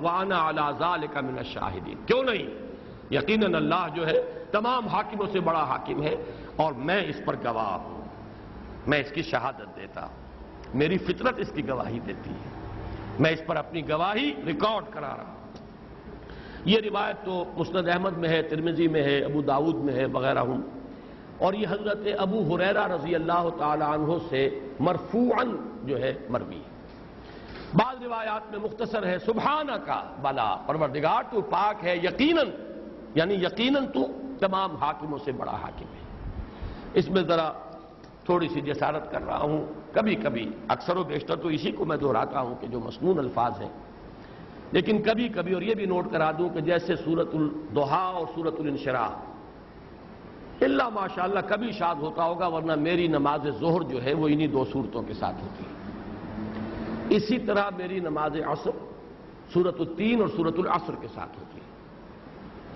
وانا علی ذلک من الشاہدین، کیوں نہیں، یقیناً اللہ جو ہے تمام حاکموں سے بڑا حاکم ہے، اور میں اس پر گواہ ہوں، میں اس کی شہادت دیتا ہوں، میری فطرت اس کی گواہی دیتی ہے، میں اس پر اپنی گواہی ریکارڈ کرا رہا ہوں۔ یہ روایت تو مسند احمد میں ہے، ترمذی میں ہے، ابو داؤد میں ہے وغیرہ ہوں، اور یہ حضرت ابو ہریرہ رضی اللہ تعالی عنہ سے مرفوعاً جو ہے مروی ہے۔ بعض روایات میں مختصر ہے سبحانک بلا، پروردگار تو پاک ہے، یقیناً، یعنی یقیناً تو تمام حاکموں سے بڑا حاکم ہے۔ اس میں ذرا تھوڑی سی جسارت کر رہا ہوں، کبھی کبھی، اکثر و بیشتر تو اسی کو میں دہراتا ہوں کہ جو مسنون الفاظ ہیں، لیکن کبھی کبھی اور یہ بھی نوٹ کرا دوں کہ جیسے سورۃ الضحیٰ اور سورۃ الانشراح، اللہ ماشاءاللہ کبھی شاد ہوتا ہوگا، ورنہ میری نماز ظہر جو ہے وہ انہی دو صورتوں کے ساتھ ہوتی ہے۔ اسی طرح میری نماز عصر سورۃ التین اور سورۃ العصر کے ساتھ ہوتی ہے۔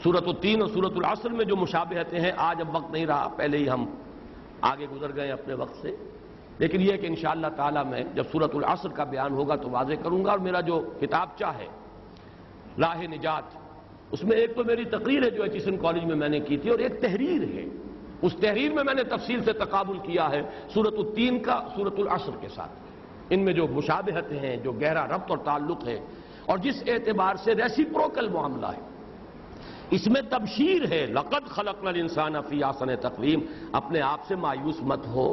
سورۃ التین اور سورۃ العصر میں جو مشابہتیں ہیں، آج اب وقت نہیں رہا، پہلے ہی ہم آگے گزر گئے اپنے وقت سے، لیکن یہ کہ انشاءاللہ تعالی میں جب سورۃ العصر کا بیان ہوگا تو واضح کروں گا۔ اور میرا جو کتابچہ ہے راہ نجات، اس میں ایک تو میری تقریر ہے جو ایچیسن کالج میں میں نے کی تھی، اور ایک تحریر ہے، اس تحریر میں نے تفصیل سے تقابل کیا ہے سورۃ التین کا سورۃ العصر کے ساتھ، ان میں جو مشابہتیں ہیں، جو گہرا ربط اور تعلق ہے، اور جس اعتبار سے ریسیپروکل معاملہ ہے، اس میں تبشیر ہے، لقد خلقنا الانسان فی احسن تقویم، اپنے آپ سے مایوس مت ہو،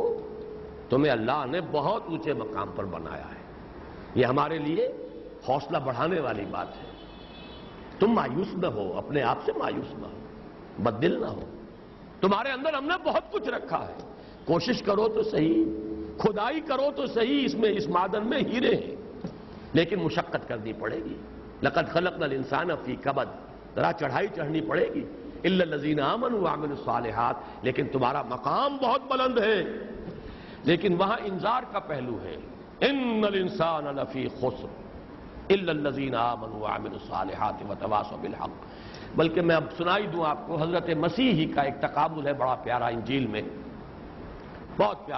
تمہیں اللہ نے بہت اونچے مقام پر بنایا ہے، یہ ہمارے لیے حوصلہ بڑھانے والی بات ہے۔ تم مایوس نہ ہو، اپنے آپ سے مایوس نہ ہو، بددل نہ ہو، تمہارے اندر ہم نے بہت کچھ رکھا ہے، کوشش کرو تو صحیح، کھدائی کرو تو صحیح، اس معدن میں ہیرے ہیں، لیکن مشقت کرنی پڑے گی۔ لقد خلقنا الانسان فی کبد، ذرا چڑھائی چڑھنی پڑے گی، الا الذین آمنوا وعملوا الصالحات، لیکن تمہارا مقام بہت بلند ہے، لیکن وہاں انذار کا پہلو ہے، ان الانسان لفی خسر الا الذین آمنوا وعملوا الصالحات وتواصوا بالحق۔ بلکہ میں اب سنائی دوں آپ کو، حضرت مسیح ہی کا ایک تقابل ہے بڑا پیارا انجیل میں، بہت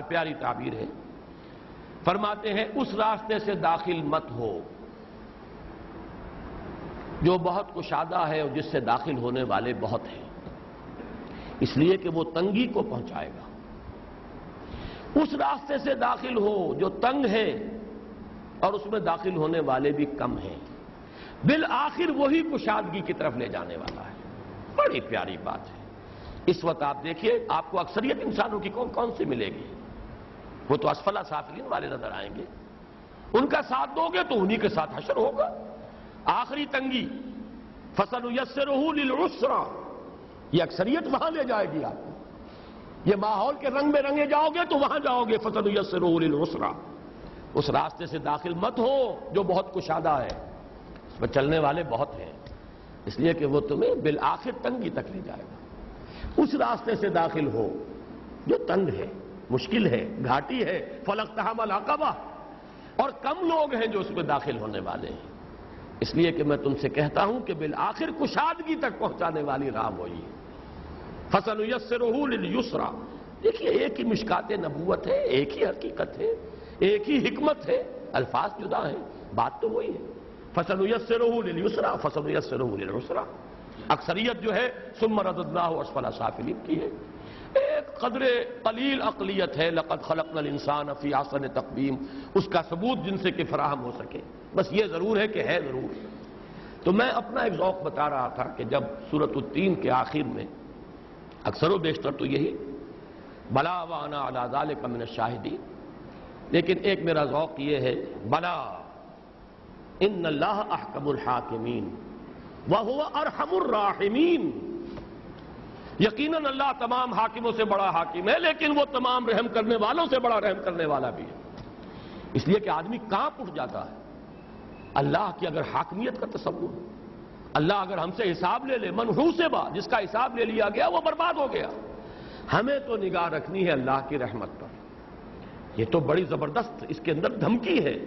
پیاری تعبیر ہے، فرماتے ہیں اس راستے سے داخل مت ہو جو بہت کشادہ ہے اور جس سے داخل ہونے والے بہت ہیں، اس لیے کہ وہ تنگی کو پہنچائے گا۔ اس راستے سے داخل ہو جو تنگ ہے اور اس میں داخل ہونے والے بھی کم ہیں، بالآخر وہی کشادگی کی طرف لے جانے والا ہے۔ بڑی پیاری بات ہے۔ اس وقت آپ دیکھیے، آپ کو اکثریت انسانوں کی کون سی ملے گی؟ وہ تو اسفل سافلین والے نظر آئیں گے، ان کا ساتھ دو گے تو انہی کے ساتھ حشر ہوگا۔ آخری تنگی فَسَنُيَسِّرُهُ لِلْعُسْرَىٰ، یہ اکثریت وہاں لے جائے گی آپ کو، یہ ماحول کے رنگ میں رنگے جاؤ گے تو وہاں جاؤ گے، فَسَنُيَسِّرُهُ لِلْعُسْرَىٰ۔ اس راستے سے داخل مت ہو جو بہت کشادہ ہے، اس پر چلنے والے بہت ہیں، اس لیے کہ وہ تمہیں بالآخر تنگی تک لے جائے گا۔ اس راستے سے داخل ہو جو تنگ ہے، مشکل ہے، گھاٹی ہے، فَلَاقْتَحَمَ الْعَقَبَةَ، اور کم لوگ ہیں جو اس میں داخل ہونے والے ہیں۔ اس لیے کہ میں تم سے کہتا ہوں کہ بالآخر کشادگی تک پہنچانے والی راہ وہی ہے۔ فَسَنُيَسِّرُهُ لِلْيُسْرَىٰ، دیکھیے ایک ہی مشکات نبوت ہے، ایک ہی حقیقت ہے، ایک ہی حکمت ہے، الفاظ جدا ہیں، بات تو وہی ہے۔ فَسَنُيَسِّرُهُ لِلْيُسْرَىٰ فَسَنُيَسِّرُهُ لِلْعُسْرَىٰ۔ اکثریت جو ہے ثُمَّ رَدَدْنَاهُ أَسْفَلَ سَافِلِينَ کی ہے، ایک قدر قلیل عقلیت ہے، لَقَدْ خَلَقْنَا الْإِنسَانَ فِي أَحْسَنِ تَقْوِيمٍ، اس کا ثبوت جن سے کہ فراہم ہو سکے، بس یہ ضرور ہے کہ ہے ضرور۔ تو میں اپنا ایک ذوق بتا رہا تھا کہ جب سورۃ التین کے آخر میں اکثر و بیشتر تو یہی بلا وانا علی ذلک من الشاہدین، لیکن ایک میرا ذوق یہ ہے بلا ان اللہ احکم الحاکمین وہو ارحم الراحمین، یقیناً اللہ تمام حاکموں سے بڑا حاکم ہے، لیکن وہ تمام رحم کرنے والوں سے بڑا رحم کرنے والا بھی ہے۔ اس لیے کہ آدمی کانپ اٹھ جاتا ہے اللہ کی اگر حاکمیت کا تصور، اللہ اگر ہم سے حساب لے لے، من حوسبا، جس کا حساب لے لیا گیا وہ برباد ہو گیا۔ ہمیں تو نگاہ رکھنی ہے اللہ کی رحمت پر، یہ تو بڑی زبردست اس کے اندر دھمکی ہے۔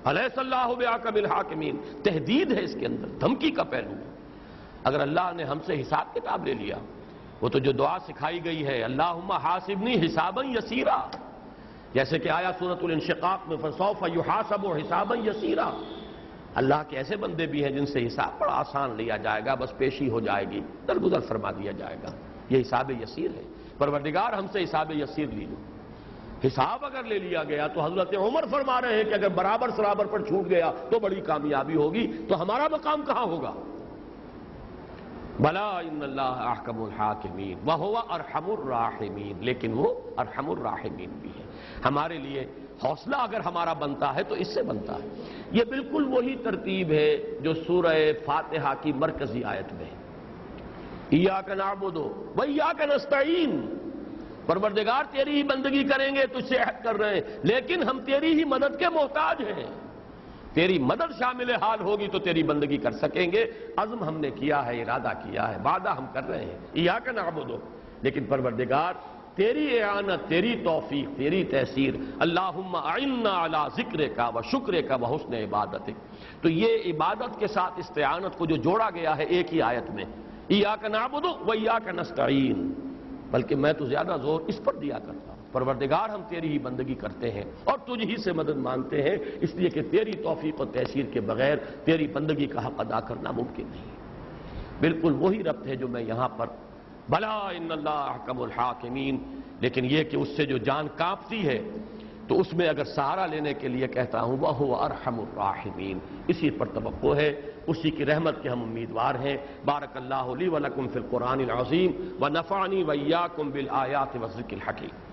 الیس اللہ بأحکم الحاکمین، تہدید ہے اس کے اندر، دھمکی کا پہلو۔ اگر اللہ نے ہم سے حساب کتاب لے لیا، وہ تو جو دعا سکھائی گئی ہے اللہم حاسبنی حسابا یسیرا، جیسے کہ آیا سورۃ الانشقاق میں فسوف یحاسب حسابا یسیرا، اللہ کے ایسے بندے بھی ہیں جن سے حساب بڑا آسان لیا جائے گا، بس پیشی ہو جائے گی، درگزر فرما دیا جائے گا، یہ حساب یسیر ہے۔ پروردگار ہم سے حساب یسیر لیجو۔ حساب اگر لے لیا گیا تو حضرت عمر فرما رہے ہیں کہ اگر برابر سرابر پر چھوٹ گیا تو بڑی کامیابی ہوگی، تو ہمارا مقام کہاں ہوگا؟ بلا ان اللہ احکم الحاکمین وہو ارحم الراحمین، لیکن وہ ارحم الراحمین بھی ہے۔ ہمارے لیے حوصلہ اگر ہمارا بنتا ہے تو اس سے بنتا ہے۔ یہ بالکل وہی ترتیب ہے جو سورہ فاتحہ کی مرکزی آیت میں ہے، ایاک نعبد و ایاک نستعین، پروردگار تیری ہی بندگی کریں گے، تجھ سے عہد کر رہے ہیں، لیکن ہم تیری ہی مدد کے محتاج ہیں، تیری مدد شامل حال ہوگی تو تیری بندگی کر سکیں گے۔ عزم ہم نے کیا ہے، ارادہ کیا ہے، وعدہ ہم کر رہے ہیں، ایاک نعبد، لیکن پروردگار تیری اعانت، تیری توفیق، تیری تیسیر، اللہم اعنا علی ذکرک و شکرک و حسن عبادتک۔ تو یہ عبادت کے ساتھ استعانت کو جو جوڑا گیا ہے ایک ہی آیت میں، ایاک نعبد و ایاک نستعین، بلکہ میں تو زیادہ زور اس پر دیا کرتا ہوں، پروردگار ہم تیری ہی بندگی کرتے ہیں اور تجھ ہی سے مدد مانگتے ہیں، اس لیے کہ تیری توفیق و تیسیر کے بغیر تیری بندگی کا حق ادا کرنا ممکن نہیں۔ بالکل وہی ربط ہے جو میں یہاں پر بلا ان اللہ احکم الحاکمین، لیکن یہ کہ اس سے جو جان کانپتی ہے تو اس میں اگر سہارا لینے کے لیے کہتا ہوں وہو ارحم الراحمین، اسی پر توقع ہے، اسی کی رحمت کے ہم امیدوار ہیں۔ بارک اللہ لی ولکم فی القرآن العظیم ونفعنی وایاکم بالآیات والذکر الحکیم۔